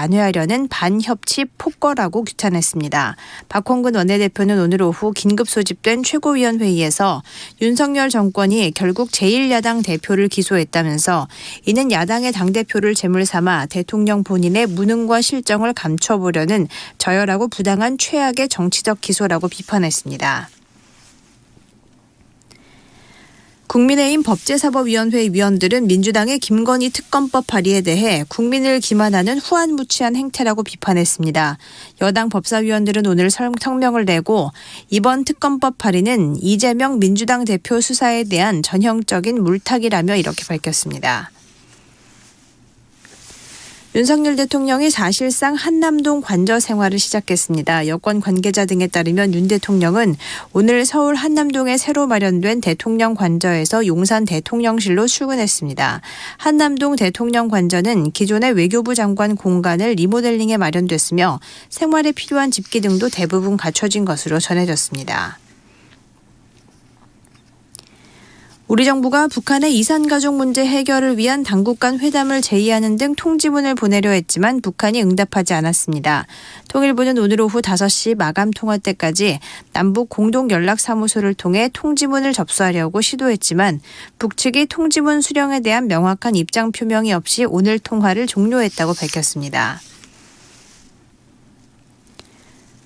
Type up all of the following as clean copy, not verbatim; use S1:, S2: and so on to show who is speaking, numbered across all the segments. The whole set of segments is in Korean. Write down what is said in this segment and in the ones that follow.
S1: 만회하려는 반협치 폭거라고 규탄했습니다. 박홍근 원내대표는 오늘 오후 긴급 소집된 최고위원회의에서 윤석열 정권이 결국 제1야당 대표를 기소했다면서 이는 야당의 당대표를 제물 삼아 대통령 본인의 무능과 실정을 감춰보려는 저열하고 부당한 최악의 정치적 기소라고 비판했습니다. 국민의힘 법제사법위원회 위원들은 민주당의 김건희 특검법 발의에 대해 국민을 기만하는 후안무치한 행태라고 비판했습니다. 여당 법사위원들은 오늘 성명을 내고 이번 특검법 발의는 이재명 민주당 대표 수사에 대한 전형적인 물타기라며 이렇게 밝혔습니다. 윤석열 대통령이 사실상 한남동 관저 생활을 시작했습니다. 여권 관계자 등에 따르면 윤 대통령은 오늘 서울 한남동에 새로 마련된 대통령 관저에서 용산 대통령실로 출근했습니다. 한남동 대통령 관저는 기존의 외교부 장관 공간을 리모델링해 마련됐으며 생활에 필요한 집기 등도 대부분 갖춰진 것으로 전해졌습니다. 우리 정부가 북한의 이산가족 문제 해결을 위한 당국 간 회담을 제의하는 등 통지문을 보내려 했지만 북한이 응답하지 않았습니다. 통일부는 오늘 오후 5시 마감 통화 때까지 남북 공동연락사무소를 통해 통지문을 접수하려고 시도했지만 북측이 통지문 수령에 대한 명확한 입장 표명이 없이 오늘 통화를 종료했다고 밝혔습니다.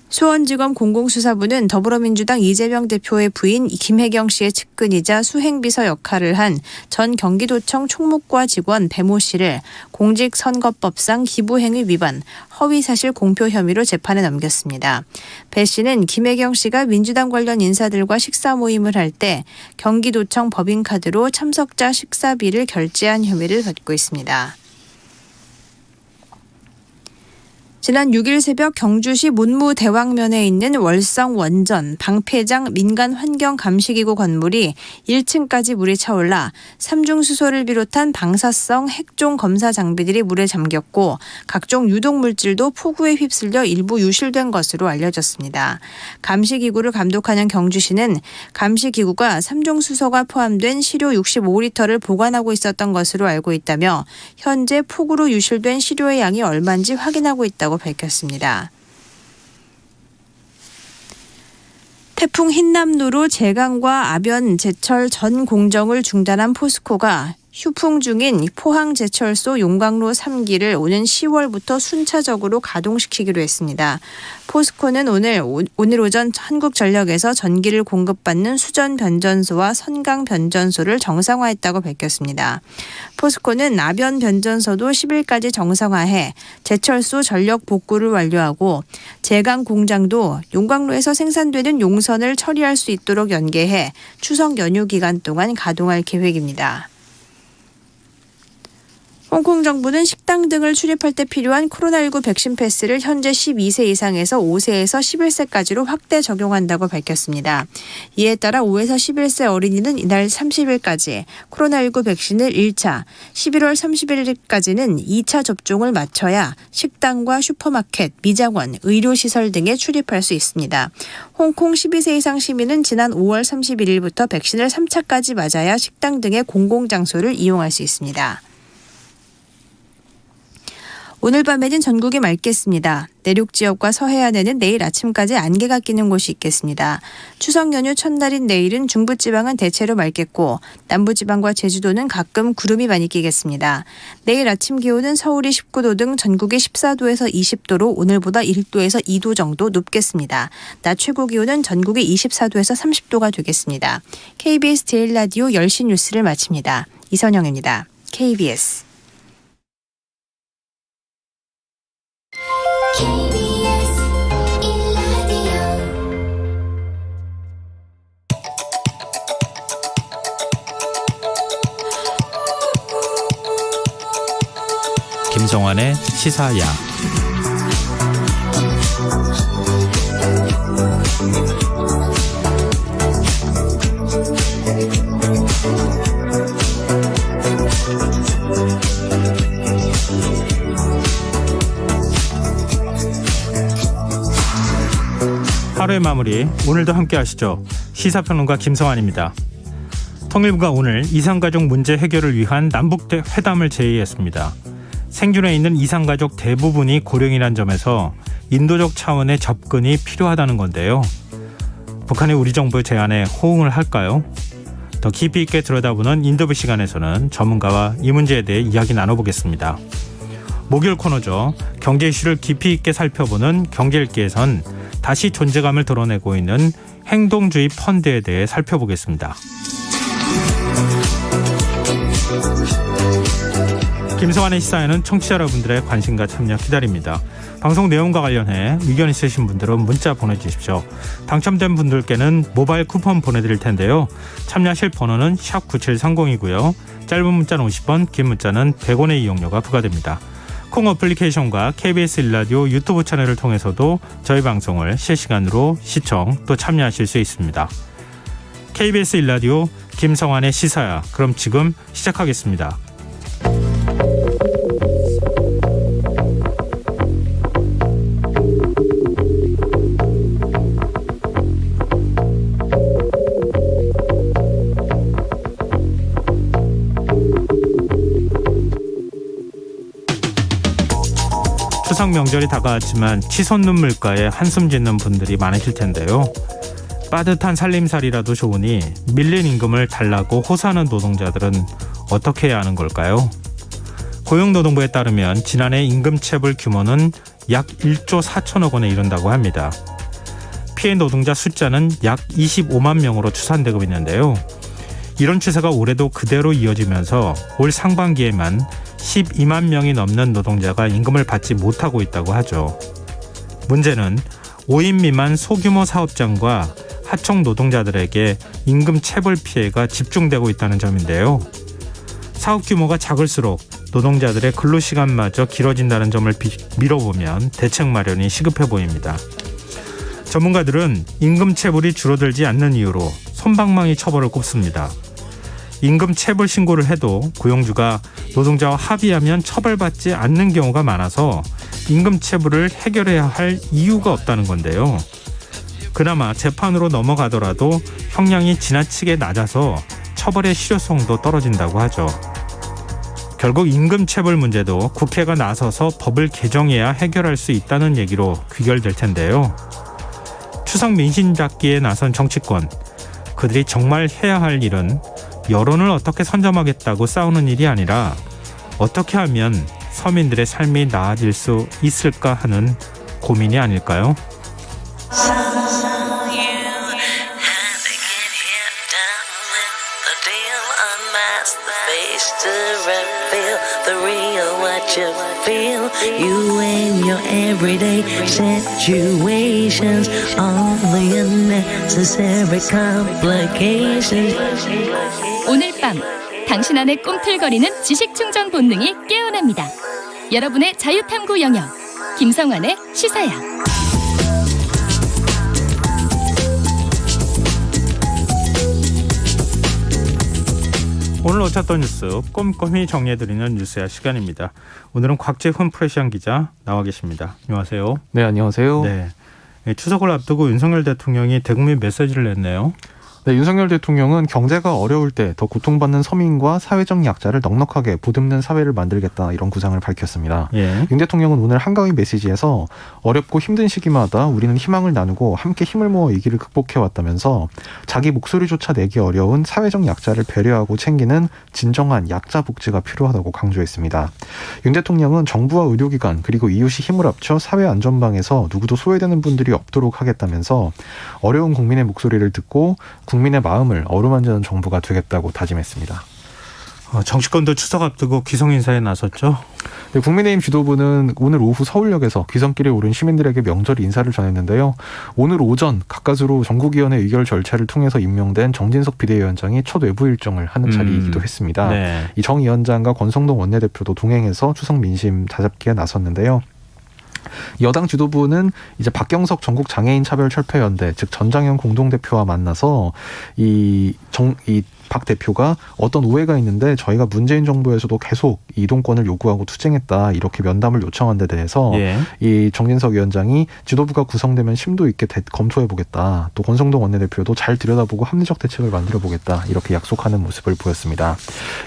S1: 수원지검 공공수사부는 더불어민주당 이재명 대표의 부인 김혜경 씨의 측근이자 수행비서 역할을 한 전 경기도청 총무과 직원 배모 씨를 공직선거법상 기부행위 위반, 허위사실 공표 혐의로 재판에 넘겼습니다. 배 씨는 김혜경 씨가 민주당 관련 인사들과 식사 모임을 할 때 경기도청 법인카드로 참석자 식사비를 결제한 혐의를 받고 있습니다. 지난 6일 새벽 경주시 문무대왕면에 있는 월성 원전 방패장 민간환경감시기구 건물이 1층까지 물이 차올라 삼중수소를 비롯한 방사성 핵종 검사 장비들이 물에 잠겼고 각종 유독물질도 폭우에 휩쓸려 일부 유실된 것으로 알려졌습니다. 감시기구를 감독하는 경주시는 감시기구가 삼중수소가 포함된 시료 65리터를 보관하고 있었던 것으로 알고 있다며 현재 폭우로 유실된 시료의 양이 얼마인지 확인하고 있다고 밝혔습니다. 태풍 흰남노로 제강과 아변 제철 전 공정을 중단한 포스코가 휴풍 중인 포항제철소 용광로 3기를 오는 10월부터 순차적으로 가동시키기로 했습니다. 포스코는 오늘 오전 한국전력에서 전기를 공급받는 수전변전소와 선강변전소를 정상화했다고 밝혔습니다. 포스코는 아변변전소도 10일까지 정상화해 제철소 전력 복구를 완료하고 제강 공장도 용광로에서 생산되는 용선을 처리할 수 있도록 연계해 추석 연휴 기간 동안 가동할 계획입니다. 홍콩 정부는 식당 등을 출입할 때 필요한 코로나19 백신 패스를 현재 12세 이상에서 5세에서 11세까지로 확대 적용한다고 밝혔습니다. 이에 따라 5에서 11세 어린이는 이날 30일까지 코로나19 백신을 1차, 11월 30일까지는 2차 접종을 마쳐야 식당과 슈퍼마켓, 미장원, 의료시설 등에 출입할 수 있습니다. 홍콩 12세 이상 시민은 지난 5월 31일부터 백신을 3차까지 맞아야 식당 등의 공공장소를 이용할 수 있습니다. 오늘 밤에는 전국이 맑겠습니다. 내륙 지역과 서해안에는 내일 아침까지 안개가 끼는 곳이 있겠습니다. 추석 연휴 첫날인 내일은 중부지방은 대체로 맑겠고 남부지방과 제주도는 가끔 구름이 많이 끼겠습니다. 내일 아침 기온은 서울이 19도 등 전국이 14도에서 20도로 오늘보다 1도에서 2도 정도 높겠습니다. 낮 최고 기온은 전국이 24도에서 30도가 되겠습니다. KBS 제1라디오 10시 뉴스를 마칩니다. 이선영입니다. KBS
S2: 김성환의 시사야. 하루의 마무리, 오늘도 함께 하시죠. 시사평론가 김성환입니다. 통일부가 오늘 이산가족 문제 해결을 위한 남북 회담을 제의했습니다. 생존해 있는 이산가족 대부분이 고령이란 점에서 인도적 차원의 접근이 필요하다는 건데요. 북한이 우리 정부 제안에 호응을 할까요? 더 깊이 있게 들여다보는 인터뷰 시간에서는 전문가와 이 문제에 대해 이야기 나눠보겠습니다. 목요일 코너죠. 경제 이슈를 깊이 있게 살펴보는 경제읽기에선 다시 존재감을 드러내고 있는 행동주의 펀드에 대해 살펴보겠습니다. 김성환의 시사회는 청취자 여러분들의 관심과 참여 기다립니다. 방송 내용과 관련해 의견 있으신 분들은 문자 보내주십시오. 당첨된 분들께는 모바일 쿠폰 보내드릴 텐데요. 참여하실 번호는 샵9730이고요. 짧은 문자는 50원, 긴 문자는 100원의 이용료가 부과됩니다. 콩 어플리케이션과 KBS 1라디오 유튜브 채널을 통해서도 저희 방송을 실시간으로 시청 또 참여하실 수 있습니다. KBS 1라디오 김성환의 시사야. 그럼 지금 시작하겠습니다. 추석 명절이 다가왔지만 치솟는 물가에 한숨 짓는 분들이 많으실 텐데요. 빠듯한 살림살이라도 좋으니 밀린 임금을 달라고 호소하는 노동자들은 어떻게 해야 하는 걸까요? 고용노동부에 따르면 지난해 임금체불 규모는 약 1조 4천억 원에 이른다고 합니다. 피해 노동자 숫자는 약 25만 명으로 추산되고 있는데요. 이런 추세가 올해도 그대로 이어지면서 올 상반기에만 12만 명이 넘는 노동자가 임금을 받지 못하고 있다고 하죠. 문제는 5인 미만 소규모 사업장과 하청 노동자들에게 임금 체불 피해가 집중되고 있다는 점인데요. 사업 규모가 작을수록 노동자들의 근로시간마저 길어진다는 점을 미뤄보면 대책 마련이 시급해 보입니다. 전문가들은 임금 체불이 줄어들지 않는 이유로 솜방망이 처벌을 꼽습니다. 임금 체불 신고를 해도 고용주가 노동자와 합의하면 처벌받지 않는 경우가 많아서 임금 체불을 해결해야 할 이유가 없다는 건데요. 그나마 재판으로 넘어가더라도 형량이 지나치게 낮아서 처벌의 실효성도 떨어진다고 하죠. 결국 임금 체불 문제도 국회가 나서서 법을 개정해야 해결할 수 있다는 얘기로 귀결될 텐데요. 추석 민심잡기에 나선 정치권, 그들이 정말 해야 할 일은 여론을 어떻게 선점하겠다고 싸우는 일이 아니라 어떻게 하면 서민들의 삶이 나아질 수 있을까 하는 고민이 아닐까요?
S3: You and your everyday situations, all the unnecessary complications.
S4: 오늘 밤 당신 안의 꿈틀거리는 지식 충전 본능이 깨어납니다. 여러분의 자유탐구 영역 김성환의 시사야.
S2: 오늘 놓쳤던 뉴스 꼼꼼히 정리해드리는 뉴스야 시간입니다. 오늘은 곽재훈 프레시안 기자 나와 계십니다. 안녕하세요.
S5: 네, 안녕하세요.
S2: 네, 추석을 앞두고 윤석열 대통령이 대국민 메시지를 냈네요.
S5: 네, 윤석열 대통령은 경제가 어려울 때 더 고통받는 서민과 사회적 약자를 넉넉하게 보듬는 사회를 만들겠다 이런 구상을 밝혔습니다.
S2: 예.
S5: 윤 대통령은 오늘 한가위 메시지에서 어렵고 힘든 시기마다 우리는 희망을 나누고 함께 힘을 모아 위기를 극복해왔다면서 자기 목소리조차 내기 어려운 사회적 약자를 배려하고 챙기는 진정한 약자 복지가 필요하다고 강조했습니다. 윤 대통령은 정부와 의료기관 그리고 이웃이 힘을 합쳐 사회 안전망에서 누구도 소외되는 분들이 없도록 하겠다면서 어려운 국민의 목소리를 듣고 국민의 마음을 어루만지는 정부가 되겠다고 다짐했습니다.
S2: 정치권도 추석 앞두고 귀성 인사에 나섰죠.
S5: 네, 국민의힘 지도부는 오늘 오후 서울역에서 귀성길에 오른 시민들에게 명절 인사를 전했는데요. 오늘 오전 가까스로 전국위원회 의결 절차를 통해서 임명된 정진석 비대위원장이 첫 외부 일정을 하는 자리이기도 했습니다.
S2: 네.
S5: 이 정 위원장과 권성동 원내대표도 동행해서 추석 민심 다잡기에 나섰는데요. 여당 지도부는 이제 박경석 전국 장애인 차별 철폐연대 즉 전장현 공동대표와 만나서 이 박 대표가 어떤 오해가 있는데 저희가 문재인 정부에서도 계속 이동권을 요구하고 투쟁했다 이렇게 면담을 요청한 데 대해서
S2: 예.
S5: 이 정진석 위원장이 지도부가 구성되면 심도 있게 검토해보겠다. 또 권성동 원내대표도 잘 들여다보고 합리적 대책을 만들어보겠다. 이렇게 약속하는 모습을 보였습니다.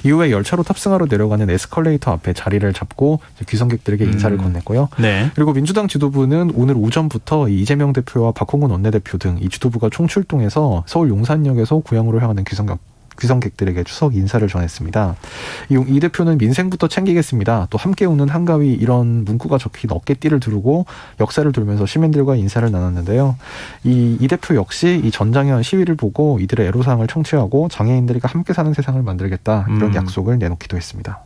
S5: 이후에 열차로 탑승하러 내려가는 에스컬레이터 앞에 자리를 잡고 귀성객들에게 인사를 건넸고요.
S2: 네.
S5: 그리고 민주당 지도부는 오늘 오전부터 이 이재명 대표와 박홍근 원내대표 등 이 지도부가 총출동해서 서울 용산역에서 고향으로 향하는 귀성객들에게 추석 인사를 전했습니다. 이 대표는 민생부터 챙기겠습니다. 또 함께 웃는 한가위 이런 문구가 적힌 어깨띠를 두르고 역사를 돌면서 시민들과 인사를 나눴는데요. 이 대표 역시 이 전장현 시위를 보고 이들의 애로사항을 청취하고 장애인들과 함께 사는 세상을 만들겠다 이런 약속을 내놓기도 했습니다.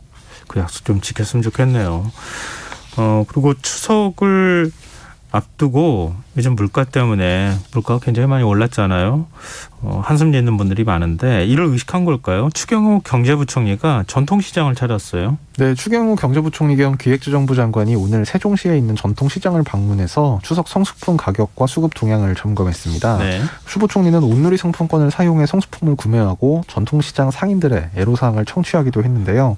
S2: 그 약속 좀 지켰으면 좋겠네요. 그리고 추석을 앞두고 요즘 물가 때문에 물가가 굉장히 많이 올랐잖아요. 한숨 짓는 분들이 많은데 이를 의식한 걸까요? 추경호 경제부총리가 전통시장을 찾았어요.
S5: 네, 추경호 경제부총리 겸 기획재정부 장관이 오늘 세종시에 있는 전통시장을 방문해서 추석 성수품 가격과 수급 동향을 점검했습니다.
S2: 네.
S5: 추 부총리는 온누리 상품권을 사용해 성수품을 구매하고 전통시장 상인들의 애로사항을 청취하기도 했는데요.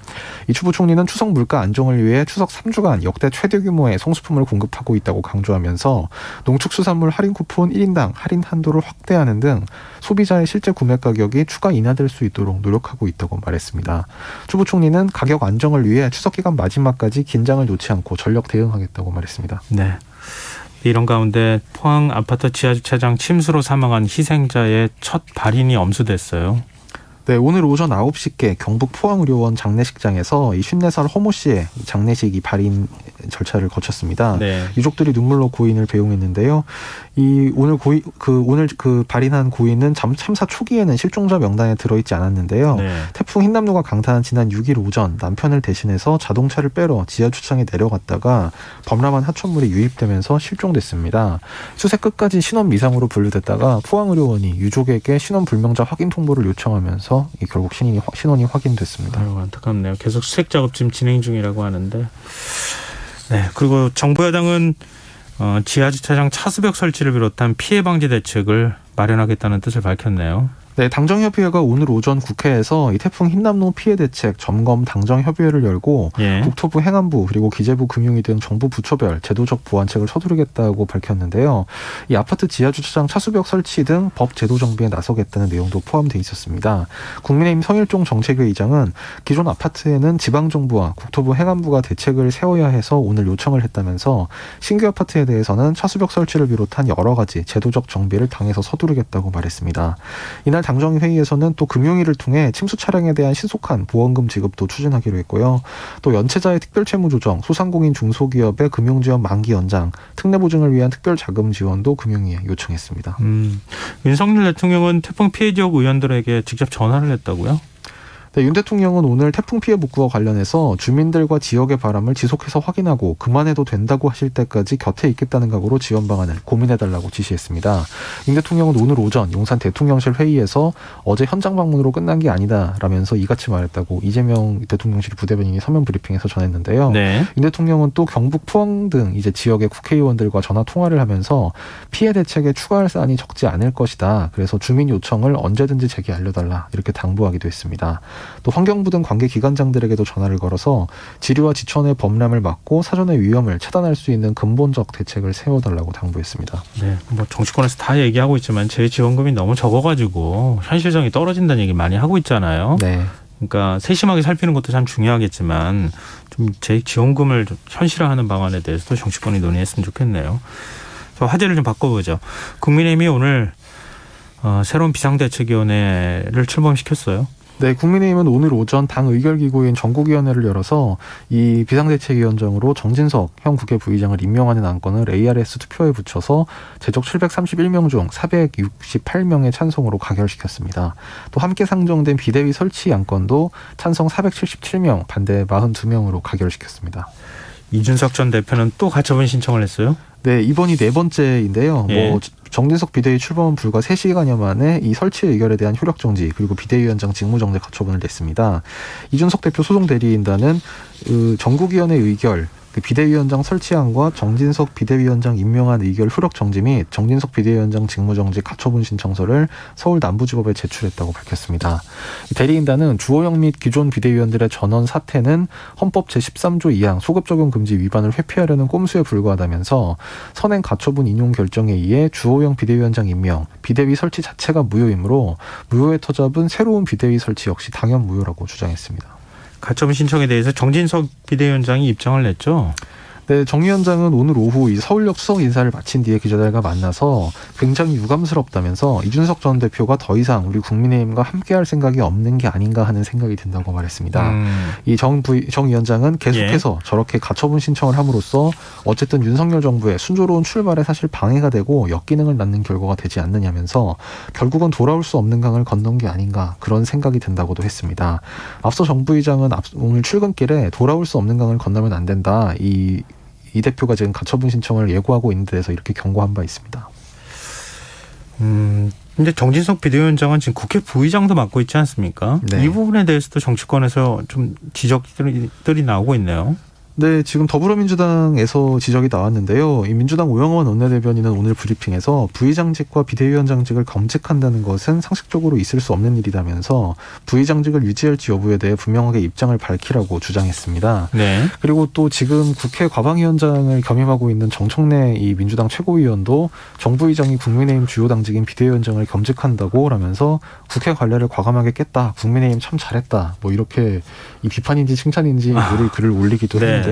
S5: 이 추 부총리는 추석 물가 안정을 위해 추석 3주간 역대 최대 규모의 성수품을 공급하고 있다고 강조하면서 농축수산물 할인 쿠폰 1인당 할인 한도를 확대하는 등 소비자의 실제 구매 가격이 추가 인하될 수 있도록 노력하고 있다고 말했습니다. 추 부총리는 가격 안정을 위해 추석 기간 마지막까지 긴장을 놓지 않고 전력 대응하겠다고 말했습니다.
S2: 네. 이런 가운데 포항 아파트 지하주차장 침수로 사망한 희생자의 첫 발인이 엄수됐어요.
S5: 네, 오늘 오전 9시께 경북 포항의료원 장례식장에서 이 54살 허모 씨의 장례식 이 발인 절차를 거쳤습니다.
S2: 네.
S5: 유족들이 눈물로 고인을 배웅했는데요. 오늘 발인한 고인은 참사 초기에는 실종자 명단에 들어있지 않았는데요.
S2: 네. 태풍
S5: 흰남노가 강타한 지난 6일 오전 남편을 대신해서 자동차를 빼러 지하주차장에 내려갔다가 범람한 하천물이 유입되면서 실종됐습니다. 수색 끝까지 신원 미상으로 분류됐다가 포항의료원이 유족에게 신원 불명자 확인 통보를 요청하면서 결국 신원이 확인됐습니다.
S2: 아유, 안타깝네요. 계속 수색 작업 지금 진행 중이라고 하는데. 네. 그리고 정부 여당은 지하주차장 차수벽 설치를 비롯한 피해 방지 대책을 마련하겠다는 뜻을 밝혔네요.
S5: 네, 당정협의회가 오늘 오전 국회에서 이 태풍 흰남노 피해 대책 점검 당정협의회를 열고
S2: 예.
S5: 국토부 행안부 그리고 기재부 금융위 등 정부 부처별 제도적 보완책을 서두르겠다고 밝혔는데요. 이 아파트 지하주차장 차수벽 설치 등 법 제도 정비에 나서겠다는 내용도 포함되어 있었습니다. 국민의힘 성일종 정책위의장은 기존 아파트에는 지방정부와 국토부 행안부가 대책을 세워야 해서 오늘 요청을 했다면서 신규 아파트에 대해서는 차수벽 설치를 비롯한 여러 가지 제도적 정비를 당에서 서두르겠다고 말했습니다. 이날 당정회의에서는 또 금융위를 통해 침수 차량에 대한 신속한 보험금 지급도 추진하기로 했고요. 또 연체자의 특별채무 조정, 소상공인 중소기업의 금융지원 만기 연장, 특례보증을 위한 특별자금 지원도 금융위에 요청했습니다.
S2: 윤석열 대통령은 태풍 피해 지역 의원들에게 직접 전화를 했다고요?
S5: 네, 윤 대통령은 오늘 태풍 피해 복구와 관련해서 주민들과 지역의 바람을 지속해서 확인하고 그만해도 된다고 하실 때까지 곁에 있겠다는 각오로 지원 방안을 고민해달라고 지시했습니다. 윤 대통령은 오늘 오전 용산 대통령실 회의에서 어제 현장 방문으로 끝난 게 아니다라면서 이같이 말했다고 이재명 대통령실 부대변인이 서면 브리핑에서 전했는데요.
S2: 네.
S5: 윤 대통령은 또 경북 포항 등 이제 지역의 국회의원들과 전화 통화를 하면서 피해 대책에 추가할 사안이 적지 않을 것이다. 그래서 주민 요청을 언제든지 제게 알려달라 이렇게 당부하기도 했습니다. 또 환경부 등 관계 기관장들에게도 전화를 걸어서 지류와 지천의 범람을 막고 사전의 위험을 차단할 수 있는 근본적 대책을 세워달라고 당부했습니다.
S2: 네, 뭐 정치권에서 다 얘기하고 있지만 재지원금이 너무 적어가지고 현실성이 떨어진다는 얘기 많이 하고 있잖아요.
S5: 네.
S2: 그러니까 세심하게 살피는 것도 참 중요하겠지만 좀 재지원금을 좀 현실화하는 방안에 대해서도 정치권이 논의했으면 좋겠네요. 화제를 좀 바꿔보죠. 국민의힘이 오늘 새로운 비상대책위원회를 출범시켰어요.
S5: 네, 국민의힘은 오늘 오전 당 의결기구인 전국위원회를 열어서 이 비상대책위원장으로 정진석 현 국회 부의장을 임명하는 안건을 ARS 투표에 붙여서 제적 731명 중 468명의 찬성으로 가결시켰습니다. 또 함께 상정된 비대위 설치 안건도 찬성 477명, 반대 42명으로 가결시켰습니다.
S2: 이준석 전 대표는 또 가처분 신청을 했어요?
S5: 네, 이번이 네 번째인데요.
S2: 예.
S5: 정진석 비대위 출범은 불과 3시간여 만에 이 설치 의결에 대한 효력 정지 그리고 비대위원장 직무정지 가처분을 냈습니다. 이준석 대표 소송 대리인단은 전국위원회 의결 그 비대위원장 설치안과 정진석 비대위원장 임명안 의결 효력 정지 및 정진석 비대위원장 직무정지 가처분 신청서를 서울 남부지법에 제출했다고 밝혔습니다. 대리인단은 주호영 및 기존 비대위원들의 전원 사퇴는 헌법 제13조 2항 소급 적용 금지 위반을 회피하려는 꼼수에 불과하다면서 선행 가처분 인용 결정에 의해 주호영 비대위원장 임명, 비대위 설치 자체가 무효이므로 무효에 터잡은 새로운 비대위 설치 역시 당연 무효라고 주장했습니다.
S2: 가처분 신청에 대해서 정진석 비대위원장이 입장을 냈죠.
S5: 네, 정 위원장은 오늘 오후 이 서울역 수석 인사를 마친 뒤에 기자들과 만나서 굉장히 유감스럽다면서 이준석 전 대표가 더 이상 우리 국민의힘과 함께할 생각이 없는 게 아닌가 하는 생각이 든다고 말했습니다. 이 정 위원장은 계속해서 저렇게 가처분 신청을 함으로써 어쨌든 윤석열 정부의 순조로운 출발에 사실 방해가 되고 역기능을 낳는 결과가 되지 않느냐면서 결국은 돌아올 수 없는 강을 건넌 게 아닌가 그런 생각이 든다고도 했습니다. 앞서 정 부의장은 오늘 출근길에 돌아올 수 없는 강을 건너면 안 된다. 이 대표가 지금 가처분 신청을 예고하고 있는 데서 이렇게 경고한 바 있습니다.
S2: 근데 정진석 비대위원장은 지금 국회 부의장도 맡고 있지 않습니까?
S5: 네.
S2: 이 부분에 대해서도 정치권에서 좀 지적들이 나오고 있네요.
S5: 네, 지금 더불어민주당에서 지적이 나왔는데요. 이 민주당 오영원 원내대변인은 오늘 브리핑에서 부의장직과 비대위원장직을 겸직한다는 것은 상식적으로 있을 수 없는 일이라면서 부의장직을 유지할지 여부에 대해 분명하게 입장을 밝히라고 주장했습니다.
S2: 네.
S5: 그리고 또 지금 국회 과방위원장을 겸임하고 있는 정청래 이 민주당 최고위원도 정 부의장이 국민의힘 주요 당직인 비대위원장을 겸직한다고 라면서 국회 관례를 과감하게 깼다. 국민의힘 참 잘했다. 뭐 이렇게 이 비판인지 칭찬인지 모를 글을 올리기도 했는데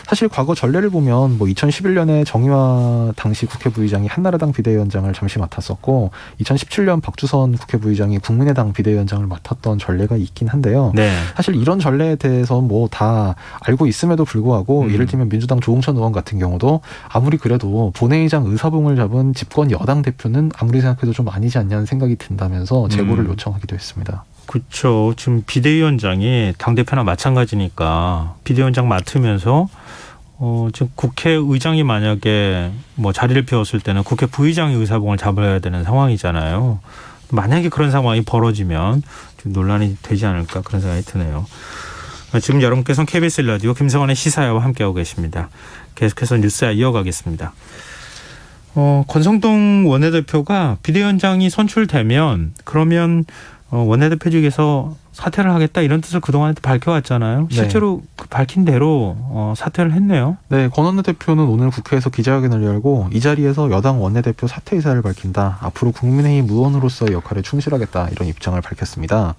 S5: 사실 과거 전례를 보면 뭐 2011년에 정의화 당시 국회 부의장이 한나라당 비대위원장을 잠시 맡았었고 2017년 박주선 국회 부의장이 국민의당 비대위원장을 맡았던 전례가 있긴 한데요.
S2: 네.
S5: 사실 이런 전례에 대해서 뭐 다 알고 있음에도 불구하고 예를 들면 민주당 조홍천 의원 같은 경우도 아무리 그래도 본회의장 의사봉을 잡은 집권 여당 대표는 아무리 생각해도 좀 아니지 않냐는 생각이 든다면서 제고를 요청하기도 했습니다.
S2: 그렇죠. 지금 비대위원장이 당대표나 마찬가지니까 비대위원장 맡으면서 지금 국회의장이 만약에 뭐 자리를 비웠을 때는 국회 부의장이 의사봉을 잡아야 되는 상황이잖아요. 만약에 그런 상황이 벌어지면 좀 논란이 되지 않을까 그런 생각이 드네요. 지금 여러분께서는 KBS 라디오 김성환의 시사회와 함께하고 계십니다. 계속해서 뉴스에 이어가겠습니다. 권성동 원내대표가 비대위원장이 선출되면 그러면 원내대표직에서 사퇴를 하겠다 이런 뜻을 그동안 밝혀왔잖아요. 실제로 그 밝힌 대로 사퇴를 했네요.
S5: 네, 권 원내대표는 오늘 국회에서 기자회견을 열고 이 자리에서 여당 원내대표 사퇴 의사를 밝힌다. 앞으로 국민의힘 의원으로서의 역할에 충실하겠다. 이런 입장을 밝혔습니다.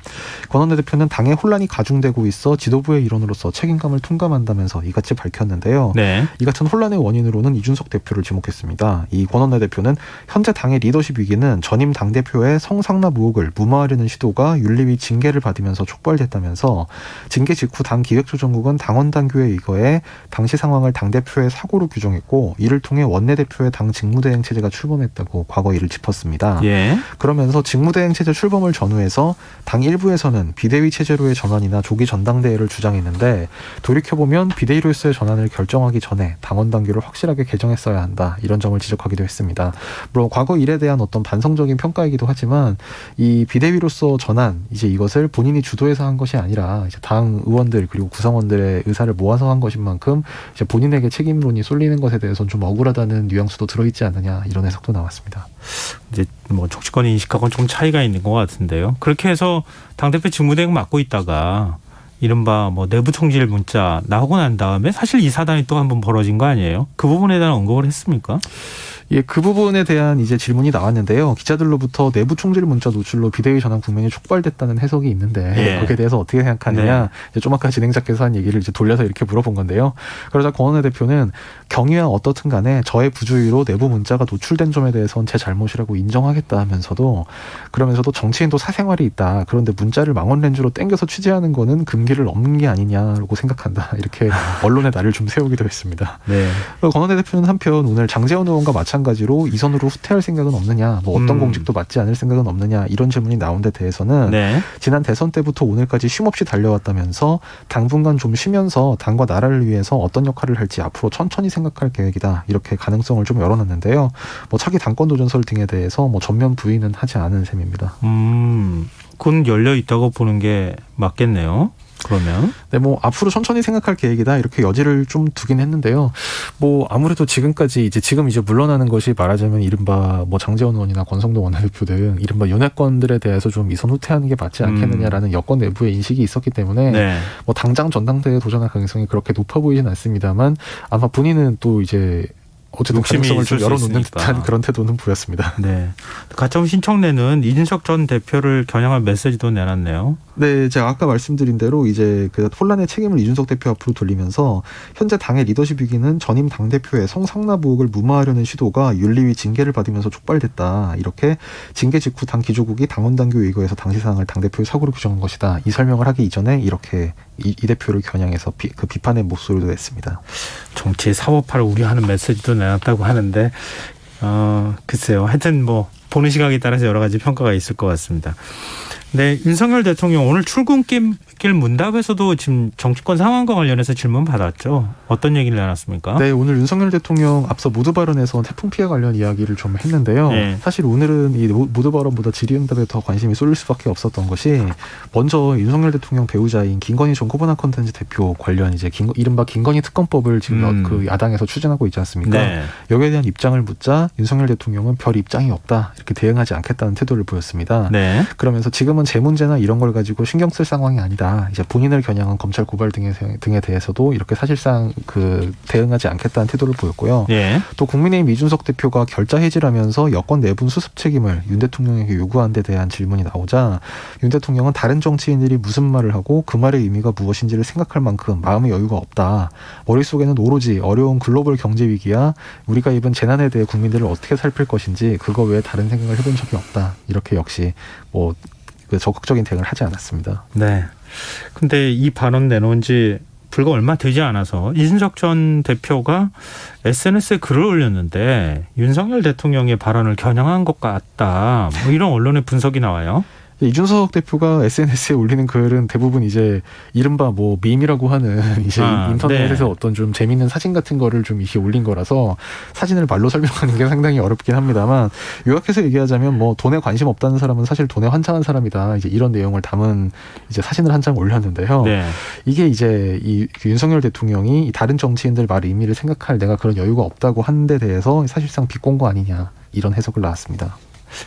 S5: 권 원내대표는 당의 혼란이 가중되고 있어 지도부의 일원으로서 책임감을 통감한다면서 이같이 밝혔는데요.
S2: 네.
S5: 이 같은 혼란의 원인으로는 이준석 대표를 지목했습니다. 이 권 원내대표는 현재 당의 리더십 위기는 전임 당대표의 성상납 의혹을 무마하려는 시도가 윤리위 징계를 받으면서 촉발됐다면서 징계 직후 당 기획조정국은 당원 당규에 의거해 당시 상황을 당대표의 사고로 규정했고 이를 통해 원내대표의 당 직무대행 체제가 출범했다고 과거 이를 짚었습니다.
S2: 예.
S5: 그러면서 직무대행 체제 출범을 전후해서 당 일부에서는 비대위 체제로의 전환이나 조기 전당대회를 주장했는데 돌이켜보면 비대위로서의 전환을 결정하기 전에 당원 당규를 확실하게 개정했어야 한다. 이런 점을 지적하기도 했습니다. 물론 과거 일에 대한 어떤 반성적인 평가이기도 하지만 이 비대위로서 전환 이제 이것을 본인이 주도해서 한 것이 아니라 이제 당 의원들 그리고 구성원들의 의사를 모아서 한 것인 만큼 이제 본인에게 책임론이 쏠리는 것에 대해서는 좀 억울하다는 뉘앙스도 들어있지 않느냐 이런 해석도 나왔습니다.
S2: 이제 뭐 정치권 인식하고는 좀 차이가 있는 것 같은데요. 그렇게 해서 당대표 직무대행 맡고 있다가 이른바 뭐 내부 총질 문자 나오고 난 다음에 사실 이 사단이 또 한 번 벌어진 거 아니에요? 그 부분에 대한 언급을 했습니까?
S5: 예, 그 부분에 대한 이제 질문이 나왔는데요. 기자들로부터 내부 총질 문자 노출로 비대위 전환 국면이 촉발됐다는 해석이 있는데
S2: 예.
S5: 거기에 대해서 어떻게 생각하느냐.
S2: 네.
S5: 이제 좀 아까 진행자께서 한 얘기를 이제 돌려서 이렇게 물어본 건데요. 그러자 권 원내대표는 경위와 어떻든 간에 저의 부주의로 내부 문자가 노출된 점에 대해서는 제 잘못이라고 인정하겠다 하면서도 그러면서도 정치인도 사생활이 있다. 그런데 문자를 망원 렌즈로 땡겨서 취재하는 거는 금기를 넘는 게 아니냐라고 생각한다. 이렇게 언론에 날을 좀 세우기도 했습니다.
S2: 네.
S5: 권 원내대표는 한편 오늘 장제원 의원과 마찬가지로 이선으로 후퇴할 생각은 없느냐, 뭐 어떤 공직도 맡지 않을 생각은 없느냐 이런 질문이 나온 데 대해서는
S2: 네.
S5: 지난 대선 때부터 오늘까지 쉼없이 달려왔다면서 당분간 좀 쉬면서 당과 나라를 위해서 어떤 역할을 할지 앞으로 천천히 생각할 계획이다 이렇게 가능성을 좀 열어놨는데요. 뭐 차기 당권 도전설 등에 대해서 뭐 전면 부인은 하지 않은 셈입니다.
S2: 그건 열려 있다고 보는 게 맞겠네요. 그러면
S5: 네, 뭐 앞으로 천천히 생각할 계획이다 이렇게 여지를 좀 두긴 했는데요. 뭐 아무래도 지금까지 지금 물러나는 것이 말하자면 이른바 뭐 장제원 의원이나 권성동 원내대표 등 이른바 윤핵관들에 대해서 좀 이선 후퇴하는 게 맞지 않겠느냐라는 여권 내부의 인식이 있었기 때문에
S2: 네.
S5: 뭐 당장 전당대회에 도전할 가능성이 그렇게 높아 보이진 않습니다만 아마 본인은 또 어쨌든
S2: 욕심이
S5: 가능성을 좀
S2: 있을 수
S5: 열어놓는
S2: 있으니까.
S5: 듯한 그런 태도는 보였습니다.
S2: 네. 가처분 신청내는 이준석 전 대표를 겨냥한 메시지도 내놨네요.
S5: 네, 제가 아까 말씀드린 대로 그 혼란의 책임을 이준석 대표 앞으로 돌리면서 현재 당의 리더십 위기는 전임 당대표의 성상납 의혹을 무마하려는 시도가 윤리위 징계를 받으면서 촉발됐다. 이렇게 징계 직후 당 기조국이 당원당규의거에서 당시 상황을 당대표의 사고로 규정한 것이다. 이 설명을 하기 이전에 이렇게 이 대표를 겨냥해서 그 비판의 목소리도 냈습니다.
S2: 정치 사법화를 우려하는 메시지도 내놨다고 하는데 글쎄요. 하여튼 뭐 보는 시각에 따라서 여러 가지 평가가 있을 것 같습니다. 네, 윤석열 대통령 오늘 출근길 문답에서도 지금 정치권 상황과 관련해서 질문 받았죠. 어떤 얘기를 내놨습니까?
S5: 네, 오늘 윤석열 대통령 앞서 모두 발언에서 태풍 피해 관련 이야기를 좀 했는데요.
S2: 네.
S5: 사실 오늘은 이 모두 발언보다 질의응답에 더 관심이 쏠릴 수밖에 없었던 것이 먼저 윤석열 대통령 배우자인 김건희 전 코보나 콘텐츠 대표 관련 이른바 김건희 특검법을 지금 그 야당에서 추진하고 있지 않습니까?
S2: 네.
S5: 여기에 대한 입장을 묻자 윤석열 대통령은 별 입장이 없다 이렇게 대응하지 않겠다는 태도를 보였습니다.
S2: 네.
S5: 그러면서 지금은 제 문제나 이런 걸 가지고 신경 쓸 상황이 아니다. 본인을 겨냥한 검찰 고발 등에 대해서도 이렇게 사실상 대응하지 않겠다는 태도를 보였고요.
S2: 네.
S5: 또 국민의힘 이준석 대표가 결자 해지라면서 여권 내분 수습 책임을 윤 대통령에게 요구한 데 대한 질문이 나오자 윤 대통령은 다른 정치인들이 무슨 말을 하고 그 말의 의미가 무엇인지를 생각할 만큼 마음의 여유가 없다. 머릿속에는 오로지 어려운 글로벌 경제 위기야 우리가 입은 재난에 대해 국민들을 어떻게 살필 것인지 그거 외에 다른 생각을 해본 적이 없다. 이렇게 역시 적극적인 대응을 하지 않았습니다.
S2: 네. 근데 이 발언 내놓은 지 불과 얼마 되지 않아서 이준석 전 대표가 SNS에 글을 올렸는데 윤석열 대통령의 발언을 겨냥한 것 같다. 뭐 이런 언론의 분석이 나와요.
S5: 이준석 대표가 SNS에 올리는 글은 대부분 이른바 밈이라고 하는 인터넷에서
S2: 네.
S5: 어떤 좀 재밌는 사진 같은 거를 좀 이렇게 올린 거라서 사진을 말로 설명하는 게 상당히 어렵긴 합니다만 요약해서 얘기하자면 돈에 관심 없다는 사람은 사실 돈에 환장한 사람이다. 이런 내용을 담은 사진을 한 장 올렸는데요.
S2: 네.
S5: 이게 이 윤석열 대통령이 다른 정치인들 말 의미를 생각할 내가 그런 여유가 없다고 하는 데 대해서 사실상 비꼰 거 아니냐 이런 해석을 나왔습니다.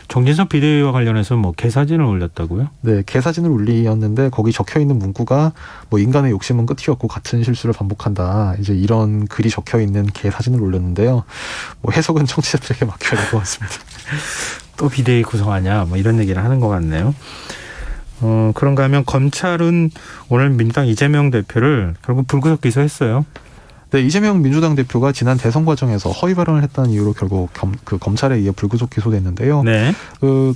S2: 정진석 비대위와 관련해서 개사진을 올렸다고요?
S5: 네, 개사진을 올리었는데 거기 적혀 있는 문구가 인간의 욕심은 끝이 없고 같은 실수를 반복한다. 이런 글이 적혀 있는 개사진을 올렸는데요. 해석은 청취자들에게 맡겨야 될 것 같습니다.
S2: 또 비대위 구성하냐? 이런 얘기를 하는 것 같네요. 그런가 하면 검찰은 오늘 민주당 이재명 대표를 결국 불구속 기소했어요.
S5: 네, 이재명 민주당 대표가 지난 대선 과정에서 허위 발언을 했다는 이유로 결국 검찰에 의해 불구속 기소됐는데요.
S2: 네.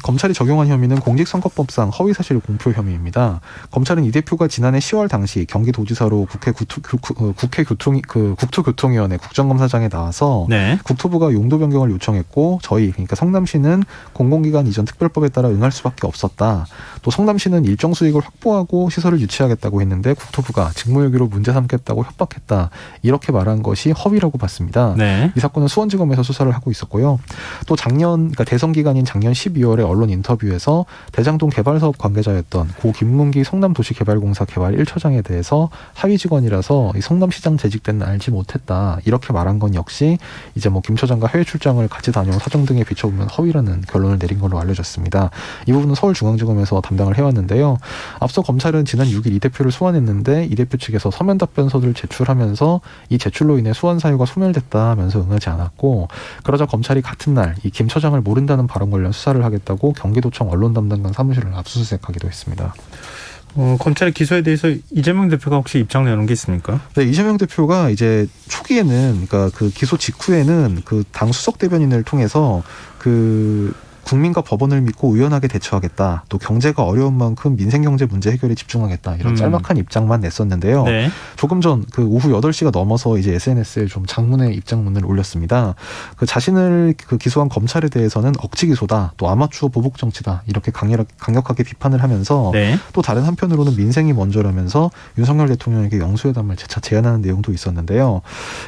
S5: 검찰이 적용한 혐의는 공직선거법상 허위사실 공표 혐의입니다. 검찰은 이 대표가 지난해 10월 당시 경기도지사로 국토교통위원회 국정감사장에 나와서
S2: 네.
S5: 국토부가 용도 변경을 요청했고 그러니까 성남시는 공공기관 이전 특별법에 따라 응할 수밖에 없었다. 또 성남시는 일정 수익을 확보하고 시설을 유치하겠다고 했는데 국토부가 직무유기로 문제 삼겠다고 협박했다. 이렇게 말한 것이 허위라고 봤습니다.
S2: 네.
S5: 이 사건은 수원지검에서 수사를 하고 있었고요. 또 그러니까 대선 기간인 작년 12월에 언론 인터뷰에서 대장동 개발사업 관계자였던 고 김문기 성남도시개발공사 개발 1처장에 대해서 하위 직원이라서 이 성남시장 재직때는 알지 못했다. 이렇게 말한 건 역시 김 처장과 해외 출장을 같이 다녀온 사정 등에 비춰보면 허위라는 결론을 내린 걸로 알려졌습니다. 이 부분은 서울중앙지검에서 담당을 해왔는데요. 앞서 검찰은 지난 6일 이 대표를 소환했는데 이 대표 측에서 서면 답변서를 제출하면서 이 제출로 인해 수원 사유가 소멸됐다 하면서 응하지 않았고 그러자 검찰이 같은 날 이 김 처장을 모른다는 발언 관련 수사를 하겠다고 경기도청 언론 담당관 사무실을 압수수색하기도 했습니다.
S2: 검찰의 기소에 대해서 이재명 대표가 혹시 입장 내놓은 게 있습니까?
S5: 네, 이재명 대표가 초기에는 그러니까 기소 직후에는 당 수석 대변인을 통해서 국민과 법원을 믿고 의연하게 대처하겠다. 또 경제가 어려운 만큼 민생경제 문제 해결에 집중하겠다. 이런 짤막한 입장만 냈었는데요.
S2: 네.
S5: 조금 전 오후 8시가 넘어서 SNS에 좀 장문의 입장문을 올렸습니다. 자신을 기소한 검찰에 대해서는 억지 기소다. 또 아마추어 보복 정치다. 이렇게 강력하게 비판을 하면서
S2: 네.
S5: 또 다른 한편으로는 민생이 먼저라면서 윤석열 대통령에게 영수회담을 재차 제안하는 내용도 있었는데요.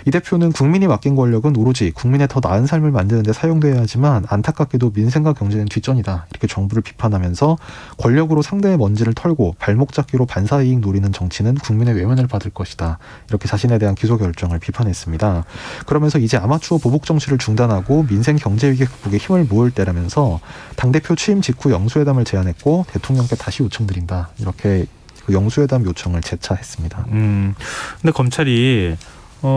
S5: 이 대표는 국민이 맡긴 권력은 오로지 국민의 더 나은 삶을 만드는 데 사용돼야 하지만 안타깝게도 민생 민생과 경제는 뒷전이다. 이렇게 정부를 비판하면서 권력으로 상대의 먼지를 털고 발목 잡기로 반사이익 노리는 정치는 국민의 외면을 받을 것이다. 이렇게 자신에 대한 기소 결정을 비판했습니다. 그러면서 이제 아마추어 보복 정치를 중단하고 민생 경제 위기 극복에 힘을 모을 때라면서 당대표 취임 직후 영수회담을 제안했고 대통령께 다시 요청드린다. 이렇게 그 영수회담 요청을 재차했습니다.
S2: 근데 검찰이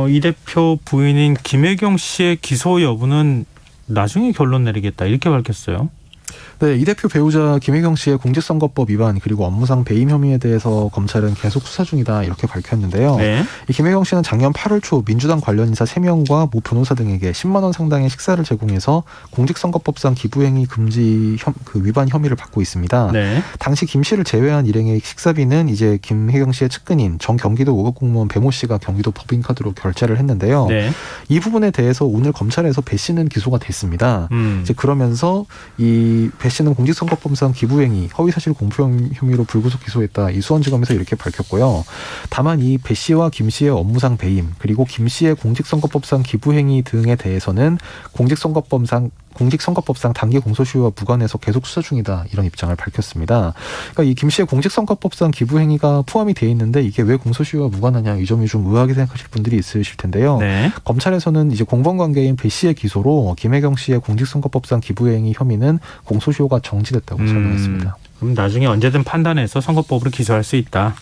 S2: 이 대표 부인인 김혜경 씨의 기소 여부는 나중에 결론 내리겠다 이렇게 밝혔어요.
S5: 네, 이 대표 배우자 김혜경 씨의 공직선거법 위반 그리고 업무상 배임 혐의에 대해서 검찰은 계속 수사 중이다 이렇게 밝혔는데요.
S2: 네.
S5: 이 김혜경 씨는 작년 8월 초 민주당 관련 인사 3명과 모 변호사 등에게 10만 원 상당의 식사를 제공해서 공직선거법상 기부행위 금지 위반 혐의를 받고 있습니다.
S2: 네.
S5: 당시 김 씨를 제외한 일행의 식사비는 이제 김혜경 씨의 측근인 전 경기도 5급 공무원 배모 씨가 경기도 법인카드로 결제를 했는데요.
S2: 네.
S5: 이 부분에 대해서 오늘 검찰에서 배 씨는 기소가 됐습니다. 이제 그러면서 이 배 씨는 공직선거법상 기부행위, 허위사실 공표 혐의로 불구속 기소했다. 이 수원지검에서 이렇게 밝혔고요. 다만 이 배 씨와 김 씨의 업무상 배임 그리고 김 씨의 공직선거법상 기부행위 등에 대해서는 공직선거법상 단기 공소시효와 무관해서 계속 수사 중이다 이런 입장을 밝혔습니다. 그러니까 이 김 씨의 공직선거법상 기부행위가 포함이 돼 있는데 이게 왜 공소시효와 무관하냐 이 점이 좀 의아하게 생각하실 분들이 있으실 텐데요.
S2: 네.
S5: 검찰에서는 이제 공범관계인 배 씨의 기소로 김혜경 씨의 공직선거법상 기부행위 혐의는 공소시효가 정지됐다고 설명했습니다.
S2: 그럼 나중에 언제든 판단해서 선거법으로 기소할 수 있다.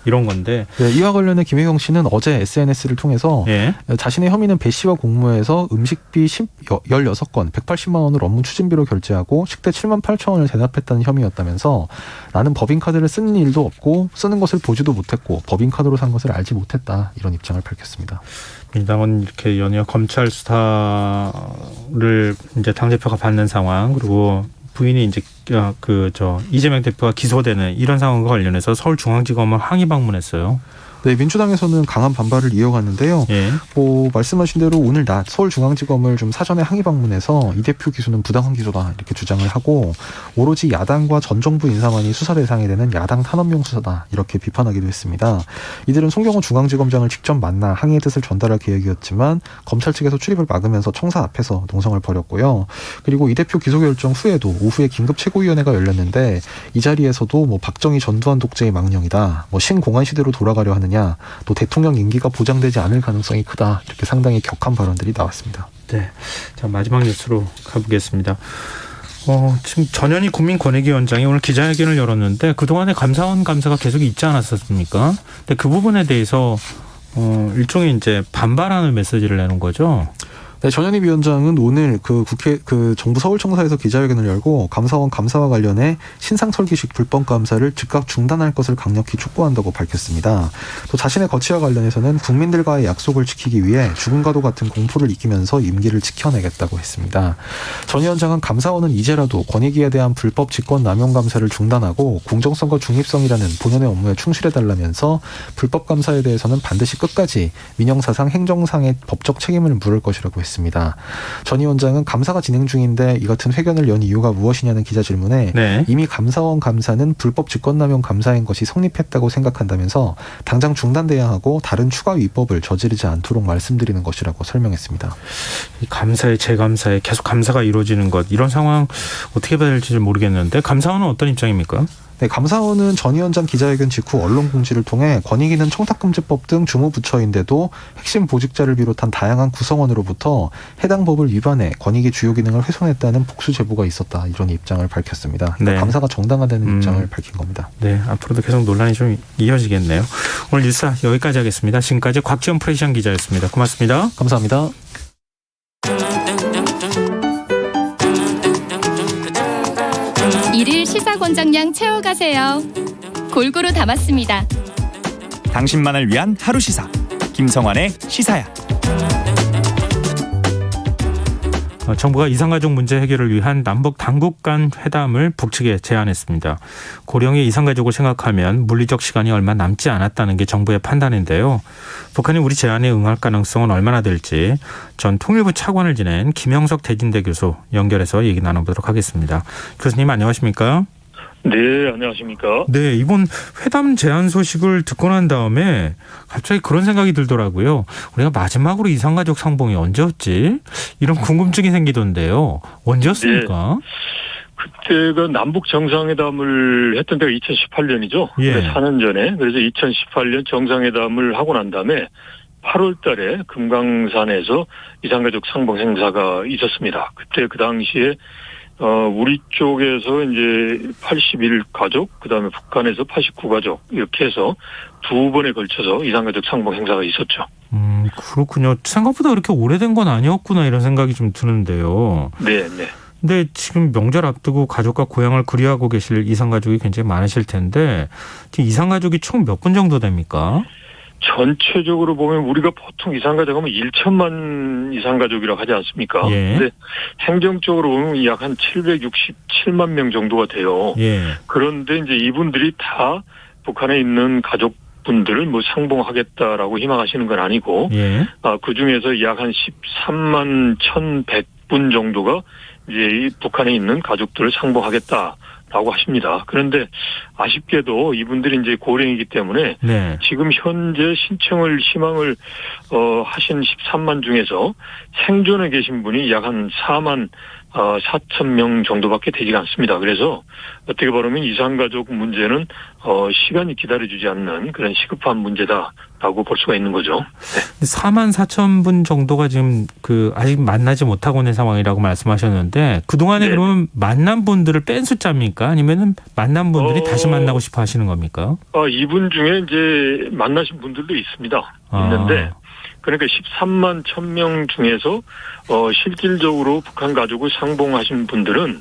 S2: 이런 건데.
S5: 네, 이와 관련해 김혜경 씨는 어제 SNS를 통해서
S2: 예.
S5: 자신의 혐의는 배 씨와 공모해서 음식비 16건 180만 원을 업무 추진비로 결제하고 식대 7만 8천 원을 대납했다는 혐의였다면서 나는 법인카드를 쓰는 일도 없고 쓰는 것을 보지도 못했고 법인카드로 산 것을 알지 못했다 이런 입장을 밝혔습니다.
S2: 민주당은 이렇게 연이어 검찰 수사를 이제 당대표가 받는 상황 그리고 부인이 이제 이재명 대표가 기소되는 이런 상황과 관련해서 서울중앙지검을 항의 방문했어요.
S5: 네, 민주당에서는 강한 반발을 이어갔는데요.
S2: 예.
S5: 말씀하신 대로 오늘 낮 서울중앙지검을 좀 사전에 항의 방문해서 이 대표 기소는 부당한 기소다 이렇게 주장을 하고 오로지 야당과 전 정부 인사만이 수사 대상이 되는 야당 탄압용 수사다 이렇게 비판하기도 했습니다. 이들은 송경호 중앙지검장을 직접 만나 항의의 뜻을 전달할 계획이었지만 검찰 측에서 출입을 막으면서 청사 앞에서 농성을 벌였고요. 그리고 이 대표 기소 결정 후에도 오후에 긴급 최고위원회가 열렸는데 이 자리에서도 박정희 전두환 독재의 망령이다. 신공안 시대로 돌아가려 하느냐. 또 대통령 임기가 보장되지 않을 가능성이 크다. 이렇게 상당히 격한 발언들이 나왔습니다.
S2: 네. 자, 마지막 뉴스로 가보겠습니다. 지금 전현희 국민권익위원장이 오늘 기자회견을 열었는데 그동안에 감사원 감사가 계속 있지 않았었습니까? 근데 그 부분에 대해서 일종의 이제 반발하는 메시지를 내는 거죠.
S5: 네, 전현희 위원장은 오늘 정부 서울청사에서 기자회견을 열고 감사원 감사와 관련해 신상설계식 불법 감사를 즉각 중단할 것을 강력히 촉구한다고 밝혔습니다. 또 자신의 거취와 관련해서는 국민들과의 약속을 지키기 위해 죽음과도 같은 공포를 이기면서 임기를 지켜내겠다고 했습니다. 전 위원장은 감사원은 이제라도 권익위에 대한 불법 직권 남용 감사를 중단하고 공정성과 중립성이라는 본연의 업무에 충실해달라면서 불법 감사에 대해서는 반드시 끝까지 민영사상 행정상의 법적 책임을 물을 것이라고 했습니다. 전 위원장은 감사가 진행 중인데 이 같은 회견을 연 이유가 무엇이냐는 기자 질문에
S2: 네.
S5: 이미 감사원 감사는 불법 직권남용 감사인 것이 성립했다고 생각한다면서 당장 중단돼야 하고 다른 추가 위법을 저지르지 않도록 말씀드리는 것이라고 설명했습니다.
S2: 이 감사에 재감사에 계속 감사가 이루어지는 것 이런 상황 어떻게 봐야 될지 모르겠는데 감사원은 어떤 입장입니까?
S5: 네, 감사원은 전 위원장 기자회견 직후 언론 공지를 통해 권익위는 청탁금지법 등 주무부처인데도 핵심 보직자를 비롯한 다양한 구성원으로부터 해당 법을 위반해 권익위 주요 기능을 훼손했다는 복수 제보가 있었다 이런 입장을 밝혔습니다. 그러니까
S2: 네.
S5: 감사가 정당화되는 입장을 밝힌 겁니다.
S2: 네, 앞으로도 계속 논란이 좀 이어지겠네요. 오늘 뉴스 여기까지 하겠습니다. 지금까지 곽지연 프레시안 기자였습니다. 고맙습니다.
S5: 감사합니다.
S4: 일일 시사권장량 채워가세요. 골고루 담았습니다.
S6: 당신만을 위한 하루 시사 김성환의 시사야.
S2: 정부가 이산가족 문제 해결을 위한 남북 당국 간 회담을 북측에 제안했습니다. 고령의 이산가족을 생각하면 물리적 시간이 얼마 남지 않았다는 게 정부의 판단인데요. 북한이 우리 제안에 응할 가능성은 얼마나 될지 전 통일부 차관을 지낸 김형석 대진대 교수 연결해서 얘기 나눠보도록 하겠습니다. 교수님 안녕하십니까?
S7: 네, 안녕하십니까.
S2: 네, 이번 회담 제안 소식을 듣고 난 다음에 갑자기 그런 생각이 들더라고요. 우리가 마지막으로 이산가족 상봉이 언제였지? 이런 궁금증이 생기던데요. 언제였습니까?
S7: 그때가 남북 정상회담을 했던 때가 2018년이죠.
S2: 예.
S7: 4년 전에. 그래서 2018년 정상회담을 하고 난 다음에 8월 달에 금강산에서 이산가족 상봉 행사가 있었습니다. 그때 그 당시에 우리 쪽에서 이제 81가족, 그다음에 북한에서 89가족 이렇게 해서 두 번에 걸쳐서 이산가족 상봉 행사가 있었죠.
S2: 그렇군요. 생각보다 그렇게 오래된 건 아니었구나 이런 생각이 좀 드는데요.
S7: 네, 네.
S2: 근데 지금 명절 앞두고 가족과 고향을 그리워하고 계실 이산가족이 굉장히 많으실 텐데 지금 이산가족이 총 몇 분 정도 됩니까?
S7: 전체적으로 보면 우리가 보통 이산가족 하면 1천만 이산가족이라고 하지 않습니까?
S2: 예.
S7: 근데 행정적으로 보면 약 한 767만 명 정도가 돼요.
S2: 예.
S7: 그런데 이제 이분들이 다 북한에 있는 가족분들을 뭐 상봉하겠다라고 희망하시는 건 아니고,
S2: 예.
S7: 그 중에서 약 한 13만 1,100분 정도가 이제 이 북한에 있는 가족들을 상봉하겠다라고 하십니다. 그런데 아쉽게도 이분들이 이제 고령이기 때문에
S2: 네.
S7: 지금 현재 신청을 희망을 하신 13만 중에서 생존에 계신 분이 약 한 4만 4천 명 정도밖에 되지가 않습니다. 그래서 어떻게 보면 이산가족 문제는 시간이 기다려주지 않는 그런 시급한 문제다라고 볼 수가 있는 거죠. 네.
S2: 4만 4천 분 정도가 지금 아직 만나지 못하고 있는 상황이라고 말씀하셨는데 그동안에
S7: 네.
S2: 그러면 만난 분들을 뺀 숫자입니까? 아니면 만난 분들이 다시 만나고 싶어 하시는 겁니까?
S7: 이분 중에 이제 만나신 분들도 있습니다. 있는데 그러니까 13만 1,000명 중에서 실질적으로 북한 가족을 상봉하신 분들은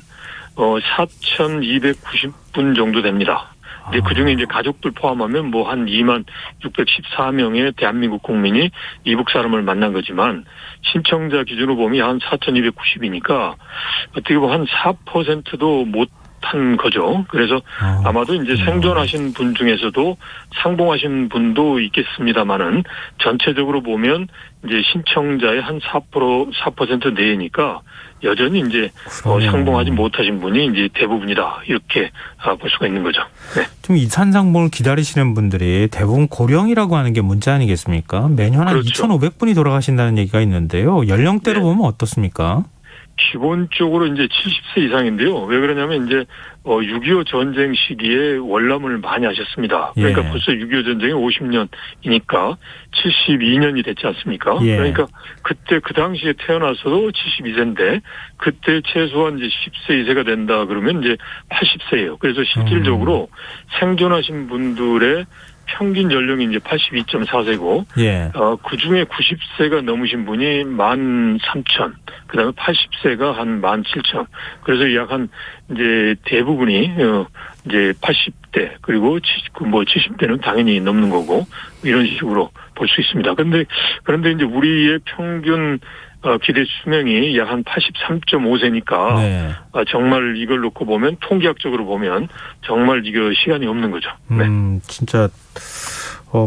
S7: 4,290분 정도 됩니다. 근데 그중에 이제 가족들 포함하면 뭐 한 2만 614명의 대한민국 국민이 이북 사람을 만난 거지만 신청자 기준으로 보면 한 4,290이니까 어떻게 보면 한 4%도 못 한 거죠. 그래서 아마도 이제 생존하신 분 중에서도 상봉하신 분도 있겠습니다만은 전체적으로 보면 이제 신청자의 한 4% 내외니까 여전히 이제 상봉하지 못하신 분이 이제 대부분이다 이렇게 볼 수가 있는 거죠. 네.
S2: 좀 이산 상봉을 기다리시는 분들이 대부분 고령이라고 하는 게 문제 아니겠습니까? 매년 한
S7: 그렇죠.
S2: 2,500분이 돌아가신다는 얘기가 있는데요. 연령대로
S7: 네.
S2: 보면 어떻습니까?
S7: 기본적으로 이제 70세 이상인데요. 왜 그러냐면 이제 6.25 전쟁 시기에 월남을 많이 하셨습니다. 그러니까
S2: 예.
S7: 벌써 6.25 전쟁이 50년이니까 72년이 됐지 않습니까?
S2: 예.
S7: 그러니까 그때 그 당시에 태어나서도 72세인데 그때 최소한 이제 10세 이세가 된다 그러면 이제 80세예요. 그래서 실질적으로 생존하신 분들의 평균 연령이 이제 82.4세고,
S2: 예.
S7: 그 중에 90세가 넘으신 분이 13,000, 그 다음에 80세가 한 17,000. 그래서 약 한, 이제 대부분이, 이제 80대, 그리고 70대는 당연히 넘는 거고, 이런 식으로 볼 수 있습니다. 그런데 이제 우리의 평균 기대 수명이 약 한 83.5세니까
S2: 네.
S7: 정말 이걸 놓고 보면 통계학적으로 보면 정말 이거 시간이 없는 거죠. 네.
S2: 진짜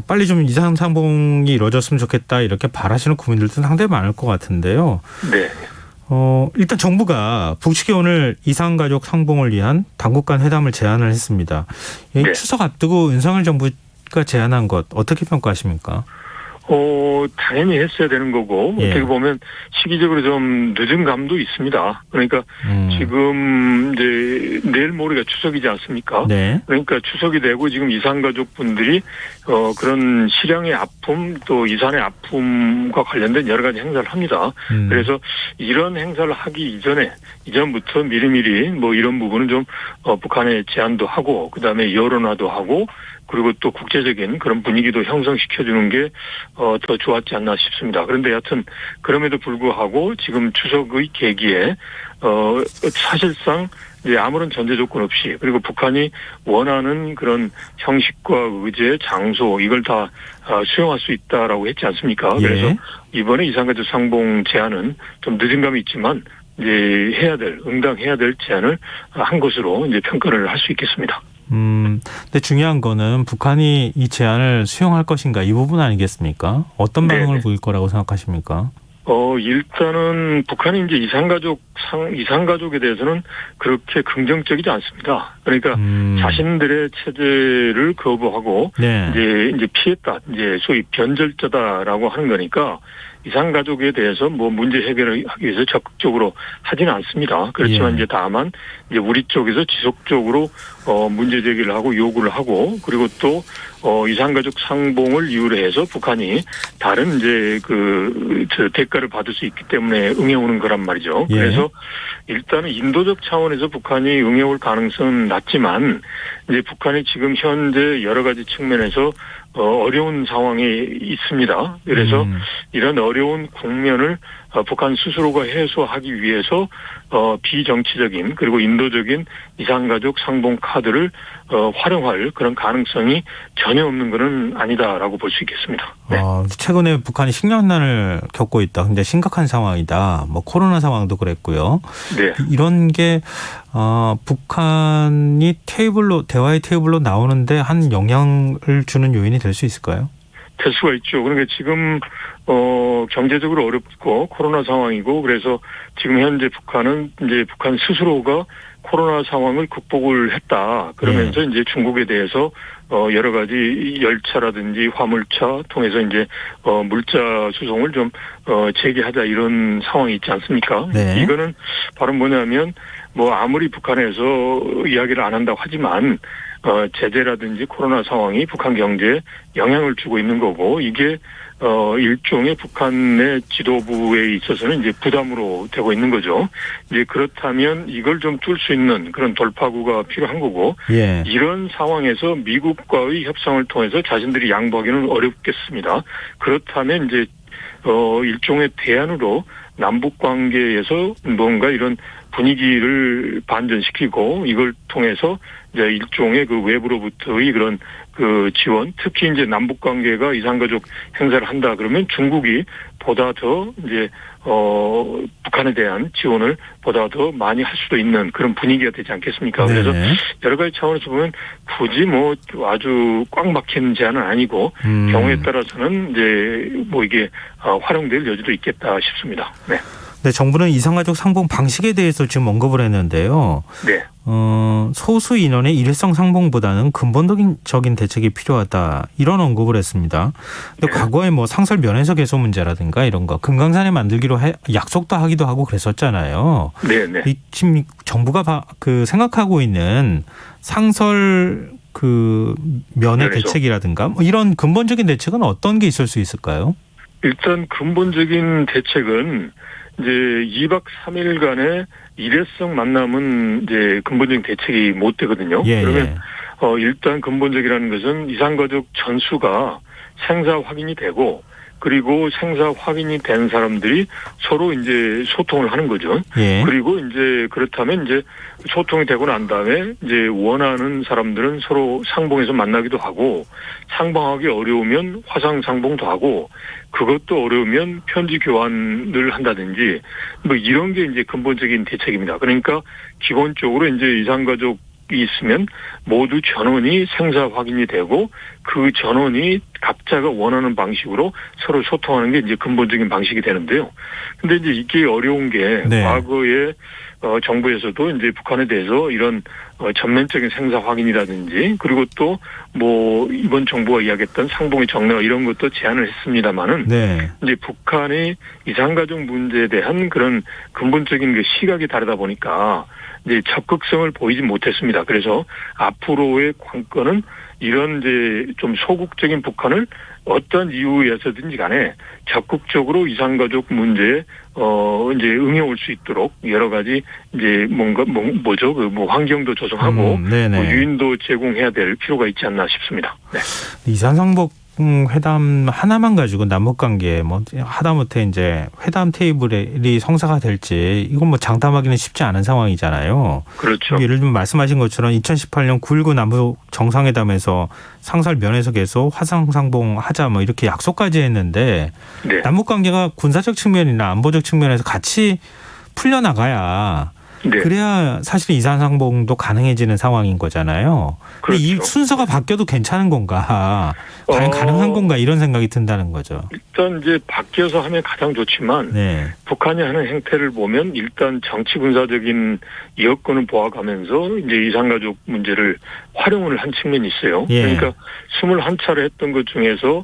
S2: 빨리 좀 이산 상봉이 이루어졌으면 좋겠다 이렇게 바라시는 국민들도 상당히 많을 것 같은데요.
S7: 네.
S2: 일단 정부가 북측에 오늘 이산가족 상봉을 위한 당국 간 회담을 제안을 했습니다.
S7: 네.
S2: 추석 앞두고 윤석열 정부가 제안한 것 어떻게 평가하십니까?
S7: 당연히 했어야 되는 거고,
S2: 예.
S7: 어떻게 보면 시기적으로 좀 늦은 감도 있습니다. 그러니까 지금 이제 내일 모레가 추석이지 않습니까?
S2: 네.
S7: 그러니까 추석이 되고 지금 이산가족 분들이 그런 실향의 아픔 또 이산의 아픔과 관련된 여러 가지 행사를 합니다. 그래서 이런 행사를 하기 이전부터 미리미리 뭐 이런 부분은 좀 북한에 제안도 하고 그다음에 여론화도 하고 그리고 또 국제적인 그런 분위기도 형성시켜주는 게 더 좋았지 않나 싶습니다. 그런데 여하튼 그럼에도 불구하고 지금 추석의 계기에 사실상 이제 아무런 전제 조건 없이 그리고 북한이 원하는 그런 형식과 의제, 장소 이걸 다 수용할 수 있다라고 했지 않습니까?
S2: 예.
S7: 그래서 이번에 이산가족 상봉 제안은 좀 늦은 감이 있지만 이제 응당해야 될 제안을 한 것으로 이제 평가를 할 수 있겠습니다.
S2: 근데 중요한 거는 북한이 이 제안을 수용할 것인가 이 부분 아니겠습니까? 어떤 반응을
S7: 네네.
S2: 보일 거라고 생각하십니까?
S7: 일단은 북한이 이제 이산가족에 대해서는 그렇게 긍정적이지 않습니다. 그러니까 자신들의 체제를 거부하고
S2: 네.
S7: 이제 피했다, 이제 소위 변절자다라고 하는 거니까 이산가족에 대해서 뭐 문제 해결을 하기 위해서 적극적으로 하지는 않습니다. 그렇지만
S2: 예.
S7: 이제 다만 이제 우리 쪽에서 지속적으로 문제 제기를 하고 요구를 하고 그리고 또 이산가족 상봉을 이유로 해서 북한이 다른 이제 저 대가를 받을 수 있기 때문에 응해오는 거란 말이죠.
S2: 예.
S7: 그래서 일단은 인도적 차원에서 북한이 응해올 가능성은 낮지만 이제 북한이 지금 현재 여러 가지 측면에서 어려운 상황에 있습니다. 그래서 이런 어려운 국면을 북한 스스로가 해소하기 위해서 비정치적인 그리고 인도적인 이산가족 상봉 카드를 활용할 그런 가능성이 전혀 없는 것은 아니다라고 볼 수 있겠습니다. 네.
S2: 최근에 북한이 식량난을 겪고 있다. 근데 심각한 상황이다. 뭐 코로나 상황도 그랬고요.
S7: 네.
S2: 이런 게 북한이 대화의 테이블로 나오는데 한 영향을 주는 요인이 될 수 있을까요?
S7: 될 수가 있죠. 그러니까 지금 경제적으로 어렵고 코로나 상황이고 그래서 지금 현재 북한은 이제 북한 스스로가 코로나 상황을 극복을 했다. 그러면서 이제 중국에 대해서 여러 가지 열차라든지 화물차 통해서 이제 물자 수송을 좀 재개하자 이런 상황이 있지 않습니까?
S2: 네.
S7: 이거는 바로 뭐냐면 뭐 아무리 북한에서 이야기를 안 한다고 하지만 제재라든지 코로나 상황이 북한 경제에 영향을 주고 있는 거고 이게 일종의 북한의 지도부에 있어서는 이제 부담으로 되고 있는 거죠. 이제 그렇다면 이걸 좀 뚫을 수 있는 그런 돌파구가 필요한 거고
S2: 예.
S7: 이런 상황에서 미국과의 협상을 통해서 자신들이 양보하기는 어렵겠습니다. 그렇다면 이제 일종의 대안으로 남북 관계에서 뭔가 이런 분위기를 반전시키고 이걸 통해서 이제 일종의 그 외부로부터의 그런 그 지원, 특히 이제 남북 관계가 이산가족 행사를 한다 그러면 중국이 보다 더 이제 북한에 대한 지원을 보다 더 많이 할 수도 있는 그런 분위기가 되지 않겠습니까?
S2: 네네.
S7: 그래서 여러 가지 차원에서 보면 굳이 뭐 아주 꽉 막힌 제안은 아니고 경우에 따라서는 이제 뭐 이게 활용될 여지도 있겠다 싶습니다. 네.
S2: 네, 정부는 이산가족 상봉 방식에 대해서 지금 언급을 했는데요.
S7: 네.
S2: 소수 인원의 일회성 상봉보다는 근본적인 대책이 필요하다. 이런 언급을 했습니다. 근데
S7: 네.
S2: 과거에 뭐 상설 면에서 개소 문제라든가 이런 거 금강산에 만들기로 약속도 하기도 하고 그랬었잖아요.
S7: 네, 네.
S2: 지금 정부가 생각하고 있는 상설 면의
S7: 면에서.
S2: 대책이라든가 뭐 이런 근본적인 대책은 어떤 게 있을 수 있을까요?
S7: 일단 근본적인 대책은 이제 2박 3일간의 일회성 만남은 이제 근본적인 대책이 못 되거든요.
S2: 예,
S7: 그러면 일단 근본적이라는 것은 이산가족 전수가 생사 확인이 되고 그리고 생사 확인이 된 사람들이 서로 이제 소통을 하는 거죠.
S2: 예.
S7: 그리고 이제 그렇다면 이제 소통이 되고 난 다음에 이제 원하는 사람들은 서로 상봉해서 만나기도 하고 상봉하기 어려우면 화상 상봉도 하고 그것도 어려우면 편지 교환을 한다든지 뭐 이런 게 이제 근본적인 대책입니다. 그러니까 기본적으로 이제 이산가족 있으면 모두 전원이 생사 확인이 되고 그 전원이 각자가 원하는 방식으로 서로 소통하는 게 이제 근본적인 방식이 되는데요. 근데 이제 이게 어려운 게
S2: 네.
S7: 과거에 정부에서도 이제 북한에 대해서 이런 전면적인 생사 확인이라든지 그리고 또 뭐 이번 정부가 이야기했던 상봉의 정례 이런 것도 제안을 했습니다마는
S2: 네.
S7: 이제 북한이 이산가족 문제에 대한 그런 근본적인 그 시각이 다르다 보니까 이제 적극성을 보이지 못했습니다. 그래서 앞으로의 관건은 이런 이제 좀 소극적인 북한을 어떤 이유에서든지 간에 적극적으로 이산가족 문제에 이제 응해올 수 있도록 여러 가지 이제 뭐죠? 뭐 환경도 조성하고
S2: 네네.
S7: 뭐 유인도 제공해야 될 필요가 있지 않나 싶습니다. 네.
S2: 이산상복 회담 하나만 가지고 남북 관계 뭐 하다못해 이제 회담 테이블이 성사가 될지 이건 뭐 장담하기는 쉽지 않은 상황이잖아요.
S7: 그렇죠.
S2: 예를 들면 말씀하신 것처럼 2018년 9.19 남북 정상회담에서 상설 면에서 계속 화상상봉하자 뭐 이렇게 약속까지 했는데
S7: 네.
S2: 남북 관계가 군사적 측면이나 안보적 측면에서 같이 풀려나가야
S7: 네.
S2: 그래야 사실 이사상봉도 가능해지는 상황인 거잖아요. 근데 이
S7: 그렇죠.
S2: 순서가 바뀌어도 괜찮은 건가? 과연 가능한 건가? 이런 생각이 든다는 거죠.
S7: 일단 이제 바뀌어서 하면 가장 좋지만
S2: 네.
S7: 북한이 하는 행태를 보면 일단 정치 군사적인 여건을 보아가면서 이제 이산가족 문제를 활용을 한 측면이 있어요.
S2: 예.
S7: 그러니까 21차례 했던 것 중에서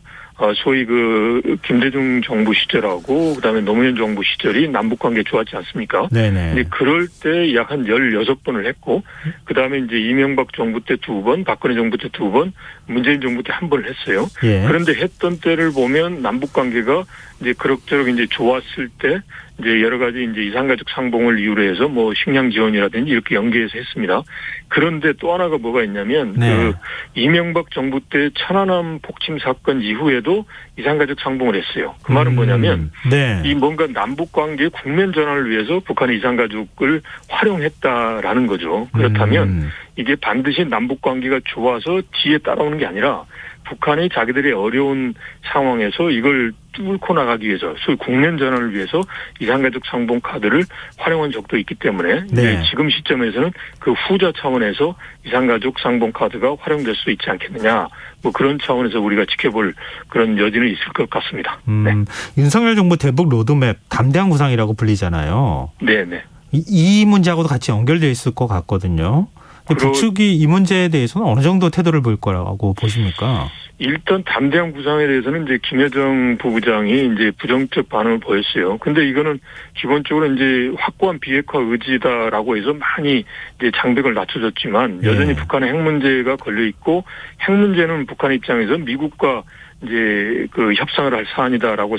S7: 소위 그 김대중 정부 시절하고 그다음에 노무현 정부 시절이 남북 관계 좋았지 않습니까?
S2: 네네.
S7: 근데 그럴 때 약 한 16번을 했고 그다음에 이제 이명박 정부 때 2번, 박근혜 정부 때 2번, 문재인 정부 때 1번을 했어요.
S2: 예.
S7: 그런데 했던 때를 보면 남북 관계가 이제 그럭저럭 이제 좋았을 때 이제 여러 가지 이제 이산가족 상봉을 이유로 해서 뭐 식량 지원이라든지 이렇게 연계해서 했습니다. 그런데 또 하나가 뭐가 있냐면
S2: 네.
S7: 그 이명박 정부 때 천안함 폭침 사건 이후에도 이산가족 상봉을 했어요. 그 말은 뭐냐면
S2: 네.
S7: 이 뭔가 남북 관계의 국면 전환을 위해서 북한이 이산가족을 활용했다라는 거죠. 그렇다면 이게 반드시 남북 관계가 좋아서 지에 따라오는 게 아니라 북한이 자기들의 어려운 상황에서 이걸 뚫고 나가기 위해서 소위 국면 전환을 위해서 이산가족 상봉 카드를 활용한 적도 있기 때문에
S2: 네.
S7: 지금 시점에서는 그 후자 차원에서 이산가족 상봉 카드가 활용될 수 있지 않겠느냐 뭐 그런 차원에서 우리가 지켜볼 그런 여지는 있을 것 같습니다. 네.
S2: 윤석열 정부 대북 로드맵 담대한 구상이라고 불리잖아요.
S7: 네네.
S2: 이 문제하고도 같이 연결되어 있을 것 같거든요. 북측이 이 문제에 대해서는 어느 정도 태도를 보일 거라고 보십니까?
S7: 일단 담대한 구상에 대해서는 이제 김여정 부부장이 이제 부정적 반응을 보였어요. 근데 이거는 기본적으로 이제 확고한 비핵화 의지다라고 해서 많이 이제 장벽을 낮춰줬지만 여전히 북한의 핵 문제가 걸려 있고 핵 문제는 북한 입장에서 미국과 이제 그 협상을 할 사안이다라고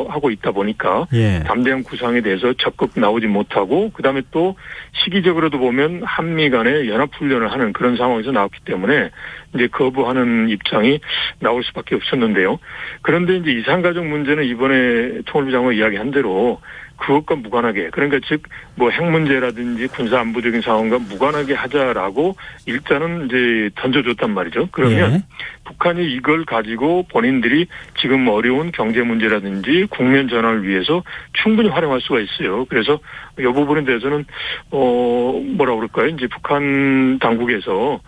S7: 하고 있다 보니까
S2: 예.
S7: 담대한 구상에 대해서 적극 나오지 못하고 그다음에 또 시기적으로도 보면 한미 간에 연합훈련을 하는 그런 상황에서 나왔기 때문에 이제 거부하는 입장이 나올 수밖에 없었는데요. 그런데 이제 이산가족 문제는 이번에 통일부 장관이 이야기한 대로 그것과 무관하게 그러니까 즉 뭐 핵 문제라든지 군사 안보적인 상황과 무관하게 하자라고 일단은 이제 던져줬단 말이죠. 그러면
S2: 예.
S7: 북한이 이걸 가지고 본인들이 지금 어려운 경제 문제라든지 국면 전환을 위해서 충분히 활용할 수가 있어요. 그래서 이 부분에 대해서는 뭐라 그럴까요? 이제 북한 당국에서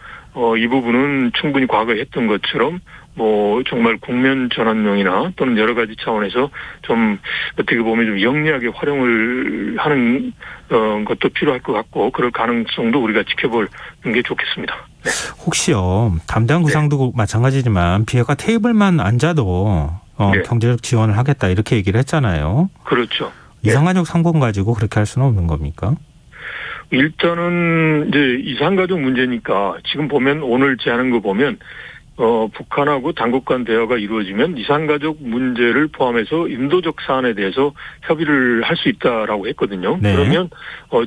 S7: 이 부분은 충분히 과거에 했던 것처럼 뭐 정말 국면 전환용이나 또는 여러 가지 차원에서 좀 어떻게 보면 좀 영리하게 활용을 하는 것도 필요할 것 같고 그럴 가능성도 우리가 지켜보는 게 좋겠습니다. 네.
S2: 혹시요 담대한 구상도 마찬가지지만 비핵화 테이블만 앉아도
S7: 네.
S2: 경제적 지원을 하겠다 이렇게 얘기를 했잖아요.
S7: 그렇죠.
S2: 이산가족 상봉 가지고 그렇게 할 수는 없는 겁니까?
S7: 일단은 이제 이산가족 문제니까 지금 보면 오늘 제안한 거 보면 북한하고 당국 간 대화가 이루어지면 이산가족 문제를 포함해서 인도적 사안에 대해서 협의를 할 수 있다라고 했거든요.
S2: 네.
S7: 그러면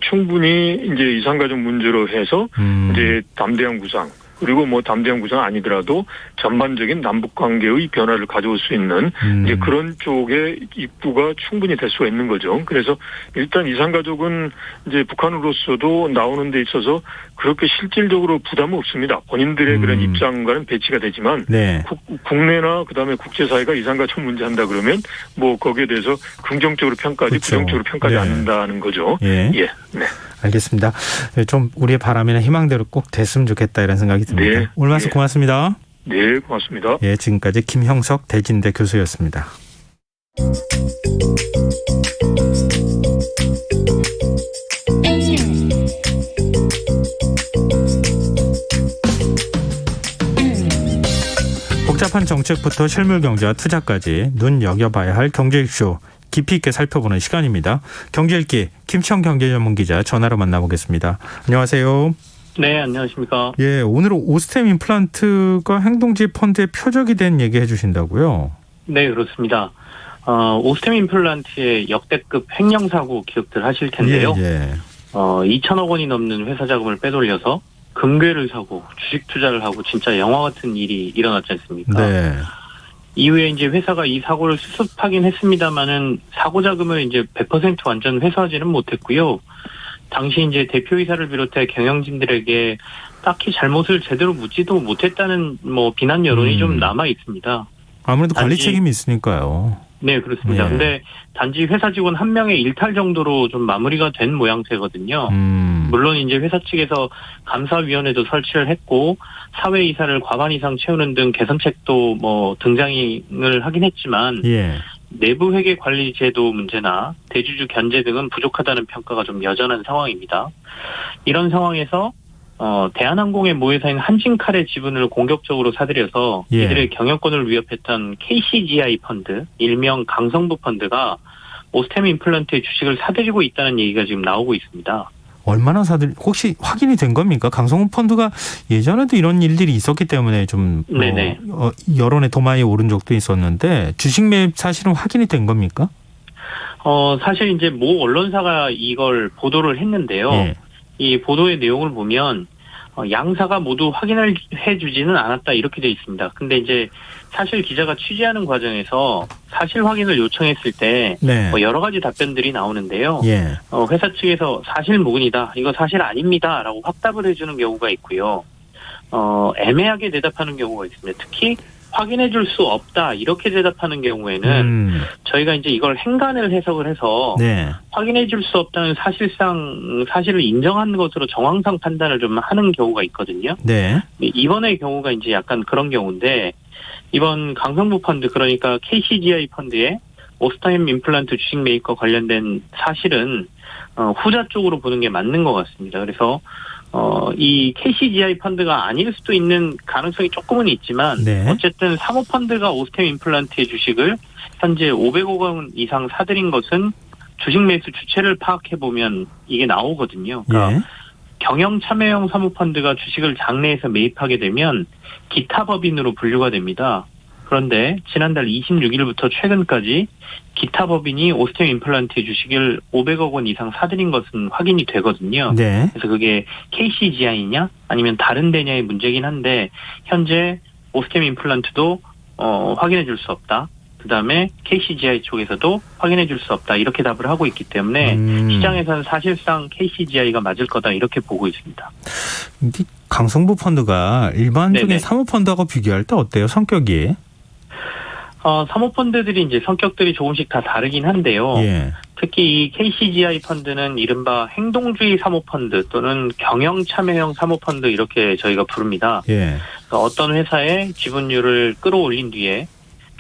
S7: 충분히 이제 이산가족 문제로 해서 이제 담대한 구상 그리고 뭐 담대한 구상 아니더라도 전반적인 남북 관계의 변화를 가져올 수 있는 이제 그런 쪽의 입구가 충분히 될 수가 있는 거죠. 그래서 일단 이산가족은 이제 북한으로서도 나오는 데 있어서 그렇게 실질적으로 부담은 없습니다. 본인들의 그런 입장과는 배치가 되지만
S2: 네.
S7: 국내나 그다음에 국제사회가 이산가족 문제 한다 그러면 뭐 거기에 대해서 긍정적으로 평가하지
S2: 그렇죠.
S7: 부정적으로 평가하지
S2: 네.
S7: 않는다는 거죠.
S2: 예.
S7: 예. 네.
S2: 알겠습니다. 좀 우리의 바람이나 희망대로 꼭 됐으면 좋겠다 이런 생각이 듭니다.
S7: 네.
S2: 오늘 말씀
S7: 예.
S2: 고맙습니다.
S7: 네, 고맙습니다.
S2: 예, 지금까지 김형석 대진대 교수였습니다. 복잡한 정책부터 실물 경제와 투자까지 눈여겨봐야 할 경제 이슈 깊이 있게 살펴보는 시간입니다. 경제읽기 김치영 경제전문기자 전화로 만나보겠습니다. 안녕하세요.
S8: 네, 안녕하십니까.
S2: 예, 오늘은 오스템 임플란트가 행동지 펀드의 표적이 된 얘기 해주신다고요?
S8: 네, 그렇습니다. 오스템 임플란트의 역대급 횡령 사고 기억들 하실 텐데요.
S2: 예.
S8: 2천억 원이 넘는 회사 자금을 빼돌려서 금괴를 사고 주식 투자를 하고 진짜 영화 같은 일이 일어났지 않습니까?
S2: 네.
S8: 이후에 이제 회사가 이 사고를 수습하긴 했습니다만은 사고 자금을 이제 100% 완전 회수하지는 못했고요. 당시 이제 대표이사를 비롯해 경영진들에게 딱히 잘못을 제대로 묻지도 못했다는 뭐 비난 여론이 좀 남아 있습니다.
S2: 아무래도 관리
S8: 단지-
S2: 책임이 있으니까요.
S8: 네, 그렇습니다.
S2: 예.
S8: 근데 단지 회사 직원 한 명의 일탈 정도로 좀 마무리가 된 모양새거든요. 물론 이제 회사 측에서 감사위원회도 설치를 했고 사회 이사를 과반 이상 채우는 등 개선책도 뭐 등장을 하긴 했지만
S2: 예.
S8: 내부 회계 관리 제도 문제나 대주주 견제 등은 부족하다는 평가가 좀 여전한 상황입니다. 이런 상황에서 대한항공의 모회사인 한진칼의 지분을 공격적으로 사들여서
S2: 예.
S8: 이들의 경영권을 위협했던 KCGI 펀드, 일명 강성부 펀드가 오스템 임플란트의 주식을 사들이고 있다는 얘기가 지금 나오고 있습니다.
S2: 얼마나 혹시 확인이 된 겁니까? 강성훈 펀드가 예전에도 이런 일들이 있었기 때문에 좀
S8: 네네.
S2: 여론의 도마에 오른 적도 있었는데 주식 매입 사실은 확인이 된 겁니까?
S8: 사실 이제 모 언론사가 이걸 보도를 했는데요.
S2: 예.
S8: 이 보도의 내용을 보면 양사가 모두 확인을 해주지는 않았다 이렇게 돼 있습니다. 근데 이제 사실 기자가 취재하는 과정에서 사실 확인을 요청했을 때
S2: 네.
S8: 여러 가지 답변들이 나오는데요.
S2: 예.
S8: 회사 측에서 사실 무근이다, 이거 사실 아닙니다라고 확답을 해주는 경우가 있고요. 애매하게 대답하는 경우가 있습니다. 특히 확인해 줄 수 없다 이렇게 대답하는 경우에는 저희가 이제 이걸 행간을 해석을 해서
S2: 네.
S8: 확인해 줄 수 없다는 사실을 인정한 것으로 정황상 판단을 좀 하는 경우가 있거든요.
S2: 네.
S8: 이번의 경우가 이제 약간 그런 경우인데 이번 강성부 펀드 그러니까 KCGI 펀드의 오스타임 임플란트 주식 매입과 관련된 사실은 후자 쪽으로 보는 게 맞는 것 같습니다. 그래서 이 KCGI 펀드가 아닐 수도 있는 가능성이 조금은 있지만
S2: 네.
S8: 어쨌든 사모펀드가 오스템 임플란트의 주식을 현재 500억 원 이상 사들인 것은 주식 매수 주체를 파악해보면 이게 나오거든요. 그러니까
S2: 예.
S8: 경영 참여형 사모펀드가 주식을 장내에서 매입하게 되면 기타 법인으로 분류가 됩니다. 그런데 지난달 26일부터 최근까지 기타 법인이 오스템 임플란트의 주식을 500억 원 이상 사들인 것은 확인이 되거든요.
S2: 네.
S8: 그래서 그게 KCGI냐 아니면 다른 데냐의 문제긴 한데 현재 오스템 임플란트도 확인해 줄 수 없다. 그다음에 KCGI 쪽에서도 확인해 줄 수 없다. 이렇게 답을 하고 있기 때문에 시장에서는 사실상 KCGI가 맞을 거다. 이렇게 보고 있습니다.
S2: 강성부 펀드가 일반적인
S8: 네네.
S2: 사모펀드하고 비교할 때 어때요? 성격이?
S8: 사모펀드들이 이제 성격들이 조금씩 다 다르긴 한데요.
S2: 예.
S8: 특히 이 KCGI 펀드는 이른바 행동주의 사모펀드 또는 경영 참여형 사모펀드 이렇게 저희가 부릅니다.
S2: 예.
S8: 그러니까 어떤 회사의 지분율을 끌어올린 뒤에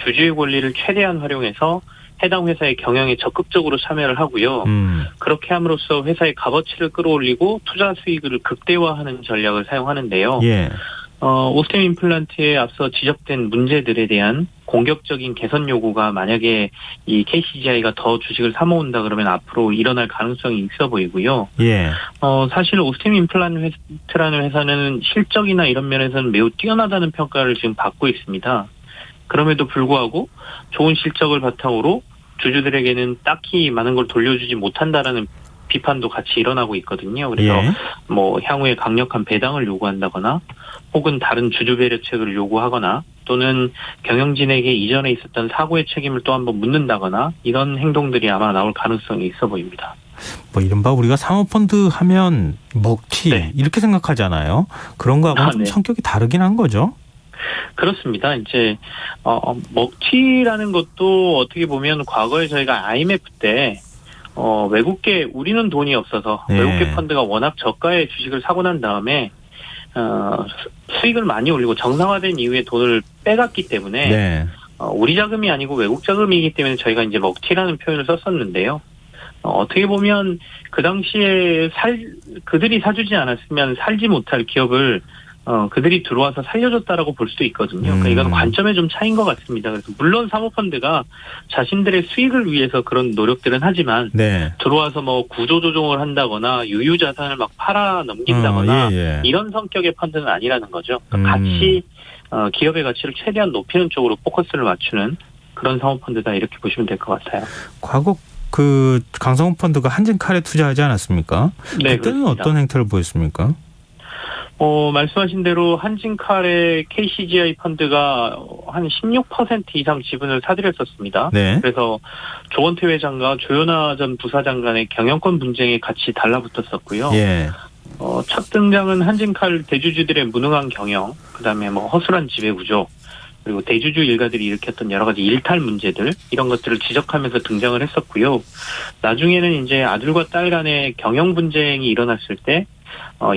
S8: 주주의 권리를 최대한 활용해서 해당 회사의 경영에 적극적으로 참여를 하고요. 그렇게 함으로써 회사의 값어치를 끌어올리고 투자 수익을 극대화하는 전략을 사용하는데요.
S2: 예.
S8: 오스템 임플란트에 앞서 지적된 문제들에 대한 공격적인 개선 요구가 만약에 이 KCGI가 더 주식을 사모은다 그러면 앞으로 일어날 가능성이 있어 보이고요.
S2: 예.
S8: 사실 오스템 임플란트라는 회사는 실적이나 이런 면에서는 매우 뛰어나다는 평가를 지금 받고 있습니다. 그럼에도 불구하고 좋은 실적을 바탕으로 주주들에게는 딱히 많은 걸 돌려주지 못한다라는 비판도 같이 일어나고 있거든요. 그래서
S2: 예.
S8: 뭐 향후에 강력한 배당을 요구한다거나 혹은 다른 주주 배려책을 요구하거나 또는 경영진에게 이전에 있었던 사고의 책임을 또 한번 묻는다거나 이런 행동들이 아마 나올 가능성이 있어 보입니다.
S2: 뭐 이른바 우리가 사모펀드 하면 먹튀
S8: 네.
S2: 이렇게 생각하잖아요. 그런 거하고는 좀
S8: 네.
S2: 성격이 다르긴 한 거죠.
S8: 그렇습니다. 이제 먹튀라는 것도 어떻게 보면 과거에 저희가 IMF 때 외국계 우리는 돈이 없어서
S2: 네.
S8: 외국계 펀드가 워낙 저가의 주식을 사고 난 다음에 수익을 많이 올리고 정상화된 이후에 돈을 빼갔기 때문에
S2: 네.
S8: 우리 자금이 아니고 외국 자금이기 때문에 저희가 이제 먹튀라는 표현을 썼었는데요. 어떻게 보면 그 당시에 그들이 사주지 않았으면 살지 못할 기업을 그들이 들어와서 살려줬다라고 볼 수도 있거든요. 그러니까 이건 관점의 좀 차이인 것 같습니다. 그래서 물론 사모펀드가 자신들의 수익을 위해서 그런 노력들은 하지만
S2: 네.
S8: 들어와서 뭐 구조조정을 한다거나 유유자산을 막 팔아 넘긴다거나
S2: 예.
S8: 이런 성격의 펀드는 아니라는 거죠. 그러니까 가치, 기업의 가치를 최대한 높이는 쪽으로 포커스를 맞추는 그런 사모펀드다 이렇게 보시면 될 것 같아요.
S2: 과거 그 강성훈 펀드가 한진칼에 투자하지 않았습니까?
S8: 네,
S2: 그때는
S8: 그렇습니다.
S2: 어떤 행태를 보였습니까?
S8: 말씀하신 대로 한진칼의 KCGI 펀드가 한 16% 이상 지분을 사들였었습니다.
S2: 네.
S8: 그래서 조원태 회장과 조현아 전 부사장 간의 경영권 분쟁에 같이 달라붙었었고요.
S2: 예.
S8: 첫 등장은 한진칼 대주주들의 무능한 경영, 그다음에 뭐 허술한 지배구조, 그리고 대주주 일가들이 일으켰던 여러 가지 일탈 문제들 이런 것들을 지적하면서 등장을 했었고요. 나중에는 이제 아들과 딸 간의 경영 분쟁이 일어났을 때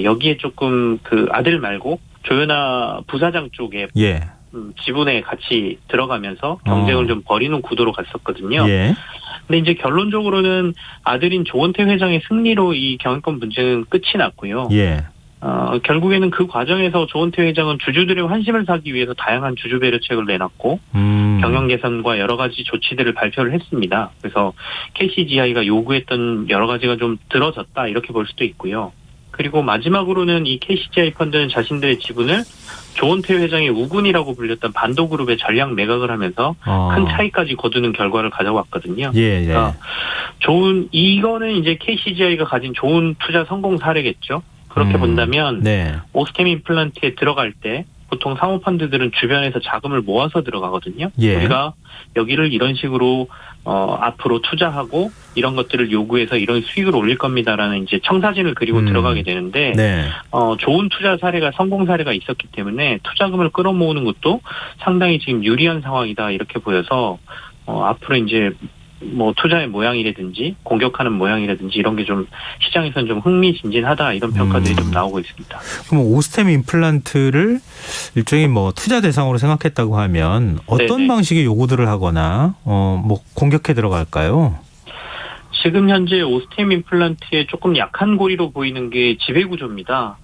S8: 여기에 조금 그 아들 말고 조현아 부사장 쪽에
S2: 예.
S8: 지분에 같이 들어가면서 경쟁을 좀 벌이는 구도로 갔었거든요.
S2: 예.
S8: 근데 이제 결론적으로는 아들인 조원태 회장의 승리로 이 경영권 분쟁은 끝이 났고요.
S2: 예.
S8: 결국에는 그 과정에서 조원태 회장은 주주들의 환심을 사기 위해서 다양한 주주 배려책을 내놨고 경영 개선과 여러 가지 조치들을 발표를 했습니다. 그래서 KCGI가 요구했던 여러 가지가 좀 들어졌다 이렇게 볼 수도 있고요. 그리고 마지막으로는 이 KCGI 펀드는 자신들의 지분을 조원태 회장의 우군이라고 불렸던 반도그룹에 전량 매각을 하면서 큰 차이까지 거두는 결과를 가져왔거든요.
S2: 예, 예.
S8: 이거는 이제 KCGI가 가진 좋은 투자 성공 사례겠죠. 그렇게 본다면
S2: 네.
S8: 오스템 임플란트에 들어갈 때 보통 사모펀드들은 주변에서 자금을 모아서 들어가거든요.
S2: 예.
S8: 우리가 여기를 이런 식으로 앞으로 투자하고 이런 것들을 요구해서 이런 수익을 올릴 겁니다라는 이제 청사진을 그리고 들어가게 되는데
S2: 네.
S8: 좋은 투자 사례가 성공 사례가 있었기 때문에 투자금을 끌어모으는 것도 상당히 지금 유리한 상황이다 이렇게 보여서 앞으로 이제 뭐 투자의 모양이라든지 공격하는 모양이라든지 이런 게 좀 시장에서는 좀 흥미진진하다 이런 평가들이 좀 나오고 있습니다.
S2: 그럼 오스템 임플란트를 일종의 뭐 투자 대상으로 생각했다고 하면 어떤
S8: 네네. 방식의
S2: 요구들을 하거나 뭐 공격해 들어갈까요?
S8: 지금 현재 오스템 임플란트의 조금 약한 고리로 보이는 게 지배구조입니다.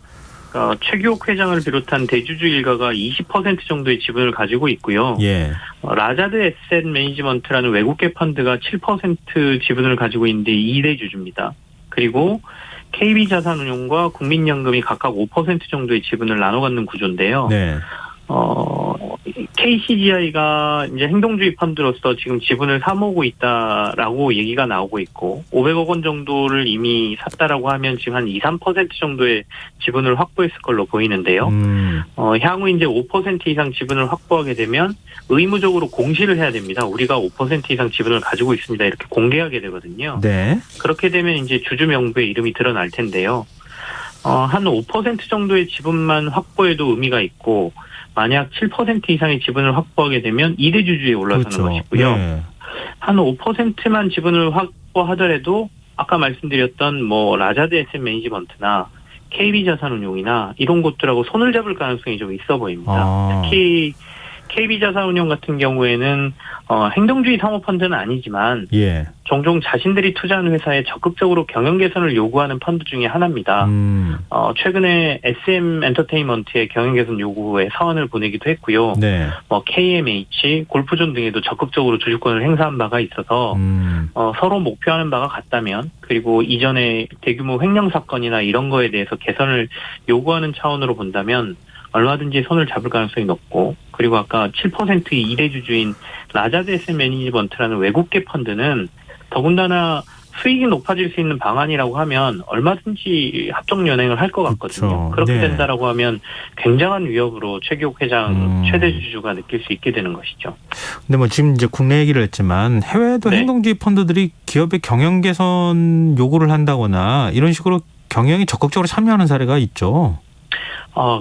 S8: 최규옥 회장을 비롯한 대주주 일가가 20% 정도의 지분을 가지고 있고요.
S2: 예.
S8: 라자드 에셋 매니지먼트라는 외국계 펀드가 7% 지분을 가지고 있는데 2대 주주입니다. 그리고 KB자산운용과 국민연금이 각각 5% 정도의 지분을 나눠 갖는 구조인데요.
S2: 네.
S8: KCGI가 이제 행동주의 펀드로서 지금 지분을 사모으고 있다라고 얘기가 나오고 있고 500억 원 정도를 이미 샀다라고 하면 지금 한 2, 3% 정도의 지분을 확보했을 걸로 보이는데요. 향후 이제 5% 이상 지분을 확보하게 되면 의무적으로 공시를 해야 됩니다. 우리가 5% 이상 지분을 가지고 있습니다. 이렇게 공개하게 되거든요.
S2: 네.
S8: 그렇게 되면 이제 주주 명부에 이름이 드러날 텐데요. 한 5% 정도의 지분만 확보해도 의미가 있고 만약 7% 이상의 지분을 확보하게 되면 2대 주주에 올라서는
S2: 그렇죠.
S8: 것이고요.
S2: 네.
S8: 한 5%만 지분을 확보하더라도 아까 말씀드렸던 뭐 라자드 에셋 매니지먼트나 KB자산운용이나 이런 곳들하고 손을 잡을 가능성이 좀 있어 보입니다. 특히 KB자산운용 같은 경우에는 행동주의 사모펀드는 아니지만
S2: 예.
S8: 종종 자신들이 투자하는 회사에 적극적으로 경영 개선을 요구하는 펀드 중에 하나입니다. 최근에 SM 엔터테인먼트의 경영 개선 요구에 사원을 보내기도 했고요.
S2: 네.
S8: KMH, 골프존 등에도 적극적으로 주주권을 행사한 바가 있어서 서로 목표하는 바가 같다면 그리고 이전에 대규모 횡령 사건이나 이런 거에 대해서 개선을 요구하는 차원으로 본다면 얼마든지 손을 잡을 가능성이 높고 그리고 아까 7%의 2대 주주인 라자드 에셋 매니지먼트라는 외국계 펀드는 더군다나 수익이 높아질 수 있는 방안이라고 하면 얼마든지 합종 연행을 할 것 같거든요.
S2: 그렇죠.
S8: 그렇게
S2: 네.
S8: 된다라고 하면 굉장한 위협으로 최규옥 회장 최대 주주가 느낄 수 있게 되는 것이죠.
S2: 근데 뭐 지금 이제 국내 얘기를 했지만 해외에도
S8: 네.
S2: 행동주의 펀드들이 기업의 경영 개선 요구를 한다거나 이런 식으로 경영에 적극적으로 참여하는 사례가 있죠.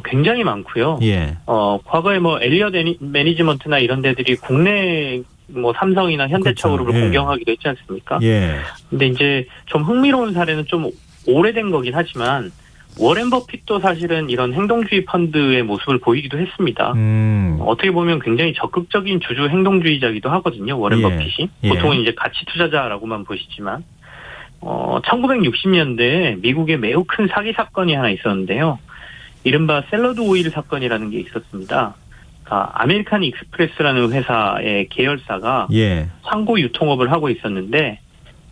S8: 굉장히 많고요.
S2: 예.
S8: 과거에 뭐 엘리엇 매니지먼트나 이런 데들이 국내 뭐 삼성이나 현대차를
S2: 그렇죠. 예.
S8: 공경하기도 했지 않습니까?
S2: 예.
S8: 근데 이제 좀 흥미로운 사례는 좀 오래된 거긴 하지만 워렌 버핏도 사실은 이런 행동주의 펀드의 모습을 보이기도 했습니다. 어떻게 보면 굉장히 적극적인 주주 행동주의자이기도 하거든요. 워렌
S2: 예.
S8: 버핏이.
S2: 예.
S8: 보통은 이제 가치 투자자라고만 보시지만 1960년대에 미국에 매우 큰 사기 사건이 하나 있었는데요. 이른바 샐러드 오일 사건이라는 게 있었습니다. 아메리칸 익스프레스라는 회사의 계열사가
S2: 예.
S8: 상고 유통업을 하고 있었는데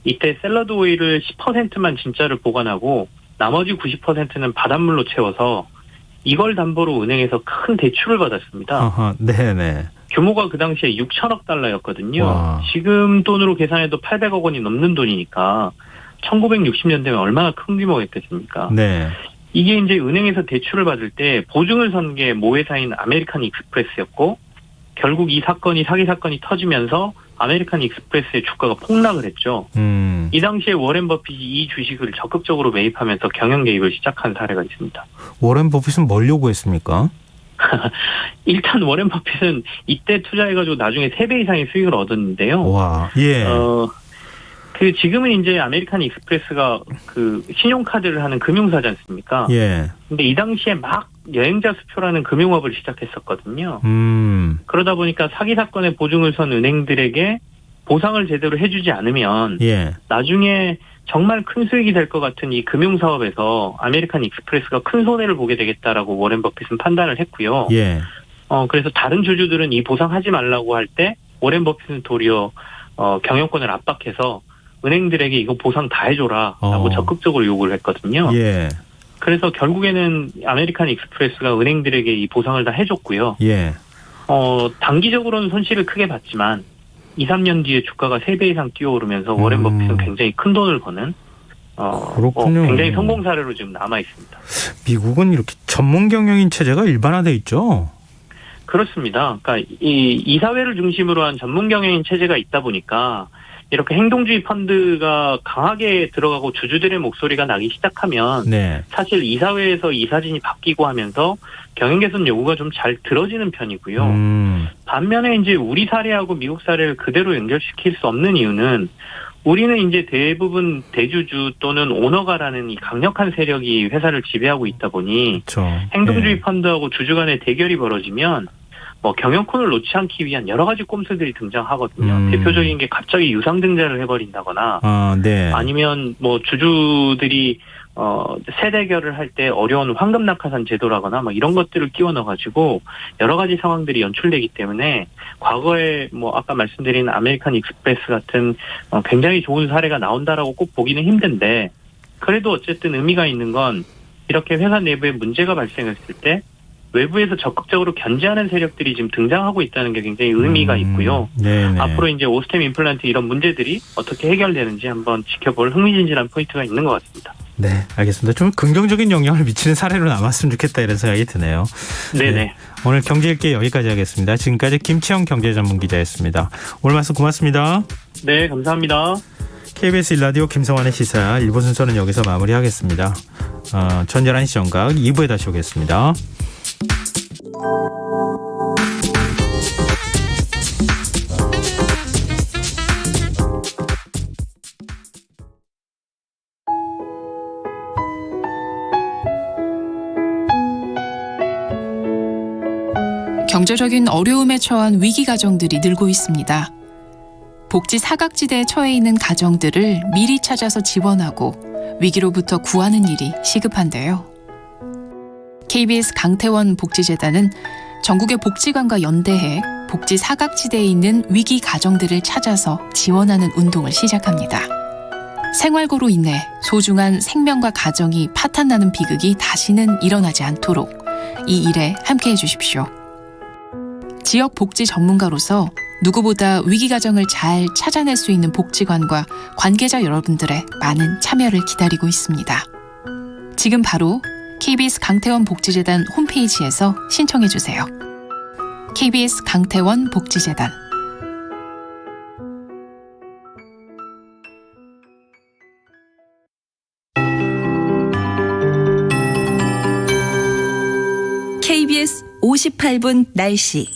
S8: 이때 샐러드 오일을 10%만 진짜를 보관하고 나머지 90%는 바닷물로 채워서 이걸 담보로 은행에서 큰 대출을 받았습니다.
S2: 네네.
S8: 규모가 그 당시에 6천억 달러였거든요.
S2: 와.
S8: 지금 돈으로 계산해도 800억 원이 넘는 돈이니까 1960년대면 얼마나 큰 규모였겠습니까?
S2: 네.
S8: 이게 이제 은행에서 대출을 받을 때 보증을 선 게 모 회사인 아메리칸 익스프레스였고 결국 이 사건이 사기 사건이 터지면서 아메리칸 익스프레스의 주가가 폭락을 했죠. 이 당시에 워렌 버핏이 이 주식을 적극적으로 매입하면서 경영 개입을 시작한 사례가 있습니다.
S2: 워렌 버핏은 뭘 요구했습니까?
S8: 일단 워렌 버핏은 이때 투자해가지고 나중에 3배 이상의 수익을 얻었는데요.
S2: 와, 예.
S8: 지금은 이제 아메리칸 익스프레스가 신용카드를 하는 금융사지 않습니까?
S2: 예.
S8: 근데 이 당시에 막 여행자 수표라는 금융업을 시작했었거든요. 그러다 보니까 사기 사건의 보증을 선 은행들에게 보상을 제대로 해주지 않으면
S2: 예.
S8: 나중에 정말 큰 수익이 될 것 같은 이 금융사업에서 아메리칸 익스프레스가 큰 손해를 보게 되겠다라고 워렌 버핏은 판단을 했고요.
S2: 예.
S8: 그래서 다른 주주들은 이 보상하지 말라고 할 때 워렌 버핏은 도리어 경영권을 압박해서 은행들에게 이거 보상 다 해줘라라고 적극적으로 요구를 했거든요.
S2: 예.
S8: 그래서 결국에는 아메리칸 익스프레스가 은행들에게 이 보상을 다 해줬고요.
S2: 예.
S8: 단기적으로는 손실을 크게 봤지만 2, 3년 뒤에 주가가 3배 이상 뛰어오르면서 워렌 버핏은 굉장히 큰 돈을 버는
S2: 그렇군요.
S8: 굉장히 성공 사례로 지금 남아 있습니다.
S2: 미국은 이렇게 전문 경영인 체제가 일반화돼 있죠.
S8: 그렇습니다. 그러니까 이 이사회를 중심으로 한 전문 경영인 체제가 있다 보니까 이렇게 행동주의 펀드가 강하게 들어가고 주주들의 목소리가 나기 시작하면
S2: 네.
S8: 사실 이사회에서 이사진이 바뀌고 하면서 경영 개선 요구가 좀 잘 들어지는 편이고요. 반면에 이제 우리 사례하고 미국 사례를 그대로 연결시킬 수 없는 이유는 우리는 이제 대부분 대주주 또는 오너가라는 이 강력한 세력이 회사를 지배하고 있다 보니
S2: 그렇죠.
S8: 행동주의 펀드하고 주주 간의 대결이 벌어지면 경영권을 놓지 않기 위한 여러 가지 꼼수들이 등장하거든요. 대표적인 게 갑자기 유상증자를 해버린다거나
S2: 네.
S8: 아니면 주주들이 세대결을 할 때 어려운 황금 낙하산 제도라거나 이런 것들을 끼워 넣어가지고 여러 가지 상황들이 연출되기 때문에 과거에 아까 말씀드린 아메리칸 익스프레스 같은 굉장히 좋은 사례가 나온다라고 꼭 보기는 힘든데 그래도 어쨌든 의미가 있는 건 이렇게 회사 내부에 문제가 발생했을 때 외부에서 적극적으로 견제하는 세력들이 지금 등장하고 있다는 게 굉장히 의미가 있고요.
S2: 네네.
S8: 앞으로 이제 오스템 임플란트 이런 문제들이 어떻게 해결되는지 한번 지켜볼 흥미진진한 포인트가 있는 것 같습니다.
S2: 네, 알겠습니다. 좀 긍정적인 영향을 미치는 사례로 남았으면 좋겠다 이런 생각이 드네요.
S8: 네네.
S2: 네, 오늘 경제일기 여기까지 하겠습니다. 지금까지 김치영 경제전문기자였습니다. 오늘 말씀 고맙습니다.
S8: 네, 감사합니다.
S2: KBS 1라디오 김성환의 시사 1부 순서는 여기서 마무리하겠습니다. 전 11시 정각 2부에 다시 오겠습니다.
S9: 경제적인 어려움에 처한 위기 가정들이 늘고 있습니다. 복지 사각지대에 처해 있는 가정들을 미리 찾아서 지원하고 위기로부터 구하는 일이 시급한데요. KBS 강태원 복지재단은 전국의 복지관과 연대해 복지 사각지대에 있는 위기 가정들을 찾아서 지원하는 운동을 시작합니다. 생활고로 인해 소중한 생명과 가정이 파탄나는 비극이 다시는 일어나지 않도록 이 일에 함께해 주십시오. 지역 복지 전문가로서 누구보다 위기 가정을 잘 찾아낼 수 있는 복지관과 관계자 여러분들의 많은 참여를 기다리고 있습니다. 지금 바로 KBS 강태원 복지재단 홈페이지에서 신청해 주세요. KBS 강태원 복지재단.
S10: KBS 58분 날씨.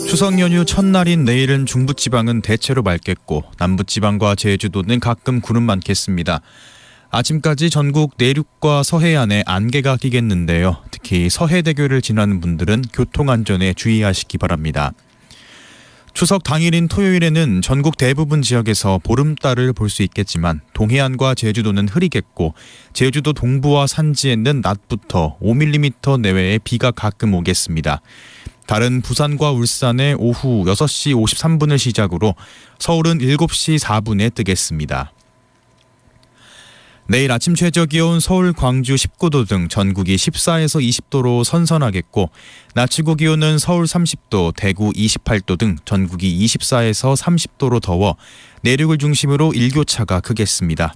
S6: 추석 연휴 첫날인 내일은 중부지방은 대체로 맑겠고 남부지방과 제주도는 가끔 구름 많겠습니다. 아침까지 전국 내륙과 서해안에 안개가 끼겠는데요. 특히 서해대교를 지나는 분들은 교통안전에 주의하시기 바랍니다. 추석 당일인 토요일에는 전국 대부분 지역에서 보름달을 볼 수 있겠지만 동해안과 제주도는 흐리겠고 제주도 동부와 산지에는 낮부터 5mm 내외의 비가 가끔 오겠습니다. 다른 부산과 울산의 오후 6시 53분을 시작으로 서울은 7시 4분에 뜨겠습니다. 내일 아침 최저기온 서울, 광주 19도 등 전국이 14에서 20도로 선선하겠고 낮 최고 기온은 서울 30도, 대구 28도 등 전국이 24에서 30도로 더워 내륙을 중심으로 일교차가 크겠습니다.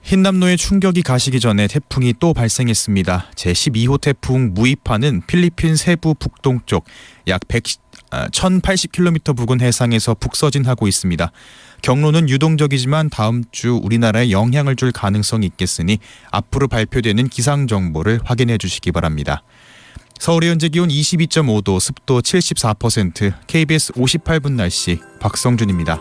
S6: 흰남노의 충격이 가시기 전에 태풍이 또 발생했습니다. 제12호 태풍 무이파는 필리핀 세부 북동쪽 약 1080km 부근 해상에서 북서진하고 있습니다. 경로는 유동적이지만 다음 주 우리나라에 영향을 줄 가능성이 있겠으니 앞으로 발표되는 기상정보를 확인해 주시기 바랍니다. 서울의 현재 기온 22.5도, 습도 74%, KBS 58분 날씨 박성준입니다.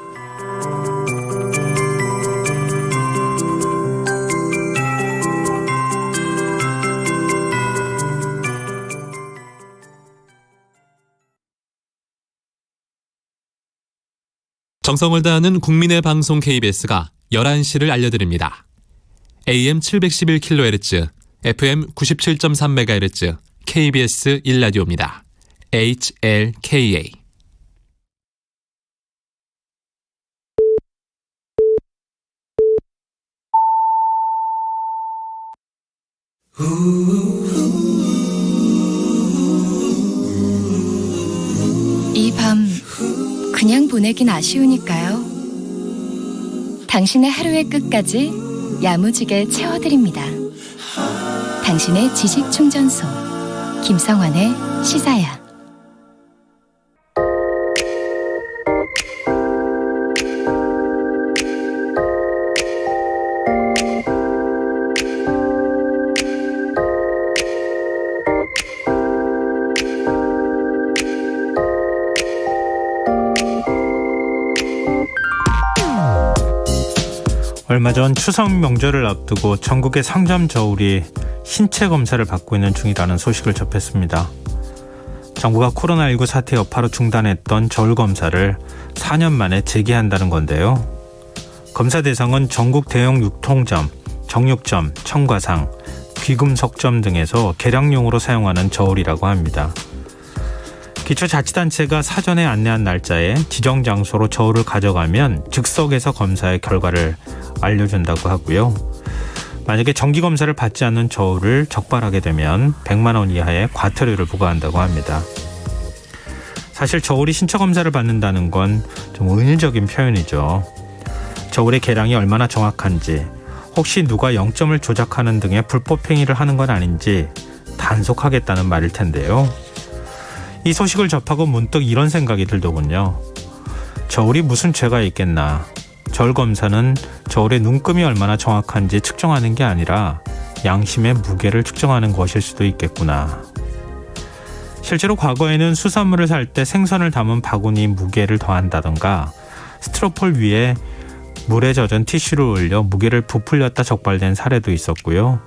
S11: 정성을 다하는 국민의 방송 KBS가 11시를 알려드립니다. AM 711kHz, FM 97.3MHz, KBS 1라디오입니다. HLKA.
S4: 이 밤 그냥 보내긴 아쉬우니까요. 당신의 하루의 끝까지 야무지게 채워드립니다. 당신의 지식 충전소 김성환의 시사야.
S2: 얼마 전 추석 명절을 앞두고 전국의 상점 저울이 신체 검사를 받고 있는 중이라는 소식을 접했습니다. 정부가 코로나19 사태 여파로 중단했던 저울 검사를 4년 만에 재개한다는 건데요. 검사 대상은 전국 대형 유통점, 정육점, 청과상, 귀금속점 등에서 계량용으로 사용하는 저울이라고 합니다. 기초자치단체가 사전에 안내한 날짜에 지정 장소로 저울을 가져가면 즉석에서 검사의 결과를 알려준다고 하고요. 만약에 정기검사를 받지 않는 저울을 적발하게 되면 100만 원 이하의 과태료를 부과한다고 합니다. 사실 저울이 신체검사를 받는다는 건 좀 은유적인 표현이죠. 저울의 계량이 얼마나 정확한지, 혹시 누가 0점을 조작하는 등의 불법 행위를 하는 건 아닌지 단속하겠다는 말일 텐데요. 이 소식을 접하고 문득 이런 생각이 들더군요. 저울이 무슨 죄가 있겠나. 저울 검사는 저울의 눈금이 얼마나 정확한지 측정하는 게 아니라 양심의 무게를 측정하는 것일 수도 있겠구나. 실제로 과거에는 수산물을 살 때 생선을 담은 바구니 무게를 더한다던가 스티로폴 위에 물에 젖은 티슈를 올려 무게를 부풀렸다 적발된 사례도 있었고요.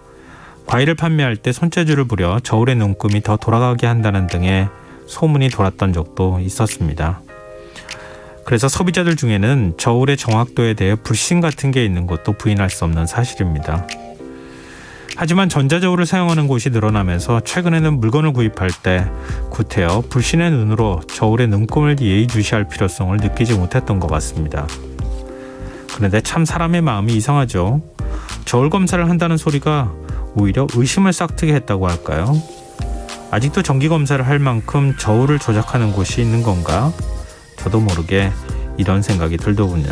S2: 과일을 판매할 때 손재주를 부려 저울의 눈금이 더 돌아가게 한다는 등의 소문이 돌았던 적도 있었습니다. 그래서 소비자들 중에는 저울의 정확도에 대해 불신 같은 게 있는 것도 부인할 수 없는 사실입니다. 하지만 전자저울을 사용하는 곳이 늘어나면서 최근에는 물건을 구입할 때 구태여 불신의 눈으로 저울의 눈금을 예의주시할 필요성을 느끼지 못했던 것 같습니다. 그런데 참 사람의 마음이 이상하죠. 저울 검사를 한다는 소리가 오히려 의심을 싹트게 했다고 할까요? 아직도 정기검사를 할 만큼 저울을 조작하는 곳이 있는 건가? 저도 모르게 이런 생각이 들더군요.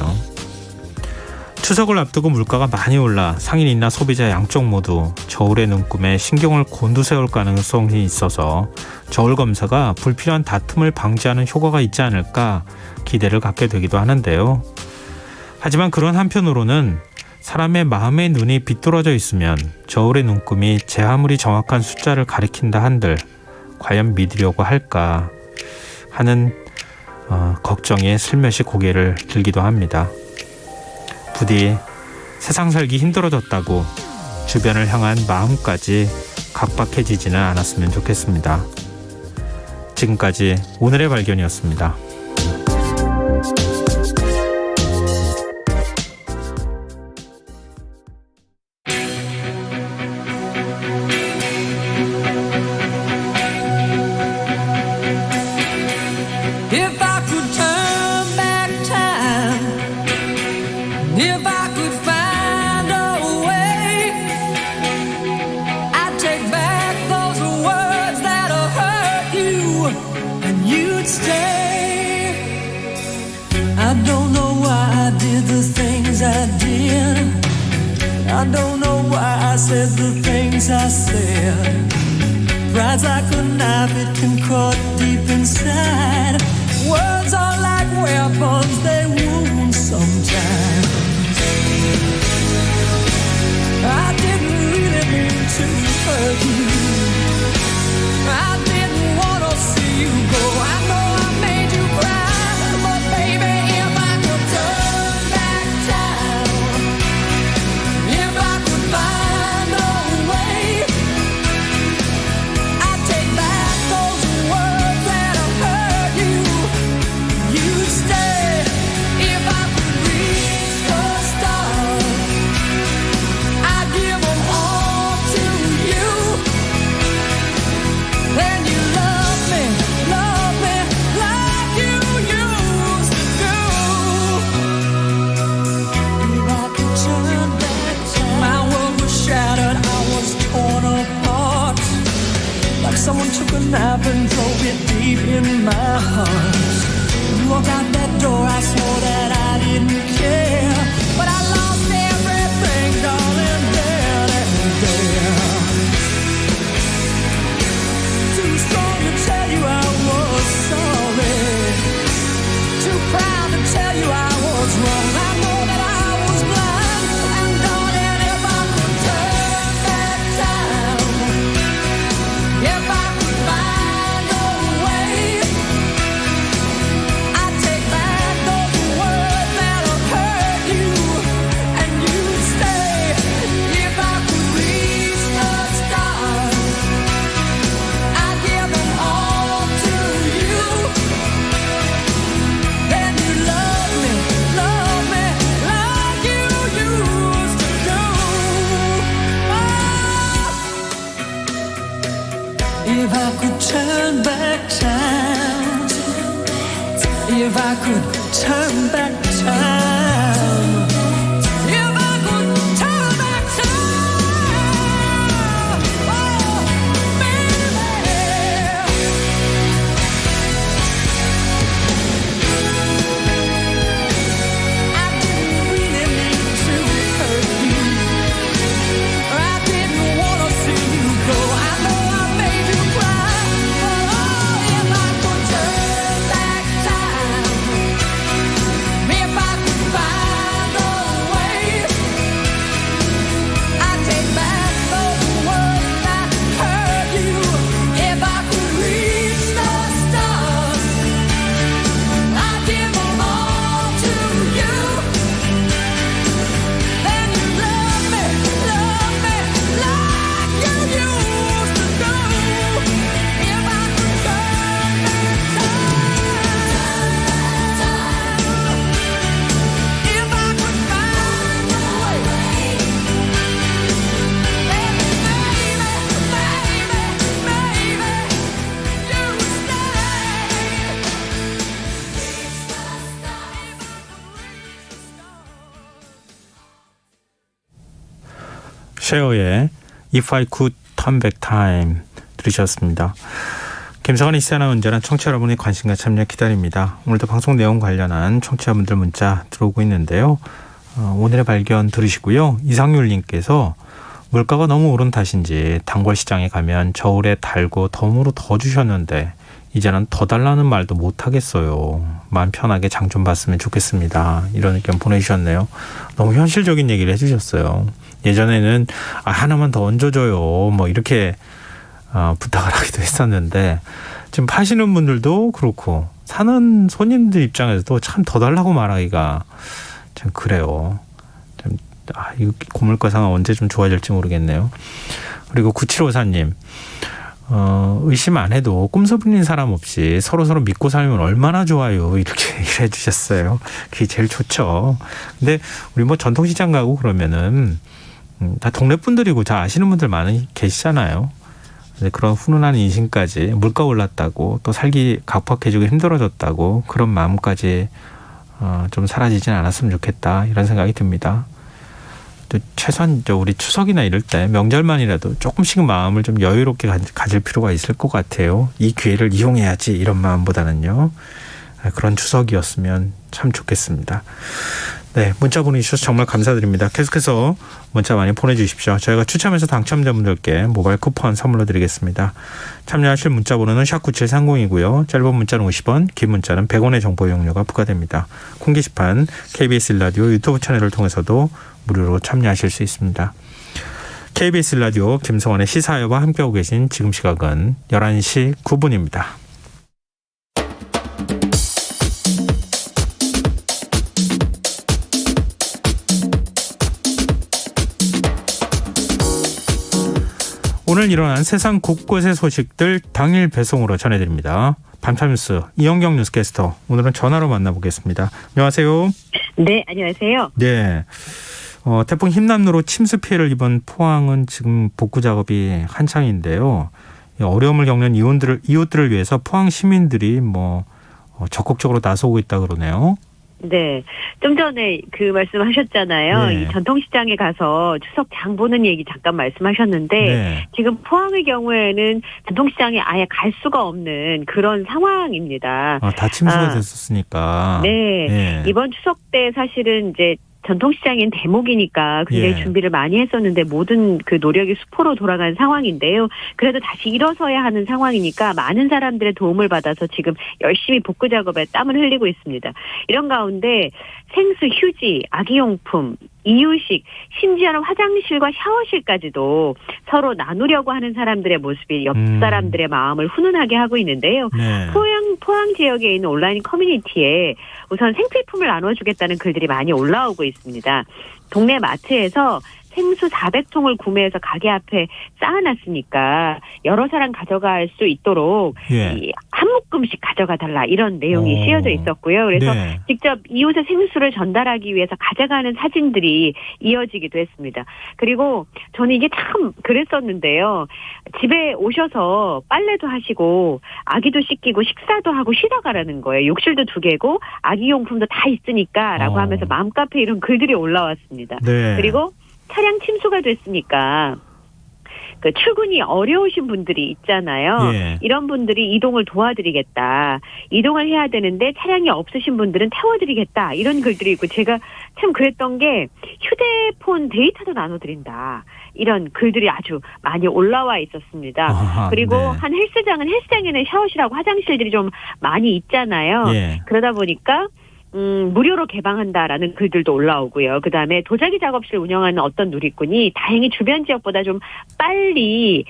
S2: 추석을 앞두고 물가가 많이 올라 상인이나 소비자 양쪽 모두 저울의 눈금에 신경을 곤두세울 가능성이 있어서 저울 검사가 불필요한 다툼을 방지하는 효과가 있지 않을까 기대를 갖게 되기도 하는데요. 하지만 그런 한편으로는 사람의 마음의 눈이 비뚤어져 있으면 저울의 눈금이 제 아무리 정확한 숫자를 가리킨다 한들 과연 믿으려고 할까 하는 걱정에 슬며시 고개를 들기도 합니다. 부디 세상 살기 힘들어졌다고 주변을 향한 마음까지 각박해지지는 않았으면 좋겠습니다. 지금까지 오늘의 발견이었습니다.
S3: I don't know why I said the things I said. Pride's like a knife, it can cut deep inside. Words are like weapons, they wound sometimes. I didn't really mean to hurt you. I didn't in my heart. You walk out that door, I swore that I didn't care, but I lost everything, darling, then and there. Too strong to tell you I was sorry, too proud to tell you I was wrong. I know that I was blind, and darling, if I could turn back time, if I could find a way, I'd take back those words that have hurt you, and you'd stay. If I could reach the stars, I'd give them all to you. Then you love me like you used to do. If I could turn back time, if I could turn back time, if I could turn back time, oh, baby. I didn't really mean to hurt you, I didn't wanna see you go. I know I made you cry, but oh, if I could turn back time, if I could find a way, I'd take back those words that hurt you. If I could reach the stars, I'd give them all to you. Then you love me like you used to do. If I could turn back time, if I could find a way, baby, you
S2: 쉐어의 If I Could Turn Back Time 들으셨습니다. 김성환의 시사나 언제나 청취자 여러분의 관심과 참여 기다립니다. 오늘도 방송 내용 관련한 청취자분들 문자 들어오고 있는데요. 오늘의 발견 들으시고요. 이상률님께서 물가가 너무 오른 탓인지 단골 시장에 가면 저울에 달고 덤으로 더 주셨는데 이제는 더 달라는 말도 못 하겠어요. 마음 편하게 장 좀 봤으면 좋겠습니다. 이런 의견 보내주셨네요. 너무 현실적인 얘기를 해주셨어요. 예전에는 하나만 더 얹어줘요. 뭐 이렇게 부탁을 하기도 했었는데 지금 파시는 분들도 그렇고 사는 손님들 입장에서도 참 더 달라고 말하기가 참 그래요. 참, 이 고물가 상황 언제 좀 좋아질지 모르겠네요. 그리고 9754님 의심 안 해도 꼼수 부리는 사람 없이 서로서로 믿고 살면 얼마나 좋아요. 이렇게 얘기를 해주셨어요. 그게 제일 좋죠. 근데 우리 뭐 전통시장 가고 그러면은 다 동네 분들이고 다 아시는 분들 많이 계시잖아요. 근데 그런 훈훈한 인심까지 물가 올랐다고 또 살기 각박해지고 힘들어졌다고 그런 마음까지 좀 사라지진 않았으면 좋겠다 이런 생각이 듭니다. 또 최소한 우리 추석이나 이럴 때 명절만이라도 조금씩 마음을 좀 여유롭게 가질 필요가 있을 것 같아요. 이 기회를 이용해야지 이런 마음보다는요. 그런 추석이었으면 참 좋겠습니다. 네, 문자 보내주셔서 정말 감사드립니다. 계속해서 문자 많이 보내주십시오. 저희가 추첨해서 당첨자분들께 모바일 쿠폰 선물로 드리겠습니다. 참여하실 문자 번호는 샵9730이고요. 짧은 문자는 50원, 긴 문자는 100원의 정보 이용료가 부과됩니다. 콩 게시판 KBS 라디오 유튜브 채널을 통해서도 무료로 참여하실 수 있습니다. KBS 라디오 김성환의 시사회와 함께하고 계신 지금 시각은 11시 9분입니다. 오늘 일어난 세상 곳곳의 소식들 당일 배송으로 전해드립니다. 밤참뉴스 이영경 뉴스캐스터 오늘은 전화로 만나보겠습니다. 안녕하세요.
S12: 네, 안녕하세요.
S2: 네, 태풍 힘남로로 침수 피해를 입은 포항은 지금 복구 작업이 한창인데요. 어려움을 겪는 이웃들을 위해서 포항 시민들이 적극적으로 나서고 있다 그러네요.
S12: 네. 좀 전에 그 말씀하셨잖아요.
S2: 네.
S12: 이 전통시장에 가서 추석 장 보는 얘기 잠깐 말씀하셨는데
S2: 네.
S12: 지금 포항의 경우에는 전통시장에 아예 갈 수가 없는 그런 상황입니다.
S2: 다 침수가 됐었으니까.
S12: 네.
S2: 예.
S12: 이번 추석 때 사실은 이제 전통시장인 대목이니까 굉장히
S2: 예.
S12: 준비를 많이 했었는데 모든 그 노력이 수포로 돌아간 상황인데요. 그래도 다시 일어서야 하는 상황이니까 많은 사람들의 도움을 받아서 지금 열심히 복구 작업에 땀을 흘리고 있습니다. 이런 가운데 생수, 휴지, 아기용품, 이유식, 심지어는 화장실과 샤워실까지도 서로 나누려고 하는 사람들의 모습이 옆 사람들의 마음을 훈훈하게 하고 있는데요.
S2: 네.
S12: 포항 지역에 있는 온라인 커뮤니티에 우선 생필품을 나눠주겠다는 글들이 많이 올라오고 있습니다. 동네 마트에서 생수 400통을 구매해서 가게 앞에 쌓아놨으니까 여러 사람 가져갈 수 있도록
S2: 예.
S12: 한 묶음씩 가져가 달라 이런 내용이 씌어져 있었고요. 그래서
S2: 네.
S12: 직접 이웃의 생수를 전달하기 위해서 가져가는 사진들이 이어지기도 했습니다. 그리고 저는 이게 참 그랬었는데요. 집에 오셔서 빨래도 하시고 아기도 씻기고 식사도 하고 쉬다 가라는 거예요. 욕실도 2개고 아기용품도 다 있으니까 라고 하면서 맘카페 이런 글들이 올라왔습니다.
S2: 네.
S12: 그리고 차량 침수가 됐으니까 그 출근이 어려우신 분들이 있잖아요.
S2: 예.
S12: 이런 분들이 이동을 도와드리겠다. 이동을 해야 되는데 차량이 없으신 분들은 태워드리겠다. 이런 글들이 있고 제가 참 그랬던 게 휴대폰 데이터도 나눠드린다. 이런 글들이 아주 많이 올라와 있었습니다. 그리고
S2: 네.
S12: 한 헬스장에는 샤워실하고 화장실들이 좀 많이 있잖아요.
S2: 예.
S12: 그러다 보니까 무료로 개방한다라는 글들도 올라오고요. 그다음에 도자기 작업실 운영하는 어떤 누리꾼이 다행히 주변 지역보다 좀 빨리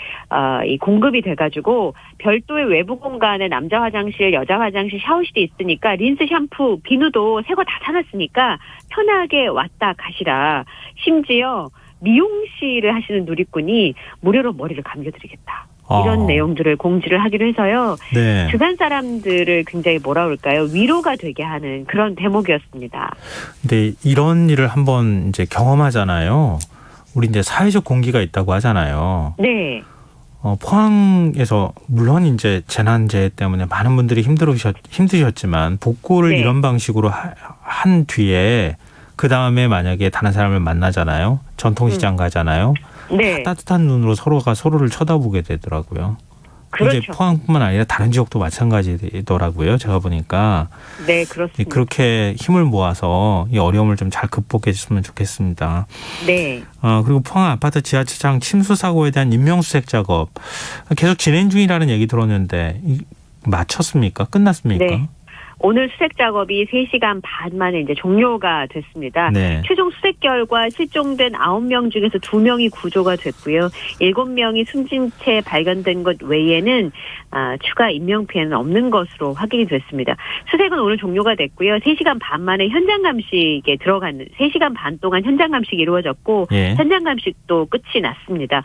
S12: 이 공급이 돼가지고 별도의 외부 공간에 남자 화장실, 여자 화장실, 샤워실이 있으니까 린스, 샴푸, 비누도 새 거 다 사놨으니까 편하게 왔다 가시라. 심지어 미용실을 하시는 누리꾼이 무료로 머리를 감겨드리겠다. 이런 내용들을 공지를 하기로 해서요.
S2: 네.
S12: 주변 사람들을 굉장히 뭐라 그럴까요? 위로가 되게 하는 그런 대목이었습니다.
S2: 근데 이런 일을 한번 이제 경험하잖아요. 우리 이제 사회적 공기가 있다고 하잖아요.
S12: 네.
S2: 포항에서 물론 이제 재난재해 때문에 많은 분들이 힘드셨지만 복구를
S12: 네.
S2: 이런 방식으로 한 뒤에 그 다음에 만약에 다른 사람을 만나잖아요. 전통시장 가잖아요.
S12: 네.
S2: 따뜻한 눈으로 서로가 서로를 쳐다보게 되더라고요.
S12: 그렇죠.
S2: 이제 포항뿐만 아니라 다른 지역도 마찬가지더라고요. 제가 보니까.
S12: 네, 그렇습니다.
S2: 그렇게 힘을 모아서 이 어려움을 좀 잘 극복해 줬으면 좋겠습니다.
S12: 네.
S2: 그리고 포항 아파트 지하철장 침수 사고에 대한 인명수색 작업 계속 진행 중이라는 얘기 들었는데 마쳤습니까? 끝났습니까?
S12: 네. 오늘 수색 작업이 3시간 반 만에 이제 종료가 됐습니다.
S2: 네.
S12: 최종 수색 결과 실종된 9명 중에서 2명이 구조가 됐고요. 7명이 숨진 채 발견된 것 외에는 추가 인명피해는 없는 것으로 확인이 됐습니다. 수색은 오늘 종료가 됐고요. 3시간 반 만에 현장 감식에 들어가는 3시간 반 동안 현장 감식이 이루어졌고
S2: 예.
S12: 현장 감식도 끝이 났습니다.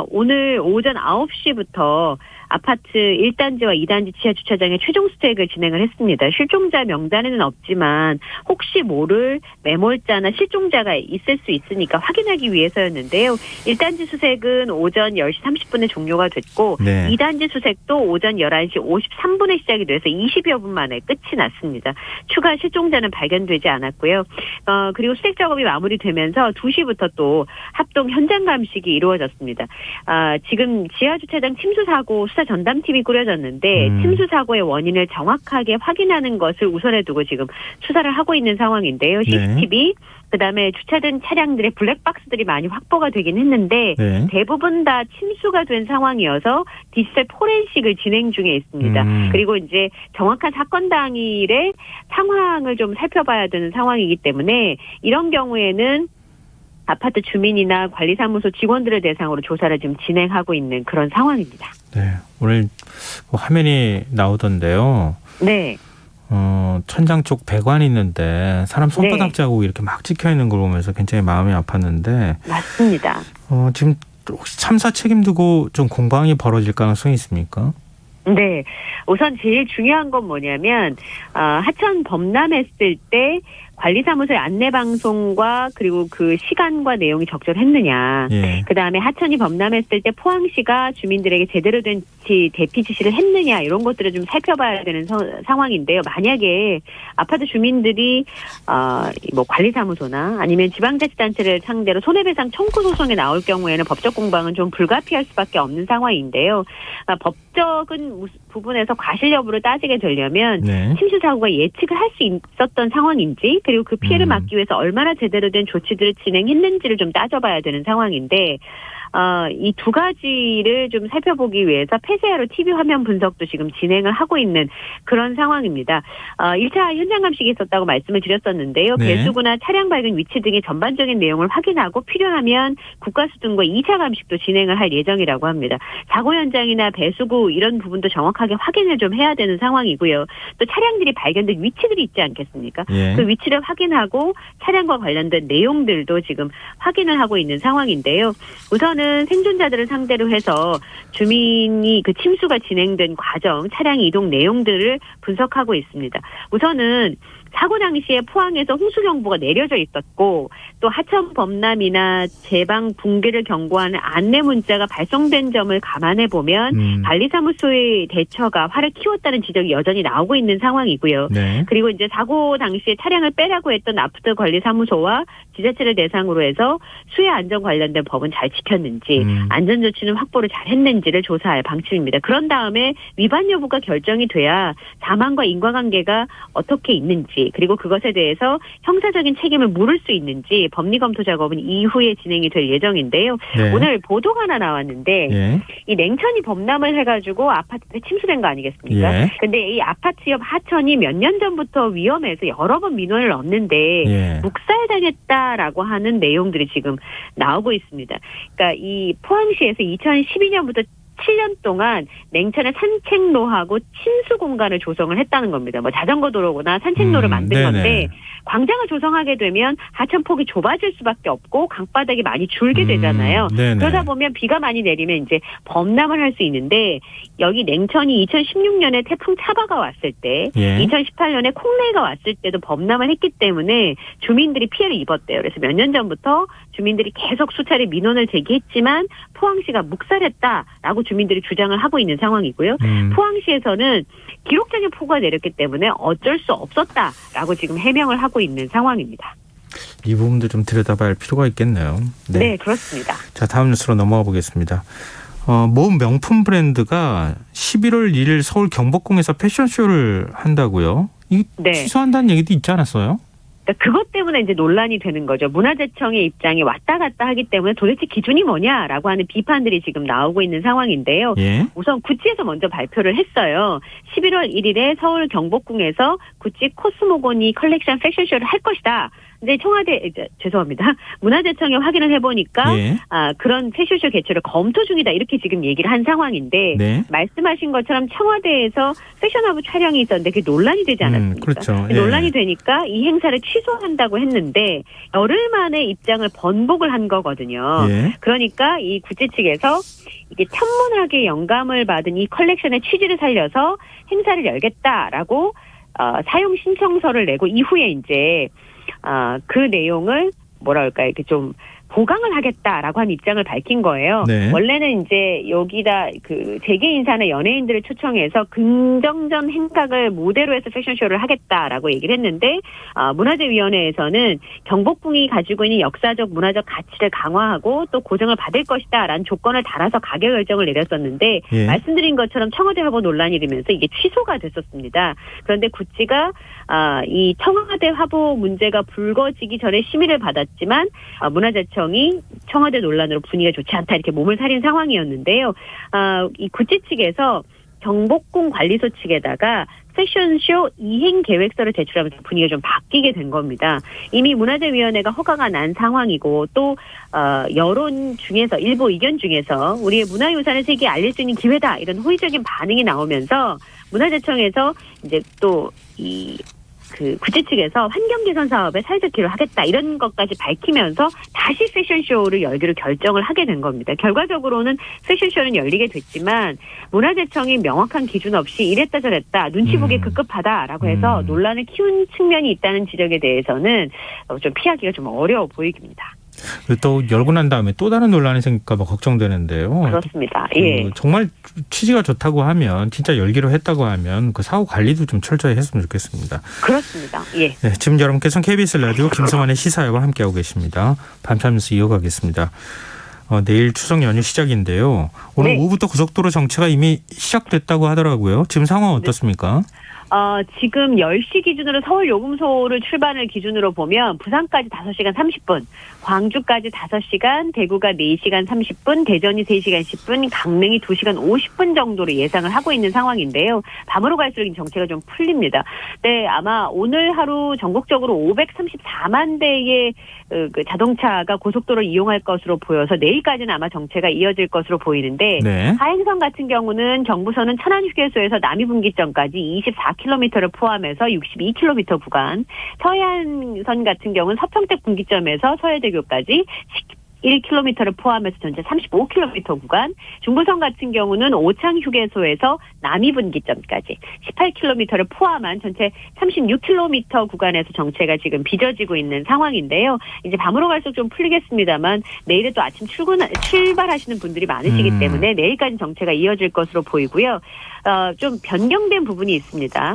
S12: 오늘 오전 9시부터 아파트 1단지와 2단지 지하 주차장에 최종 수색을 진행을 했습니다. 실종자 명단에는 없지만 혹시 모를 매몰자나 실종자가 있을 수 있으니까 확인하기 위해서였는데요. 1단지 수색은 오전 10시 30분에 종료가 됐고
S2: 네.
S12: 2단지 수색도 오전 11시 53분에 시작이 돼서 20여 분 만에 끝이 났습니다. 추가 실종자는 발견되지 않았고요. 그리고 수색 작업이 마무리되면서 2시부터 또 합동 현장 감식이 이루어졌습니다. 지금 지하 주차장 침수 사고 수사 전담팀이 꾸려졌는데 침수 사고의 원인을 정확하게 확인하는 것을 우선에 두고 지금 수사를 하고 있는 상황인데요. CCTV, 그다음에 주차된 차량들의 블랙박스들이 많이 확보가 되긴 했는데
S2: 네.
S12: 대부분 다 침수가 된 상황이어서 디지털 포렌식을 진행 중에 있습니다. 그리고 이제 정확한 사건 당일의 상황을 좀 살펴봐야 되는 상황이기 때문에 이런 경우에는 아파트 주민이나 관리사무소 직원들을 대상으로 조사를 지금 진행하고 있는 그런 상황입니다.
S2: 네. 오늘 화면이 나오던데요.
S12: 네.
S2: 천장 쪽 배관이 있는데 사람 손바닥 자국이 이렇게 막 찍혀 있는 걸 보면서 굉장히 마음이 아팠는데.
S12: 맞습니다.
S2: 지금 혹시 참사 책임두고 좀 공방이 벌어질 가능성이 있습니까?
S12: 네. 우선 제일 중요한 건 뭐냐면 하천 범람했을 때 관리사무소의 안내방송과 그리고 그 시간과 내용이 적절했느냐.
S2: 예.
S12: 그다음에 하천이 범람했을 때 포항시가 주민들에게 제대로 된 대피 지시를 했느냐 이런 것들을 좀 살펴봐야 되는 상황인데요. 만약에 아파트 주민들이 뭐 관리사무소나 아니면 지방자치단체를 상대로 손해배상 청구 소송에 나올 경우에는 법적 공방은 좀 불가피할 수밖에 없는 상황인데요. 법적인 부분에서 과실 여부를 따지게 되려면
S2: 네.
S12: 침수 사고가 예측을 할 수 있었던 상황인지 그리고 그 피해를 막기 위해서 얼마나 제대로 된 조치들을 진행했는지를 좀 따져봐야 되는 상황인데 이 두 가지를 좀 살펴보기 위해서 폐쇄하로 TV 화면 분석도 지금 진행을 하고 있는 그런 상황입니다. 1차 현장 감식이 있었다고 말씀을 드렸었는데요.
S2: 네.
S12: 배수구나 차량 발견 위치 등의 전반적인 내용을 확인하고 필요하면 국가수등과 2차 감식도 진행을 할 예정이라고 합니다. 사고 현장이나 배수구 이런 부분도 정확하게 확인을 좀 해야 되는 상황이고요. 또 차량들이 발견된 위치들이 있지 않겠습니까?
S2: 예.
S12: 그 위치를 확인하고 차량과 관련된 내용들도 지금 확인을 하고 있는 상황인데요. 우선은 생존자들을 상대로 해서 주민이 그 침수가 진행된 과정, 차량 이동 내용들을 분석하고 있습니다. 우선은 사고 당시에 포항에서 홍수경보가 내려져 있었고 또 하천 범람이나 제방 붕괴를 경고하는 안내 문자가 발송된 점을 감안해 보면 관리사무소의 대처가 화를 키웠다는 지적이 여전히 나오고 있는 상황이고요.
S2: 네.
S12: 그리고 이제 사고 당시에 차량을 빼라고 했던 아파트 관리사무소와 지자체를 대상으로 해서 수해 안전 관련된 법은 잘 지켰는지 안전조치는 확보를 잘 했는지를 조사할 방침입니다. 그런 다음에 위반 여부가 결정이 돼야 사망과 인과관계가 어떻게 있는지 그리고 그것에 대해서 형사적인 책임을 물을 수 있는지 법리검토 작업은 이후에 진행이 될 예정인데요.
S2: 네.
S12: 오늘 보도가 하나 나왔는데
S2: 예.
S12: 이 냉천이 범람을 해가지고 아파트에 침수된 거 아니겠습니까?
S2: 예.
S12: 근데 이 아파트 옆 하천이 몇 년 전부터 위험해서 여러 번 민원을 얻는데
S2: 예.
S12: 묵살당했다라고 하는 내용들이 지금 나오고 있습니다. 그러니까 이 포항시에서 2012년부터 7년 동안 냉천의 산책로하고 침수 공간을 조성을 했다는 겁니다. 뭐 자전거 도로나 산책로를 만든
S2: 네네.
S12: 건데 광장을 조성하게 되면 하천폭이 좁아질 수밖에 없고 강바닥이 많이 줄게 되잖아요.
S2: 네네.
S12: 그러다 보면 비가 많이 내리면 이제 범람을 할 수 있는데 여기 냉천이 2016년에 태풍 차바가 왔을 때
S2: 예.
S12: 2018년에 콩레이가 왔을 때도 범람을 했기 때문에 주민들이 피해를 입었대요. 그래서 몇 년 전부터 주민들이 계속 수차례 민원을 제기했지만 포항시가 묵살했다라고 주민들이 주장을 하고 있는 상황이고요. 포항시에서는 기록적인 폭우가 내렸기 때문에 어쩔 수 없었다라고 지금 해명을 하고 있는 상황입니다.
S2: 이 부분도 좀 들여다봐야 할 필요가 있겠네요.
S12: 네, 그렇습니다.
S2: 자, 다음 뉴스로 넘어가 보겠습니다. 모 명품 브랜드가 11월 1일 서울 경복궁에서 패션쇼를 한다고요? 이
S12: 네.
S2: 취소한다는 얘기도 있지 않았어요?
S12: 그러니까 그것 때문에 이제 논란이 되는 거죠. 문화재청의 입장이 왔다 갔다 하기 때문에 도대체 기준이 뭐냐라고 하는 비판들이 지금 나오고 있는 상황인데요.
S2: 예.
S12: 우선 구찌에서 먼저 발표를 했어요. 11월 1일에 서울 경복궁에서 구찌 코스모고니 컬렉션 패션쇼를 할 것이다. 근데 죄송합니다. 문화재청에 확인을 해보니까
S2: 예.
S12: 그런 패션쇼 개최를 검토 중이다 이렇게 지금 얘기를 한 상황인데
S2: 네.
S12: 말씀하신 것처럼 청와대에서 패션허브 촬영이 있었는데 그게 논란이 되지 않았습니까?
S2: 그렇죠. 예.
S12: 논란이 되니까 이 행사를 취소한다고 했는데 열흘 만에 입장을 번복을 한 거거든요.
S2: 예.
S12: 그러니까 이 구찌 측에서 이게 천문학의 영감을 받은 이 컬렉션의 취지를 살려서 행사를 열겠다라고 사용 신청서를 내고 이후에 이제 그 내용을 이렇게 좀 보강을 하겠다라고 한 입장을 밝힌 거예요.
S2: 네.
S12: 원래는 이제 여기다 그 재계 인사나 연예인들을 초청해서 긍정전 행각을 모델로 해서 패션쇼를 하겠다라고 얘기를 했는데 문화재위원회에서는 경복궁이 가지고 있는 역사적 문화적 가치를 강화하고 또 고정을 받을 것이다라는 조건을 달아서 가격 결정을 내렸었는데
S2: 예.
S12: 말씀드린 것처럼 청와대 화보 논란이 되면서 이게 취소가 됐었습니다. 그런데 구찌가 이 청와대 화보 문제가 불거지기 전에 심의를 받았지만 문화재청이 청와대 논란으로 분위기가 좋지 않다 이렇게 몸을 사린 상황이었는데요. 이 구찌 측에서 경복궁 관리소 측에다가 패션쇼 이행 계획서를 제출하면서 분위기가 좀 바뀌게 된 겁니다. 이미 문화재위원회가 허가가 난 상황이고 또 여론 중에서 일부 의견 중에서 우리의 문화유산을 세계에 알릴 수 있는 기회다 이런 호의적인 반응이 나오면서 문화재청에서 이제 또 그 구찌 측에서 환경 개선 사업에 사회적 기여를 하겠다 이런 것까지 밝히면서 다시 패션쇼를 열기로 결정을 하게 된 겁니다. 결과적으로는 패션쇼는 열리게 됐지만 문화재청이 명확한 기준 없이 이랬다 저랬다 눈치 보기 급급하다라고 해서 논란을 키운 측면이 있다는 지적에 대해서는 좀 피하기가 좀 어려워 보입니다.
S2: 또 열고 난 다음에 또 다른 논란이 생길까 봐 걱정되는데요.
S12: 그렇습니다. 예.
S2: 정말 취지가 좋다고 하면 진짜 열기로 했다고 하면 그 사후 관리도 좀 철저히 했으면 좋겠습니다.
S12: 그렇습니다. 예.
S2: 네, 지금 여러분께서는 KBS 라디오 김성환의 시사회와 함께하고 계십니다. 밤참 뉴스 이어가겠습니다. 내일 추석 연휴 시작인데요. 오늘
S12: 네.
S2: 오후부터 고속도로 정체가 이미 시작됐다고 하더라고요. 지금 상황 어떻습니까?
S12: 지금 10시 기준으로 서울 요금소를 출발을 기준으로 보면 부산까지 5시간 30분, 광주까지 5시간, 대구가 4시간 30분, 대전이 3시간 10분, 강릉이 2시간 50분 정도로 예상을 하고 있는 상황인데요. 밤으로 갈수록 정체가 좀 풀립니다. 네, 아마 오늘 하루 전국적으로 534만 대의 그 자동차가 고속도로를 이용할 것으로 보여서 내일까지는 아마 정체가 이어질 것으로 보이는데
S2: 네.
S12: 하행선 같은 경우는 경부선은 천안휴게소에서 남이분기점까지 24km를 포함해서 62km 구간, 서해안선 같은 경우는 서평택 분기점에서 서해대교까지 1km를 포함해서 전체 35km 구간, 중부선 같은 경우는 오창휴게소에서 남이분기점까지 18km를 포함한 전체 36km 구간에서 정체가 지금 빚어지고 있는 상황인데요. 이제 밤으로 갈수록 좀 풀리겠습니다만 내일에 또 아침 출발하시는 분들이 많으시기 때문에 내일까지 정체가 이어질 것으로 보이고요. 좀 변경된 부분이 있습니다.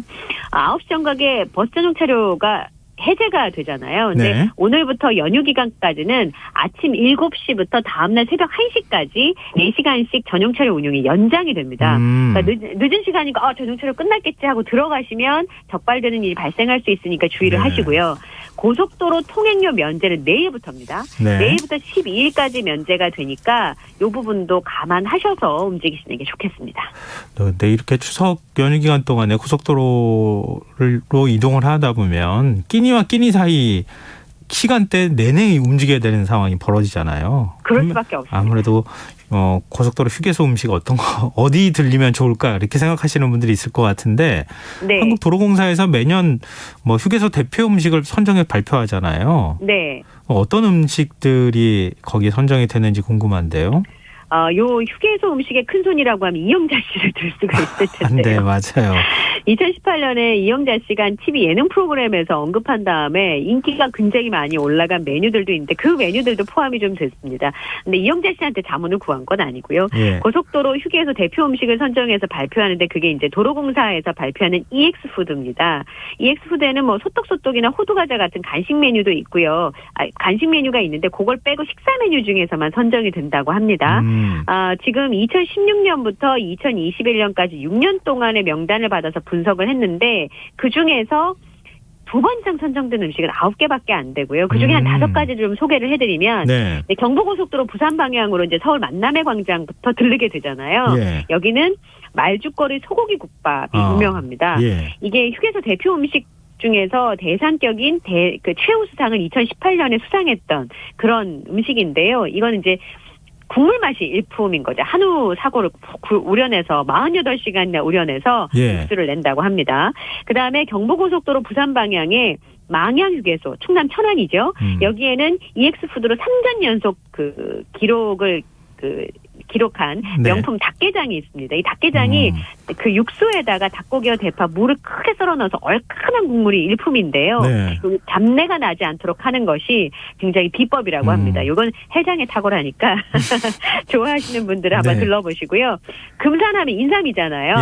S12: 9시 정각에 버스 전용 차로가 해제가 되잖아요. 근데
S2: 네.
S12: 오늘부터 연휴 기간까지는 아침 7시부터 다음날 새벽 1시까지 4시간씩 전용 차량 운용이 연장이 됩니다. 그러니까 늦은 시간이니까 전용 차량 끝났겠지 하고 들어가시면 적발되는 일이 발생할 수 있으니까 주의를
S2: 네.
S12: 하시고요. 고속도로 통행료 면제는 내일부터입니다.
S2: 네.
S12: 내일부터 12일까지 면제가 되니까 이 부분도 감안하셔서 움직이시는 게 좋겠습니다.
S2: 네, 이렇게 추석 연휴 기간 동안에 고속도로로 이동을 하다 보면 끼니와 끼니 사이 시간대 내내 움직여야 되는 상황이 벌어지잖아요.
S12: 그럴 수밖에 없습니다.
S2: 아무래도 고속도로 휴게소 음식 어디 들리면 좋을까 이렇게 생각하시는 분들이 있을 것 같은데
S12: 네.
S2: 한국도로공사에서 매년 휴게소 대표 음식을 선정해 발표하잖아요.
S12: 네.
S2: 어떤 음식들이 거기에 선정이 되는지 궁금한데요.
S12: 요 휴게소 음식의 큰손이라고 하면 이영자 씨를 들 수가 있을 텐데요.
S2: 네, 맞아요.
S12: 2018년에 이영자 씨가 한 TV 예능 프로그램에서 언급한 다음에 인기가 굉장히 많이 올라간 메뉴들도 있는데 그 메뉴들도 포함이 좀 됐습니다. 근데 이영자 씨한테 자문을 구한 건 아니고요.
S2: 예.
S12: 고속도로 휴게소 대표 음식을 선정해서 발표하는데 그게 이제 도로공사에서 발표하는 EX푸드입니다. EX푸드에는 소떡소떡이나 호두과자 같은 간식 메뉴도 있고요. 간식 메뉴가 있는데 그걸 빼고 식사 메뉴 중에서만 선정이 된다고 합니다. 지금 2016년부터 2021년까지 6년 동안의 명단을 받아서 분석을 했는데 그중에서 두 번 이상 선정된 음식은 9개밖에 안 되고요. 그중에 한 5가지를 좀 소개를 해드리면
S2: 네.
S12: 경부고속도로 부산 방향으로 이제 서울 만남의 광장부터 들르게 되잖아요.
S2: 예.
S12: 여기는 말죽거리 소고기 국밥이 유명합니다.
S2: 예.
S12: 이게 휴게소 대표 음식 중에서 대상격인 최우수상을 2018년에 수상했던 그런 음식인데요. 이건 이제 국물 맛이 일품인 거죠. 한우 사고를 우려내서 48시간이나 우려내서
S2: 예.
S12: 육수를 낸다고 합니다. 그다음에 경부고속도로 부산 방향에 망향휴게소, 충남 천안이죠. 여기에는 EX푸드로 3전 연속 기록을 기록한 명품 닭게장이 있습니다. 이 닭게장이 그 육수에다가 닭고기와 대파, 물을 크게 썰어 넣어서 얼큰한 국물이 일품인데요.
S2: 네.
S12: 잡내가 나지 않도록 하는 것이 굉장히 비법이라고 합니다. 이건 해장에 탁월하니까 좋아하시는 분들은 한번 들러보시고요. 금산하면 인삼이잖아요.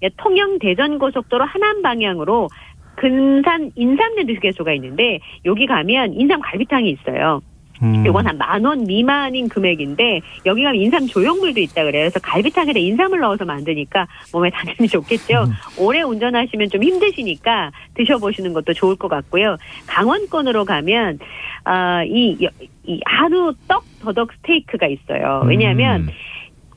S2: 예.
S12: 통영 대전고속도로 하남 방향으로 근산 인삼랜드 휴게소가 있는데 여기 가면 인삼 갈비탕이 있어요. 이건 한 10,000원 미만인 금액인데 여기 가면 인삼 조형물도 있다 그래요. 그래서 갈비탕에다 인삼을 넣어서 만드니까 몸에 당연히 좋겠죠. 오래 운전하시면 좀 힘드시니까 드셔보시는 것도 좋을 것 같고요. 강원권으로 가면 이 한우 떡 더덕 스테이크가 있어요. 왜냐하면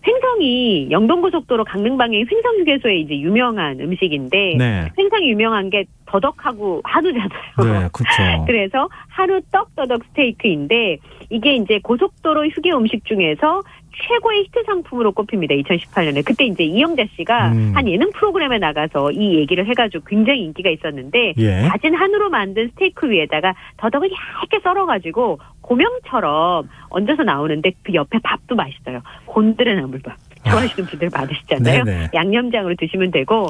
S12: 횡성이 영동고속도로 강릉 방향의 횡성휴게소에 이제 유명한 음식인데
S2: 네.
S12: 횡성이 유명한 게 더덕하고 한우잖아요.
S2: 네, 그렇죠.
S12: 그래서 한우 떡 더덕 스테이크인데 이게 이제 고속도로 휴게 음식 중에서 최고의 히트 상품으로 꼽힙니다. 2018년에. 그때 이제 이영자 씨가 한 예능 프로그램에 나가서 이 얘기를 해가지고 굉장히 인기가 있었는데
S2: 예.
S12: 다진 한우로 만든 스테이크 위에다가 더덕을 얇게 썰어가지고 고명처럼 얹어서 나오는데 그 옆에 밥도 맛있어요. 곤드레 나물밥. 좋아하시는 분들 많으시잖아요.
S2: 네네.
S12: 양념장으로 드시면 되고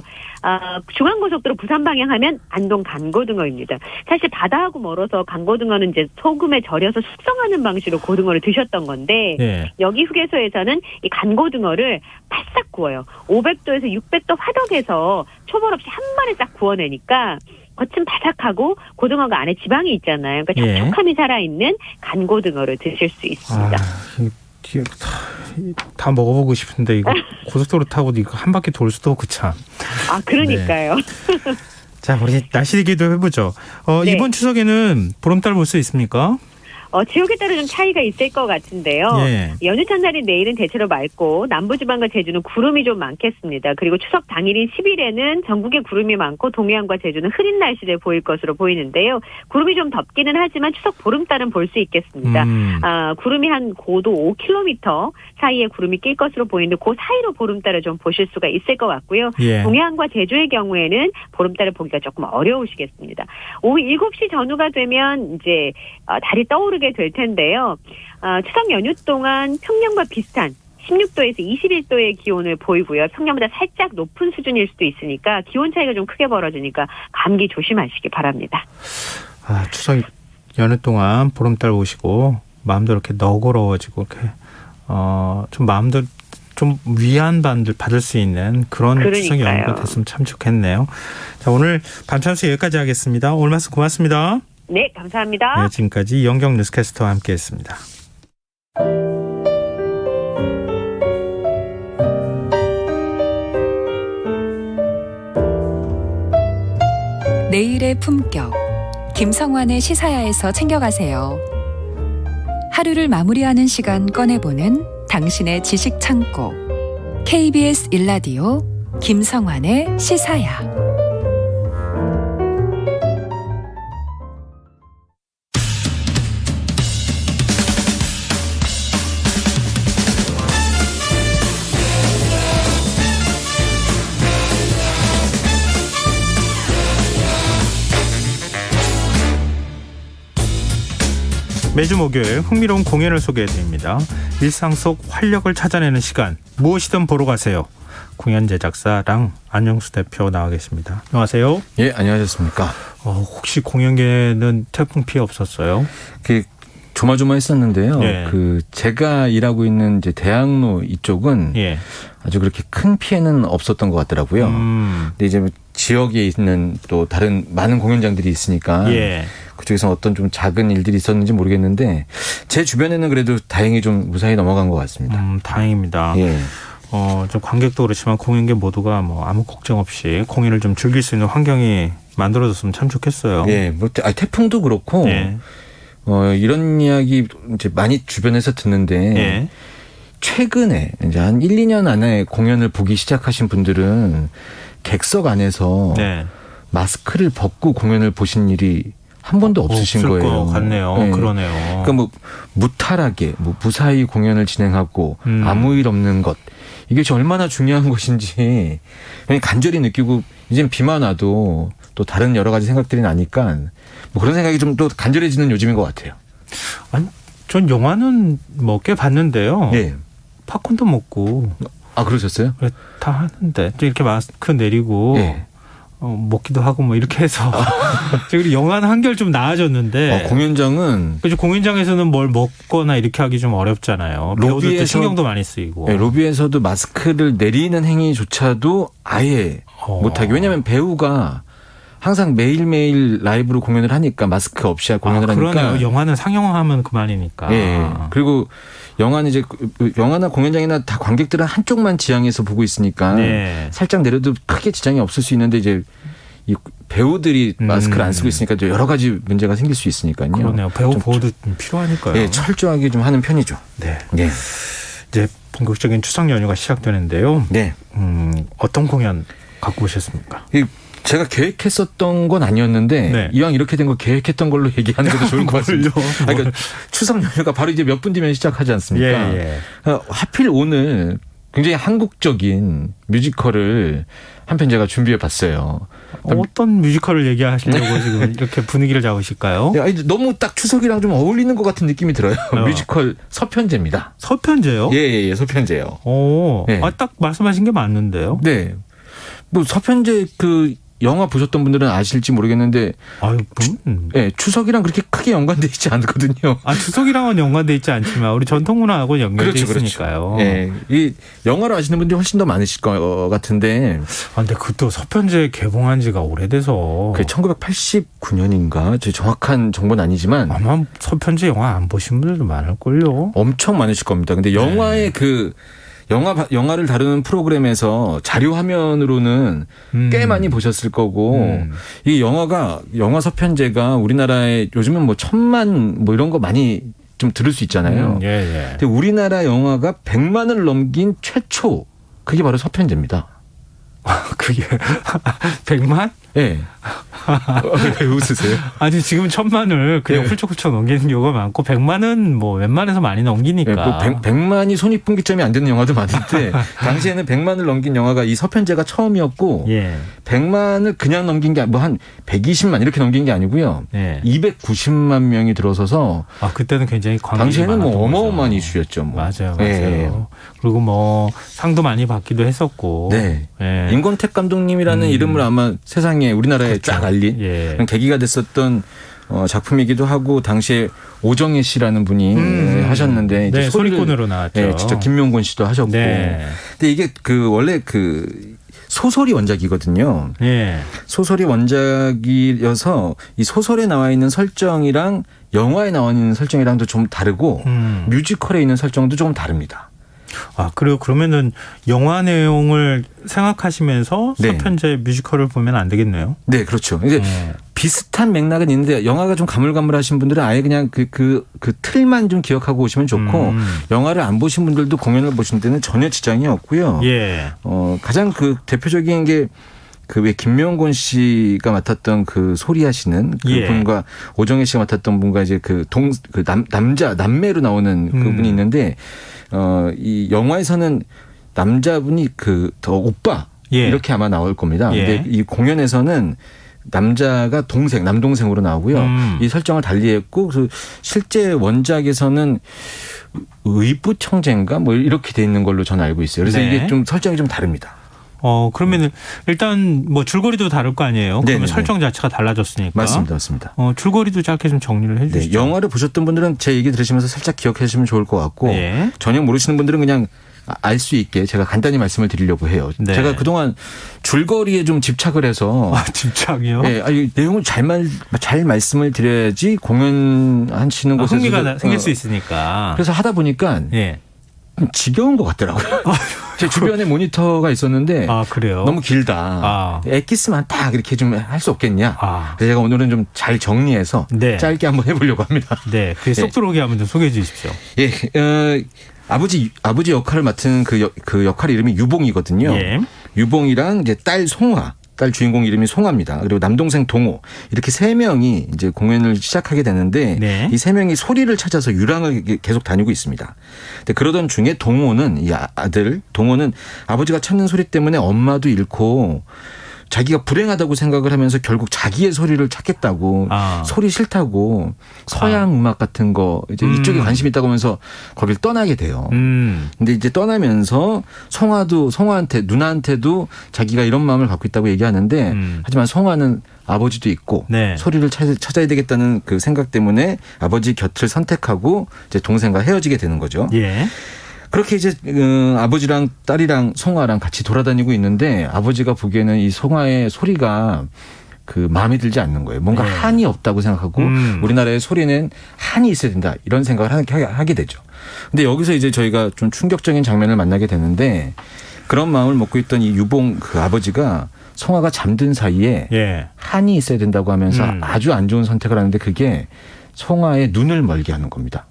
S12: 중앙고속도로 부산 방향 하면 안동 간고등어입니다. 사실 바다하고 멀어서 간고등어는 이제 소금에 절여서 숙성하는 방식으로 고등어를 드셨던 건데
S2: 예.
S12: 여기 휴게소에서는 이 간고등어를 바싹 구워요. 500도에서 600도 화덕에서 초벌 없이 한 번에 딱 구워내니까 겉은 바삭하고 고등어가 안에 지방이 있잖아요. 그러니까
S2: 예.
S12: 촉촉함이 살아있는 간고등어를 드실 수 있습니다.
S2: 다 먹어보고 싶은데 이거 고속도로 타고 이거 한 바퀴 돌 수도 없고 참.
S12: 아, 그러니까요.
S2: 자, 우리 날씨 얘기도 해보죠.
S12: 네.
S2: 이번 추석에는 보름달 볼 수 있습니까?
S12: 지역에 따라 좀 차이가 있을 것 같은데요.
S2: 예.
S12: 연휴 첫날인 내일은 대체로 맑고 남부지방과 제주는 구름이 좀 많겠습니다. 그리고 추석 당일인 10일에는 전국에 구름이 많고 동해안과 제주는 흐린 날씨를 보일 것으로 보이는데요. 구름이 좀 덮기는 하지만 추석 보름달은 볼 수 있겠습니다. 구름이 한 고도 5km 사이에 구름이 낄 것으로 보이는데 그 사이로 보름달을 좀 보실 수가 있을 것 같고요.
S2: 예.
S12: 동해안과 제주의 경우에는 보름달을 보기가 조금 어려우시겠습니다. 오후 7시 전후가 되면 이제 달이 떠오르게 될 텐데요. 추석 연휴 동안 평년과 비슷한 16도에서 21도의 기온을 보이고요. 평년보다 살짝 높은 수준일 수도 있으니까 기온 차이가 좀 크게 벌어지니까 감기 조심하시기 바랍니다.
S2: 추석 연휴 동안 보름달 보시고 마음도 이렇게 너그러워지고 이렇게 좀 마음도 좀 위안 받을 수 있는 그런 추석 연휴가 됐으면 참 좋겠네요. 자, 오늘 밤참수 여기까지 하겠습니다. 오늘 말씀 고맙습니다.
S12: 네, 감사합니다.
S2: 네, 지금까지 이영경 뉴스캐스터와 함께했습니다.
S13: 내일의 품격 김성환의 시사야에서 챙겨가세요. 하루를 마무리하는 시간 꺼내보는 당신의 지식 창고 KBS 1라디오 김성환의 시사야.
S2: 매주 목요일 흥미로운 공연을 소개해드립니다. 일상 속 활력을 찾아내는 시간, 무엇이든 보러 가세요. 공연 제작사 안영수 대표 나와 계십니다. 안녕하세요.
S14: 예, 안녕하셨습니까?
S2: 혹시 공연계는 태풍 피해 없었어요?
S14: 조마조마했었는데요.
S2: 예.
S14: 제가 일하고 있는 이제 대학로 이쪽은
S2: 예.
S14: 아주 그렇게 큰 피해는 없었던 것 같더라고요. 근데 이제 지역에 있는 또 다른 많은 공연장들이 있으니까
S2: 예.
S14: 그쪽에서 어떤 좀 작은 일들이 있었는지 모르겠는데 제 주변에는 그래도 다행히 좀 무사히 넘어간 것 같습니다.
S2: 다행입니다.
S14: 예.
S2: 좀 관객도 그렇지만 공연계 모두가 아무 걱정 없이 공연을 좀 즐길 수 있는 환경이 만들어졌으면 참 좋겠어요.
S14: 예, 태풍도 그렇고
S2: 예.
S14: 이런 이야기 이제 많이 주변에서 듣는데
S2: 예.
S14: 최근에 이제 한 1, 2년 안에 공연을 보기 시작하신 분들은 객석 안에서
S2: 네.
S14: 마스크를 벗고 공연을 보신 일이 한 번도 없으신
S2: 없을
S14: 거예요.
S2: 것 같네요.
S14: 네.
S2: 그러네요.
S14: 그러니까 무탈하게 무사히 공연을 진행하고 아무 일 없는 것. 이게 얼마나 중요한 것인지 간절히 느끼고 이제는 비만 와도 또 다른 여러 가지 생각들이 나니까 그런 생각이 좀 또 간절해지는 요즘인 것 같아요.
S2: 아니, 전 영화는 꽤 봤는데요.
S14: 네.
S2: 팝콘도 먹고.
S14: 그러셨어요?
S2: 다 하는데 이렇게 마스크 내리고
S14: 네.
S2: 먹기도 하고 이렇게 해서 그리고 영화는 한결 좀 나아졌는데
S14: 공연장은
S2: 그죠. 공연장에서는 뭘 먹거나 이렇게 하기 좀 어렵잖아요. 배우들도 신경도 많이 쓰이고.
S14: 네, 로비에서도 마스크를 내리는 행위조차도 아예 못하게. 왜냐하면 배우가 항상 매일매일 라이브로 공연을 하니까 마스크 없이 공연을 하니까.
S2: 그러네요. 영화는 상영하면 그만이니까.
S14: 예. 그리고 영화는 이제 영화나 공연장이나 다 관객들은 한쪽만 지향해서 보고 있으니까
S2: 네.
S14: 살짝 내려도 크게 지장이 없을 수 있는데 이제 이 배우들이 마스크를 안 쓰고 있으니까 여러 가지 문제가 생길 수 있으니까요.
S2: 그러네요. 배우 보호도 필요하니까요.
S14: 예, 철저하게 좀 하는 편이죠.
S2: 네.
S14: 예.
S2: 이제 본격적인 추석 연휴가 시작되는데요.
S14: 네.
S2: 어떤 공연 갖고 오셨습니까?
S14: 제가 계획했었던 건 아니었는데
S2: 네.
S14: 이왕 이렇게 된 거 계획했던 걸로 얘기하는 것도 좋을 것 같습니다. 그러니까 추석 연휴가 바로 이제 몇 분 뒤면 시작하지 않습니까?
S2: 예.
S14: 하필 오늘 굉장히 한국적인 뮤지컬을 한편 제가 준비해 봤어요.
S2: 어떤 뮤지컬을 얘기하시려고 지금 이렇게 분위기를 잡으실까요?
S14: 네, 아니, 너무 딱 추석이랑 좀 어울리는 것 같은 느낌이 들어요. 뮤지컬 서편제입니다.
S2: 서편제요?
S14: 예, 서편제요.
S2: 오,
S14: 네.
S2: 딱 말씀하신 게 맞는데요.
S14: 네. 뭐 서편제 그 영화 보셨던 분들은 아실지 모르겠는데, 네, 추석이랑 그렇게 크게 연관돼 있지 않거든요.
S2: 추석이랑은 연관돼 있지 않지만 우리 전통문화하고 연결돼 있으니까요.
S14: 네, 이 영화를 아시는 분들이 훨씬 더 많으실 것 같은데.
S2: 근데 그것도 서편제 개봉한 지가 오래돼서.
S14: 그 1989년인가? 저 정확한 정보는 아니지만
S2: 아마 서편제 영화 안 보신 분들도 많을걸요.
S14: 엄청 많으실 겁니다. 근데 영화의 영화를 다루는 프로그램에서 자료 화면으로는 꽤 많이 보셨을 거고, 이 영화 서편제가 우리나라에 요즘은 뭐 1000만 뭐 이런 거 많이 좀 들을 수 있잖아요. 근데 우리나라 영화가 100만을 넘긴 최초, 그게 바로 서편제입니다.
S2: 그게 100만?
S14: 네. 왜 웃으세요?
S2: 아니 지금 1000만을 그냥 훌쩍훌쩍 넘기는 경우가 많고 100만은 뭐 웬만해서 많이 넘기니까.
S14: 네, 뭐 100만이 손익분기점이 안 되는 영화도 많은데 당시에는 100만을 넘긴 영화가 이 서편제가 처음이었고 100만을 그냥 넘긴 게 뭐 한 120만 이렇게 넘긴 게 아니고요. 290만 명이 들어서서
S2: 그때는 굉장히
S14: 당시에는 뭐 어마어마한 이슈였죠. 뭐.
S2: 맞아요. 그리고 뭐 상도 많이 받기도 했었고.
S14: 임권택 감독님이라는 이름을 아마 세상에 우리나라에 쫙 알린 그런 계기가 됐었던 작품이기도 하고, 당시에 오정혜 씨라는 분이 하셨는데 이제
S2: 소리꾼으로 나왔죠.
S14: 직접 김명곤 씨도 하셨고. 근데 이게 원래 소설이 원작이거든요. 소설이 원작이어서 이 소설에 나와 있는 설정이랑 영화에 나와 있는 설정이랑도 좀 다르고 뮤지컬에 있는 설정도 조금 다릅니다.
S2: 그리고 그러면은 영화 내용을 생각하시면서 서편제 뮤지컬을 보면 안 되겠네요.
S14: 네, 그렇죠. 이제 비슷한 맥락은 있는데 영화가 좀 가물가물하신 분들은 아예 그냥 그 틀만 좀 기억하고 오시면 좋고, 영화를 안 보신 분들도 공연을 보신 데는 전혀 지장이 없고요. 가장 그 대표적인 게 왜 김명곤 씨가 맡았던 그 소리하시는 그 분과 오정혜 씨가 맡았던 분과 이제 남매로 나오는 그분이 있는데, 이 영화에서는 남자분이 더 오빠 이렇게 아마 나올 겁니다. 근데 이 공연에서는 남자가 남동생으로 나오고요. 이 설정을 달리했고, 실제 원작에서는 의붓 형제인가 뭐 이렇게 돼 있는 걸로 저는 알고 있어요. 그래서 이게 좀 설정이 좀 다릅니다.
S2: 그러면은 일단 뭐 줄거리도 다를 거 아니에요. 그러면 설정 자체가 달라졌으니까.
S14: 맞습니다.
S2: 줄거리도 짧게 좀 정리를 해 주시죠.
S14: 영화를 보셨던 분들은 제 얘기 들으시면서 살짝 기억해 주시면 좋을 것 같고, 전혀 모르시는 분들은 그냥 알 수 있게 제가 간단히 말씀을 드리려고 해요. 제가 그동안 줄거리에 좀 집착을 해서.
S2: 집착이요?
S14: 내용을 잘 말씀을 드려야지 공연하시는 곳에서
S2: 흥미가 생길 수 있으니까.
S14: 그래서 하다 보니까 지겨운 것 같더라고요. 제 주변에 모니터가 있었는데
S2: 그래요?
S14: 너무 길다. 엑기스만 딱 이렇게 좀 할 수 없겠냐. 그래서 제가 오늘은 좀 잘 정리해서 짧게 한번 해보려고 합니다.
S2: 그게 쏙 들어오게 한번 좀 소개해 주십시오.
S14: 아버지 역할을 맡은 그 역할 이름이 유봉이거든요. 유봉이랑 이제 딸 송화. 딸 주인공 이름이 송화입니다. 그리고 남동생 동호, 이렇게 세 명이 이제 공연을 시작하게 되는데 이 세 명이 소리를 찾아서 유랑을 계속 다니고 있습니다. 근데 그러던 중에 동호는 동호는 아버지가 찾는 소리 때문에 엄마도 잃고 자기가 불행하다고 생각을 하면서 결국 자기의 소리를 찾겠다고, 소리 싫다고 서양 음악 같은 거 이제 이쪽에 관심이 있다고 하면서 거길 떠나게 돼요. 근데 이제 떠나면서 누나한테도 자기가 이런 마음을 갖고 있다고 얘기하는데, 하지만 송아는 아버지도 있고 소리를 찾아야 되겠다는 그 생각 때문에 아버지 곁을 선택하고 이제 동생과 헤어지게 되는 거죠. 그렇게 이제 아버지랑 딸이랑 송아랑 같이 돌아다니고 있는데, 아버지가 보기에는 이 송아의 소리가 마음에 들지 않는 거예요. 뭔가 한이 없다고 생각하고 우리나라의 소리는 한이 있어야 된다, 이런 생각을 하게 되죠. 근데 여기서 이제 저희가 좀 충격적인 장면을 만나게 되는데, 그런 마음을 먹고 있던 이 유봉 아버지가 송아가 잠든 사이에 한이 있어야 된다고 하면서 아주 안 좋은 선택을 하는데, 그게 송아의 눈을 멀게 하는 겁니다.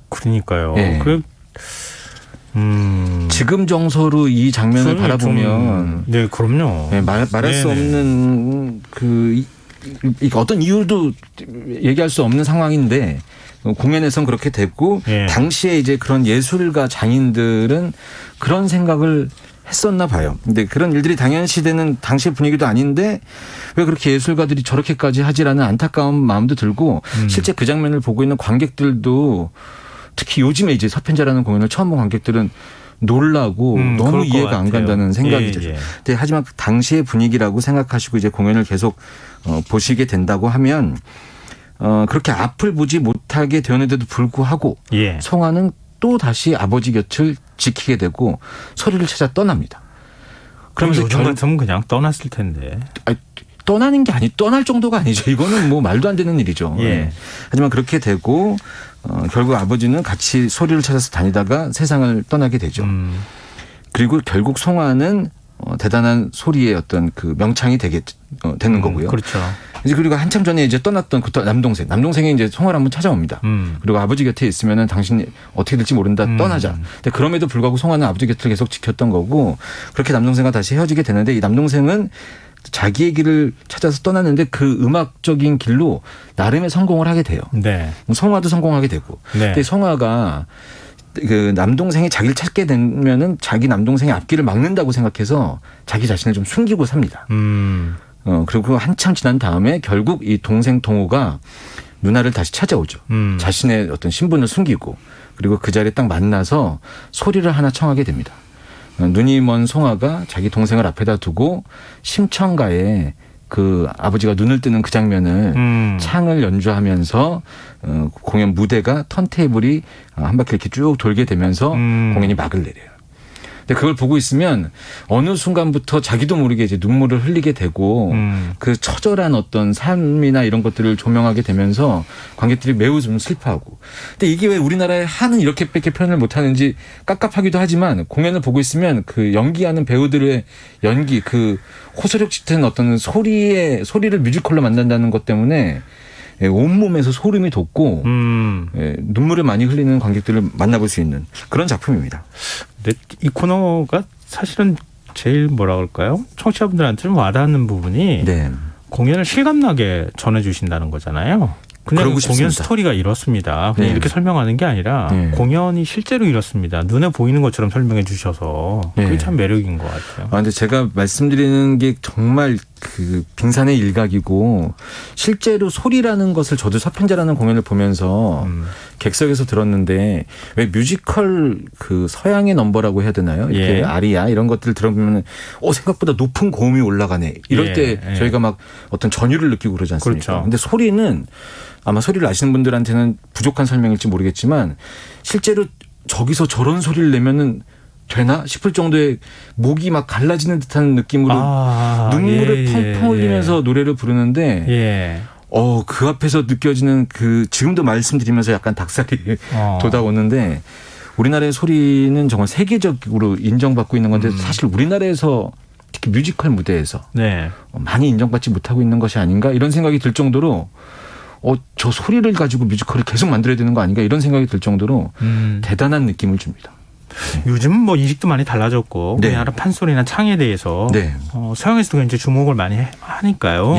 S2: 그러니까요.
S14: 지금 정서로 이 장면을 바라보면
S2: 네, 그럼요.
S14: 네, 말할 수 없는 어떤 이유도 얘기할 수 없는 상황인데 공연에선 그렇게 됐고 당시에 이제 그런 예술가 장인들은 그런 생각을 했었나 봐요. 근데 그런 일들이 당연시되는 당시의 분위기도 아닌데 왜 그렇게 예술가들이 저렇게까지 하지라는 안타까운 마음도 들고 실제 그 장면을 보고 있는 관객들도 특히 요즘에 이제 서편제라는 공연을 처음 본 관객들은 놀라고 너무 이해가 안 간다는 생각이 들어요. 근데 하지만 그 당시의 분위기라고 생각하시고 이제 공연을 계속 보시게 된다고 하면 그렇게 앞을 보지 못하게 되었는데도 불구하고 송아는 또 다시 아버지 곁을 지키게 되고 소리를 찾아 떠납니다.
S2: 그러면서 요즘 같으면 그냥 떠났을 텐데.
S14: 떠나는 게 떠날 정도가 아니죠. 이거는 뭐 말도 안 되는 일이죠. 하지만 그렇게 되고 결국 아버지는 같이 소리를 찾아서 다니다가 세상을 떠나게 되죠. 그리고 결국 송아는 대단한 소리의 어떤 그 명창이 되는 거고요.
S2: 그렇죠.
S14: 이제 그리고 한참 전에 이제 떠났던 그 남동생이 이제 송아를 한번 찾아옵니다. 그리고 아버지 곁에 있으면은 당신이 어떻게 될지 모른다 떠나자. 근데 그럼에도 불구하고 송아는 아버지 곁을 계속 지켰던 거고 그렇게 남동생과 다시 헤어지게 되는데 이 남동생은 자기의 길을 찾아서 떠났는데 그 음악적인 길로 나름의 성공을 하게 돼요.
S2: 네.
S14: 송아도 성공하게 되고. 근데 송아가 그 남동생이 자기를 찾게 되면은 자기 남동생의 앞길을 막는다고 생각해서 자기 자신을 좀 숨기고 삽니다. 그리고 한참 지난 다음에 결국 이 동생 동호가 누나를 다시 찾아오죠. 자신의 어떤 신분을 숨기고 그리고 그 자리에 딱 만나서 소리를 하나 청하게 됩니다. 눈이 먼 송아가 자기 동생을 앞에다 두고 심청가에 그 아버지가 눈을 뜨는 그 장면을 창을 연주하면서 공연 무대가 턴테이블이 한 바퀴 이렇게 쭉 돌게 되면서 공연이 막을 내려요. 근데 그걸 보고 있으면 어느 순간부터 자기도 모르게 이제 눈물을 흘리게 되고 그 처절한 어떤 삶이나 이런 것들을 조명하게 되면서 관객들이 매우 좀 슬퍼하고. 근데 이게 왜 우리나라에 한은 이렇게밖에 표현을 못하는지 깝깝하기도 하지만 공연을 보고 있으면 그 연기하는 배우들의 연기 그 호소력 짙은 어떤 소리를 뮤지컬로 만든다는 것 때문에 온몸에서 소름이 돋고 눈물을 많이 흘리는 관객들을 만나볼 수 있는 그런 작품입니다.
S2: 근데 이 코너가 사실은 제일 뭐라 그럴까요? 청취자분들한테 좀 와닿는 부분이 공연을 실감나게 전해주신다는 거잖아요. 그냥 공연
S14: 싶습니다.
S2: 스토리가 이렇습니다. 그냥 이렇게 설명하는 게 아니라 공연이 실제로 이렇습니다. 눈에 보이는 것처럼 설명해 주셔서 그게 참 매력인 것 같아요.
S14: 근데 제가 말씀드리는 게 정말 그 빙산의 일각이고 실제로 소리라는 것을 저도 서편제라는 공연을 보면서 객석에서 들었는데 왜 뮤지컬 그 서양의 넘버라고 해야 되나요? 이렇게 아리아 이런 것들 들어보면 생각보다 높은 고음이 올라가네. 이럴 때 저희가 막 어떤 전율을 느끼고 그러지 않습니까?
S2: 그렇죠.
S14: 근데 소리는 아마 소리를 아시는 분들한테는 부족한 설명일지 모르겠지만 실제로 저기서 저런 소리를 내면은 되나 싶을 정도의 목이 막 갈라지는 듯한 느낌으로 눈물을 펑펑 흘리면서 노래를 부르는데 그 앞에서 느껴지는 그 지금도 말씀드리면서 약간 닭살이 돋아오는데 우리나라의 소리는 정말 세계적으로 인정받고 있는 건데 사실 우리나라에서 특히 뮤지컬 무대에서 많이 인정받지 못하고 있는 것이 아닌가 이런 생각이 들 정도로 저 소리를 가지고 뮤지컬을 계속 만들어야 되는 거 아닌가 이런 생각이 들 정도로 대단한 느낌을 줍니다.
S2: 요즘은 뭐 인식도 많이 달라졌고 우리나라 판소리나 창에 대해서 서양에서도 굉장히 주목을 많이 하니까요.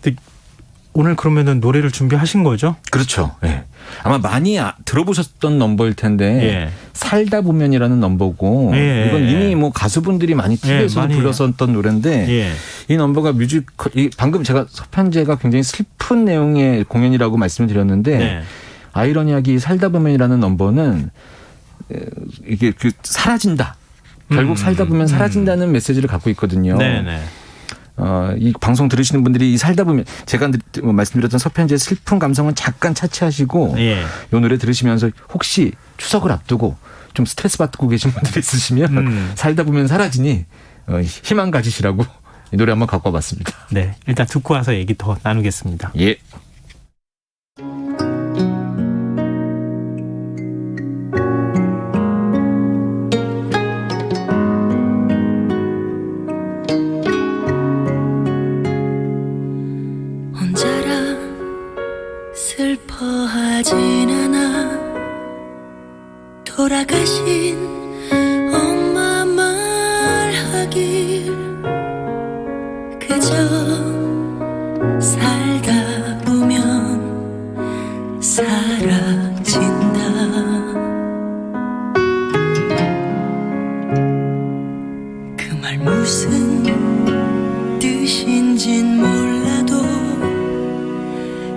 S2: 근데 오늘 그러면은 노래를 준비하신 거죠?
S14: 그렇죠. 아마 많이 들어보셨던 넘버일 텐데 살다 보면이라는 넘버고 이건 이미 뭐 가수분들이 많이 TV에서 불렀었던 노래인데 이 넘버가 뮤지컬 방금 제가 서편제가 굉장히 슬픈 내용의 공연이라고 말씀을 드렸는데 아이러니하게 살다 보면이라는 넘버는 이게 그 사라진다. 결국 살다 보면 사라진다는 메시지를 갖고 있거든요. 이 방송 들으시는 분들이 이 살다 보면 제가 말씀드렸던 서편제의 슬픈 감성은 잠깐 차치하시고 이 노래 들으시면서 혹시 추석을 앞두고 좀 스트레스 받고 계신 분들이 있으시면 살다 보면 사라지니 희망 가지시라고 이 노래 한번 갖고 와봤습니다.
S2: 네, 일단 듣고 와서 얘기 더 나누겠습니다.
S3: 슬퍼하진 않아 돌아가신 길 그저 살다 보면 사라진다. 그 말 무슨 뜻인진 몰라도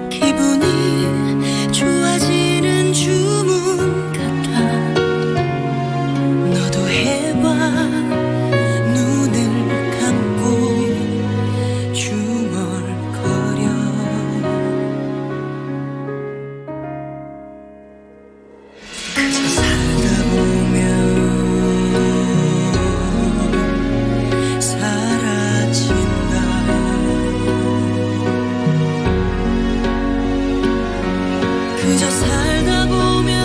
S3: 기분이 좋아지는 주문 같아. 너도 해봐. 눈을 감고 중얼거려. 그저 살다 보면 사라진다. 그저 살다 보면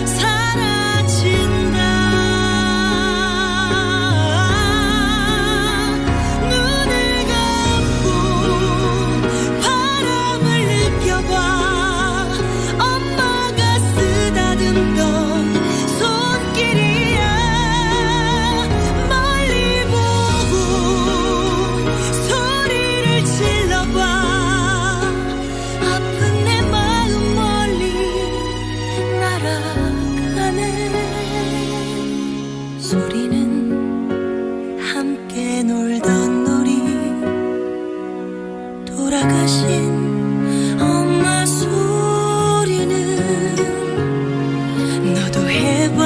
S3: 사라진다. 눈을 감고 바람을 느껴봐. 엄마가 쓰다듬던 손길이야. 멀리 보고 소리를 질러봐. 아픈 내 마음 멀리 날아가네. 소리는 함께 놀던 놀이. 돌아가신 엄마 소리는. 너도 해봐.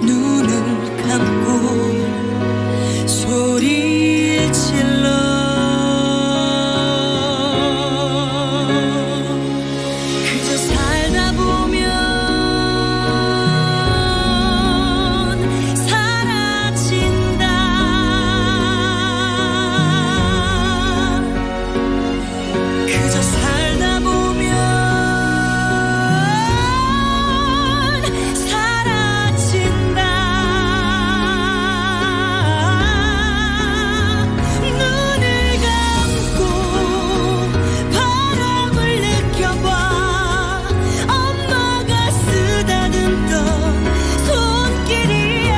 S3: 눈을 감고 소리를 질러. 그저 살다 보면 사라진다. 그저 살다 보면 사라진다. 눈을 감고 바람을 느껴봐. 엄마가 쓰다듬던 손길이야.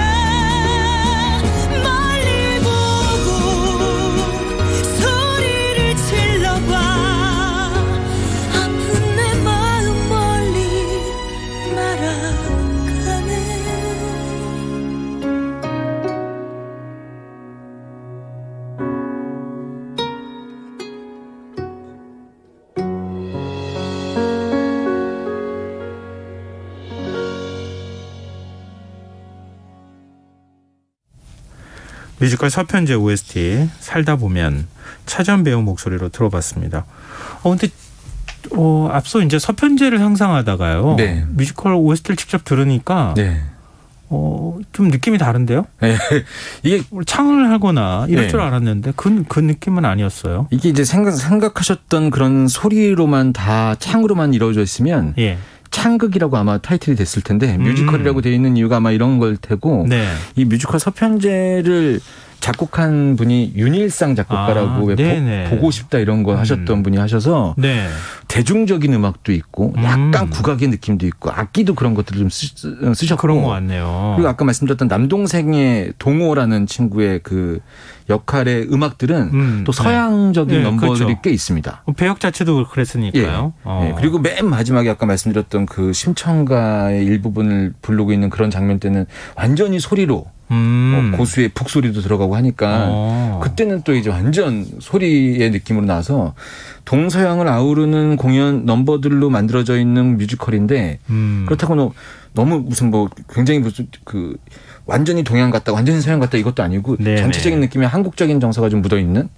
S3: 멀리 보고 소리를 질러봐. 아픈 내 마음 멀리 날아가네.
S2: 뮤지컬 서편제 OST 살다 보면 차전 배우 목소리로 들어봤습니다. 근데 앞서 이제 서편제를 상상하다가요.
S14: 네.
S2: 뮤지컬 OST를 직접 들으니까
S14: 네.
S2: 좀 느낌이 다른데요?
S14: 네. 이게
S2: 창을 하거나 이럴
S14: 네.
S2: 줄 알았는데 그 느낌은 아니었어요.
S14: 이게 이제 생각하셨던 그런 소리로만 다 창으로만 이루어져 있으면
S2: 예.
S14: 창극이라고 아마 타이틀이 됐을 텐데 뮤지컬이라고 되어 있는 이유가 아마 이런 걸 테고
S2: 네.
S14: 이 뮤지컬 서편제를 작곡한 분이 윤일상 작곡가라고 왜 보고 싶다 이런 거 하셨던 분이 하셔서
S2: 네.
S14: 대중적인 음악도 있고 약간 국악의 느낌도 있고 악기도 그런 것들을 좀 쓰셨고
S2: 그런 거 같네요.
S14: 그리고 아까 말씀드렸던 남동생의 동호라는 친구의 그 역할의 음악들은 또 서양적인
S2: 네.
S14: 넘버들이
S2: 그렇죠.
S14: 꽤 있습니다.
S2: 배역 자체도 그랬으니까요.
S14: 예, 그리고 맨 마지막에 아까 말씀드렸던 그 심청가의 일부분을 부르고 있는 그런 장면 때는 완전히 소리로 고수의 북소리도 들어가고 하니까 그때는 또 이제 완전 소리의 느낌으로 나서 동서양을 아우르는 공연 넘버들로 만들어져 있는 뮤지컬인데 그렇다고 너무 무슨 뭐 굉장히 무슨 그 완전히 동양 같다 완전히 서양 같다 이것도 아니고
S2: 네네.
S14: 전체적인 느낌의 한국적인 정서가 좀 묻어있는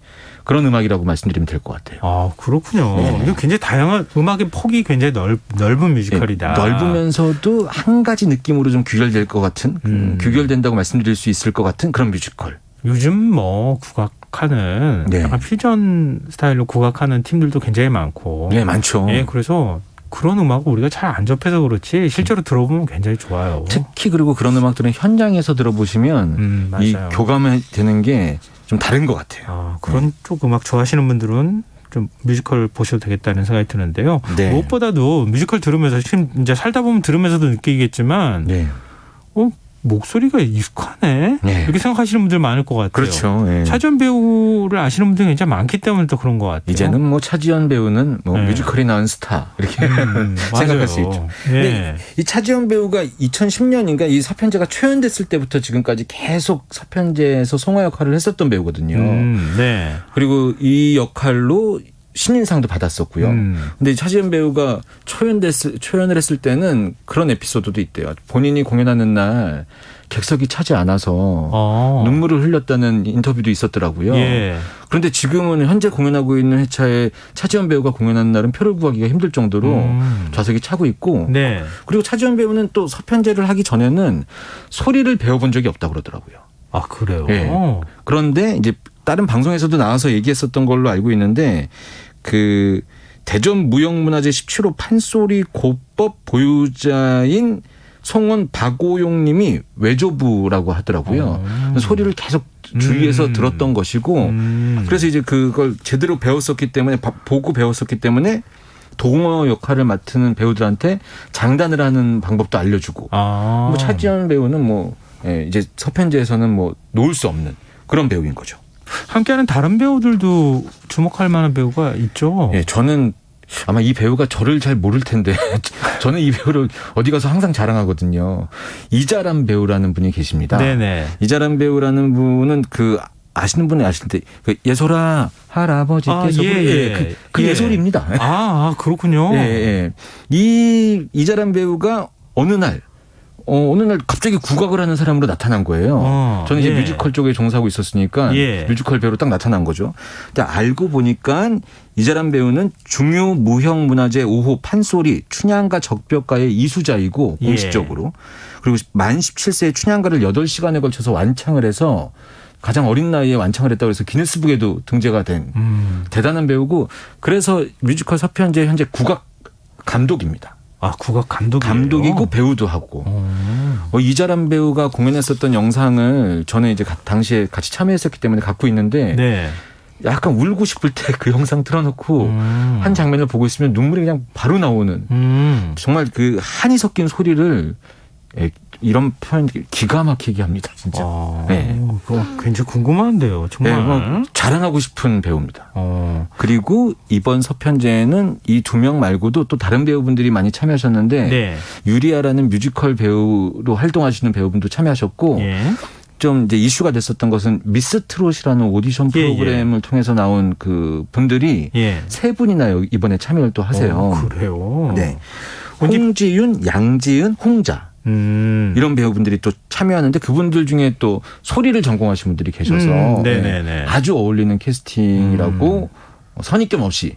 S14: 그런 음악이라고 말씀드리면 될 것 같아요.
S2: 아, 그렇군요.
S14: 네.
S2: 이거 굉장히 다양한 음악의 폭이 굉장히 넓은 뮤지컬이다.
S14: 네, 넓으면서도 한 가지 느낌으로 좀 규결될 것 같은 규결된다고 말씀드릴 수 있을 것 같은 그런 뮤지컬.
S2: 요즘 뭐 국악하는
S14: 네.
S2: 약간 퓨전 스타일로 국악하는 팀들도 굉장히 많고.
S14: 네, 많죠.
S2: 예, 그래서 그런 음악을 우리가 잘 안 접해서 그렇지 실제로 들어보면 굉장히 좋아요.
S14: 특히 그리고 그런 음악들은 현장에서 들어보시면 이
S2: 맞아요.
S14: 교감이 되는 게 좀 다른 것 같아요.
S2: 아, 그런 쪽 음악 좋아하시는 분들은 좀 뮤지컬 보셔도 되겠다는 생각이 드는데요.
S14: 네.
S2: 무엇보다도 뮤지컬 들으면서 지금 이제 살다 보면 들으면서도 느끼겠지만
S14: 네.
S2: 목소리가 익숙하네.
S14: 네.
S2: 이렇게 생각하시는 분들 많을 것 같아요.
S14: 그렇죠. 예.
S2: 차지연 배우를 아시는 분들이 굉장히 많기 때문에 또 그런 것 같아요.
S14: 이제는 뭐 차지연 배우는 뭐
S2: 네.
S14: 뮤지컬이 나온 스타 이렇게 생각할 수 있죠.
S2: 예.
S14: 근데 이 차지연 배우가 2010년인가 이 서편제가 초연됐을 때부터 지금까지 계속 서편제에서 송화 역할을 했었던 배우거든요.
S2: 네.
S14: 그리고 이 역할로 신인상도 받았었고요. 근데 차지연 배우가 초연을 했을 때는 그런 에피소드도 있대요. 본인이 공연하는 날 객석이 차지 않아서 눈물을 흘렸다는 인터뷰도 있었더라고요.
S2: 예.
S14: 그런데 지금은 현재 공연하고 있는 회차에 차지연 배우가 공연하는 날은 표를 구하기가 힘들 정도로 좌석이 차고 있고
S2: 네.
S14: 그리고 차지연 배우는 또 서편제를 하기 전에는 소리를 배워본 적이 없다고 그러더라고요.
S2: 아, 그래요?
S14: 네. 그런데 이제 다른 방송에서도 나와서 얘기했었던 걸로 알고 있는데 그 대전 무형문화재 17호 판소리 고법 보유자인 송원 박오용 님이 외조부라고 하더라고요. 소리를 계속 주위에서 들었던 것이고 그래서 이제 그걸 제대로 배웠었기 때문에 보고 배웠었기 때문에 동어 역할을 맡는 배우들한테 장단을 하는 방법도 알려주고 뭐 차지연 배우는 뭐 이제 서편제에서는 뭐 놓을 수 없는 그런 배우인 거죠.
S2: 함께하는 다른 배우들도 주목할 만한 배우가 있죠.
S14: 예, 저는 아마 이 배우가 저를 잘 모를 텐데 저는 이 배우를 어디 가서 항상 자랑하거든요. 이자람 배우라는 분이 계십니다.
S2: 네네.
S14: 이자람 배우라는 분은 그 아시는 분이 아실 때 그 예솔아 할아버지께서 그 예솔입니다.
S2: 그렇군요.
S14: 예. 이자람 배우가 어느 날 갑자기 국악을 하는 사람으로 나타난 거예요. 저는 이제 뮤지컬 쪽에 종사하고 있었으니까 뮤지컬 배우로 딱 나타난 거죠. 근데 알고 보니까 이자람 배우는 중요 무형문화재 5호 판소리 춘향가 적벽가의 이수자이고 공식적으로 그리고 만 17세의 춘향가를 8시간에 걸쳐서 완창을 해서 가장 어린 나이에 완창을 했다고 해서 기네스북에도 등재가 된 대단한 배우고 그래서 뮤지컬 서편제 현재 국악 감독입니다.
S2: 국악 감독이에요?
S14: 감독이고 배우도 하고. 이자람 배우가 공연했었던 영상을 저는 이제 당시에 같이 참여했었기 때문에 갖고 있는데 약간 울고 싶을 때 그 영상 틀어놓고 한 장면을 보고 있으면 눈물이 그냥 바로 나오는 정말 그 한이 섞인 소리를 이런 표현 기가 막히게 합니다. 진짜.
S2: 그거 굉장히 궁금한데요. 정말.
S14: 뭐 자랑하고 싶은 배우입니다. 그리고 이번 서편제에는 이 2명 말고도 또 다른 배우분들이 많이 참여하셨는데 유리아라는 뮤지컬 배우로 활동하시는 배우분도 참여하셨고 좀 이제 이슈가 됐었던 것은 미스 트롯이라는 오디션 프로그램을 통해서 나온 그 분들이 3분이나 이번에 참여를 또 하세요.
S2: 그래요?
S14: 네. 홍지윤, 양지은, 홍자. 이런 배우분들이 또 참여하는데 그분들 중에 또 소리를 전공하신 분들이 계셔서 아주 어울리는 캐스팅이라고 선입견 없이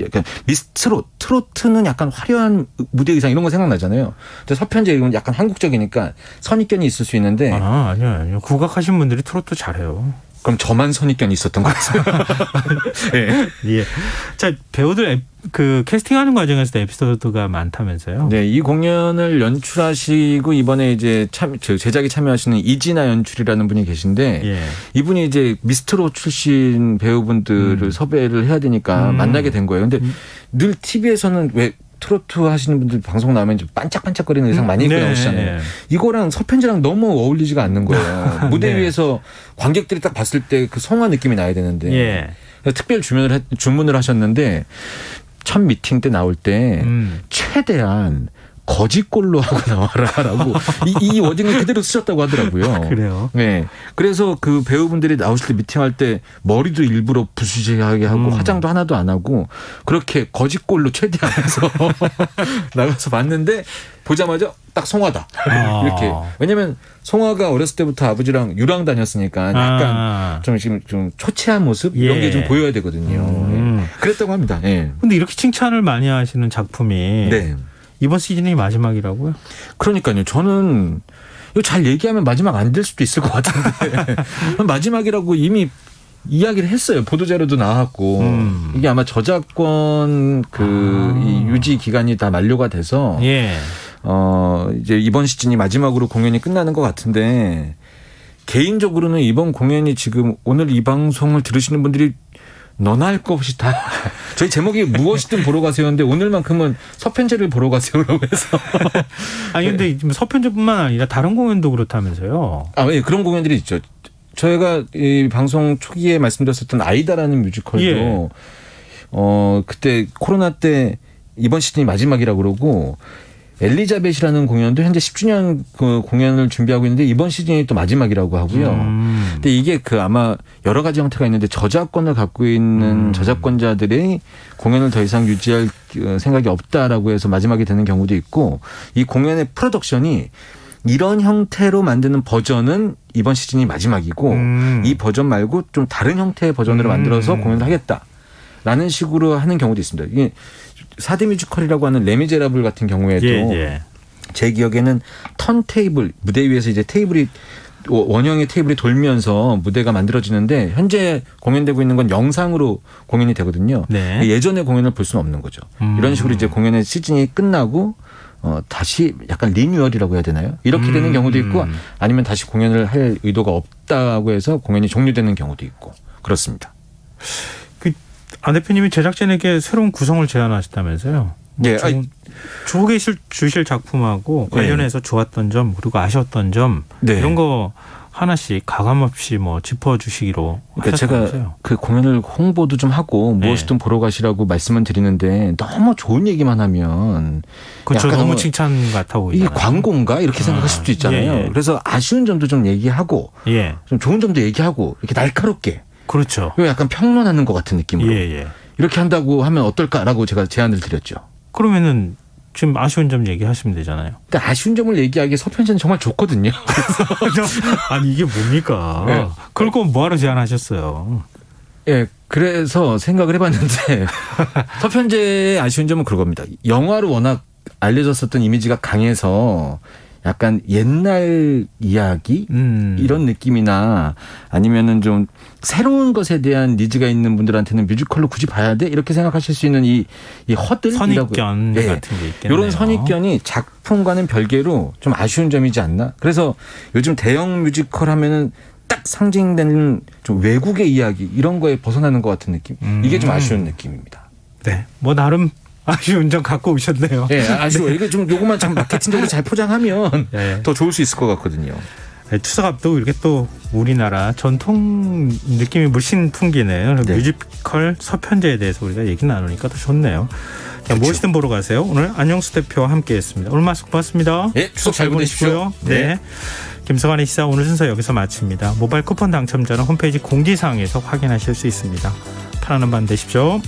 S14: 약간 미스트롯, 트로트는 약간 화려한 무대 의상 이런 거 생각나잖아요. 근데 서편제 이건 약간 한국적이니까 선입견이 있을 수 있는데
S2: 아니요. 국악하신 분들이 트로트 잘해요.
S14: 그럼 저만 선입견이 있었던 것 같아요.
S2: 자, 배우들 그 캐스팅하는 과정에서도 에피소드가 많다면서요?
S14: 네, 이 공연을 연출하시고 이번에 이제 제작에 참여하시는 이진아 연출이라는 분이 계신데 이분이 이제 미스트롯 출신 배우분들을 섭외를 해야 되니까 만나게 된 거예요. 근데 늘 TV에서는 왜 트로트 하시는 분들 방송 나오면 좀 반짝반짝거리는 의상 많이 입고 나오시잖아요. 이거랑 서편제랑 너무 어울리지가 않는 거예요. 무대 위에서 관객들이 딱 봤을 때 그 성화 느낌이 나야 되는데 특별 주문을 하셨는데 첫 미팅 때 나올 때 최대한 거짓골로 하고 나와라라고 이 워딩을 그대로 쓰셨다고 하더라고요.
S2: 그래요?
S14: 네. 그래서 그 배우분들이 나오실 때 미팅할 때 머리도 일부러 부수시하게 하고 화장도 하나도 안 하고 그렇게 거짓골로 최대한 해서 나가서 봤는데 보자마자 딱 송화다. 이렇게. 왜냐면 송화가 어렸을 때부터 아버지랑 유랑 다녔으니까 약간 좀 지금 좀 초췌한 모습 이런 게 좀 보여야 되거든요. 그랬다고 합니다.
S2: 근데 이렇게 칭찬을 많이 하시는 작품이 이번 시즌이 마지막이라고요?
S14: 그러니까요. 저는 이거 잘 얘기하면 마지막 안 될 수도 있을 것 같은데 마지막이라고 이미 이야기를 했어요. 보도자료도 나왔고 이게 아마 저작권 이 유지 기간이 다 만료가 돼서 이제 이번 시즌이 마지막으로 공연이 끝나는 것 같은데 개인적으로는 이번 공연이 지금 오늘 이 방송을 들으시는 분들이 너나 할 거 없이 다 저희 제목이 무엇이든 보러 가세요인데 오늘만큼은 서편제를 보러 가세요라고 해서
S2: 아니 근데 지금 서편제뿐만 아니라 다른 공연도 그렇다면서요?
S14: 아, 예, 그런 공연들이 있죠. 저희가 이 방송 초기에 말씀드렸었던 아이다라는 뮤지컬도
S2: 예.
S14: 그때 코로나 때 이번 시즌이 마지막이라고 그러고 엘리자벳이라는 공연도 현재 10주년 그 공연을 준비하고 있는데 이번 시즌이 또 마지막이라고 하고요. 근데 이게 그 아마 여러 가지 형태가 있는데 저작권을 갖고 있는 저작권자들이 공연을 더 이상 유지할 생각이 없다라고 해서 마지막이 되는 경우도 있고 이 공연의 프로덕션이 이런 형태로 만드는 버전은 이번 시즌이 마지막이고 이 버전 말고 좀 다른 형태의 버전으로 만들어서 공연을 하겠다라는 식으로 하는 경우도 있습니다. 이게 4D 뮤지컬이라고 하는 레미제라블 같은 경우에도 제 기억에는 턴테이블 무대 위에서 이제 테이블이 원형의 테이블이 돌면서 무대가 만들어지는데 현재 공연되고 있는 건 영상으로 공연이 되거든요.
S2: 네.
S14: 예전의 공연을 볼 수는 없는 거죠. 이런 식으로 이제 공연의 시즌이 끝나고 다시 약간 리뉴얼이라고 해야 되나요? 이렇게 되는 경우도 있고 아니면 다시 공연을 할 의도가 없다고 해서 공연이 종료되는 경우도 있고 그렇습니다.
S2: 안 대표님이 제작진에게 새로운 구성을 제안하셨다면서요?
S14: 네.
S2: 주옥에 주실 작품하고 관련해서 좋았던 점 그리고 아쉬웠던 점 이런 거 하나씩 가감없이 뭐 짚어주시기로
S14: 그러니까
S2: 하셨다면서요?
S14: 제가 그 공연을 홍보도 좀 하고 무엇이든 보러 가시라고 말씀은 드리는데 너무 좋은 얘기만 하면
S2: 그렇죠. 너무 칭찬 같아 보이죠.
S14: 이게 광고인가 이렇게 생각하실 수도 있잖아요. 그래서 아쉬운 점도 좀 얘기하고 좀 좋은 점도 얘기하고 이렇게 날카롭게
S2: 그렇죠.
S14: 약간 평론하는 것 같은 느낌으로 이렇게 한다고 하면 어떨까라고 제가 제안을 드렸죠.
S2: 그러면은 지금 아쉬운 점 얘기하시면 되잖아요.
S14: 근데 아쉬운 점을 얘기하기에 서편제는 정말 좋거든요.
S2: 아니 이게 뭡니까? 그럴 거면 뭐하러 제안하셨어요?
S14: 예, 그래서 생각을 해봤는데 서편제의 아쉬운 점은 그겁니다. 영화로 워낙 알려졌었던 이미지가 강해서 약간 옛날 이야기 이런 느낌이나 아니면은 좀 새로운 것에 대한 니즈가 있는 분들한테는 뮤지컬로 굳이 봐야 돼 이렇게 생각하실 수 있는 이 허들이라고
S2: 선입견 같은 게 있겠네요.
S14: 이런 선입견이 작품과는 별개로 좀 아쉬운 점이지 않나? 그래서 요즘 대형 뮤지컬 하면은 딱 상징되는 좀 외국의 이야기 이런 거에 벗어나는 것 같은 느낌. 이게 좀 아쉬운 느낌입니다.
S2: 네, 뭐 나름. 아쉬운 점 갖고 오셨네요.
S14: 네, 아쉬워요. 이게 좀 요것만 참 마케팅적으로 잘 포장하면 더 좋을 수 있을 것 같거든요.
S2: 네, 투석앞도 이렇게 또 우리나라 전통 느낌이 물씬 풍기는 뮤지컬 서편제에 대해서 우리가 얘기 나누니까 더 좋네요. 그렇죠. 무엇이든 보러 가세요. 오늘 안영수 대표와 함께했습니다. 오늘 말씀 고맙습니다.
S14: 네, 추석 잘 보내십시오.
S2: 네. 김성환의 시사 오늘 순서 여기서 마칩니다. 모바일 쿠폰 당첨자는 홈페이지 공지사항에서 확인하실 수 있습니다. 편안한 밤 되십시오.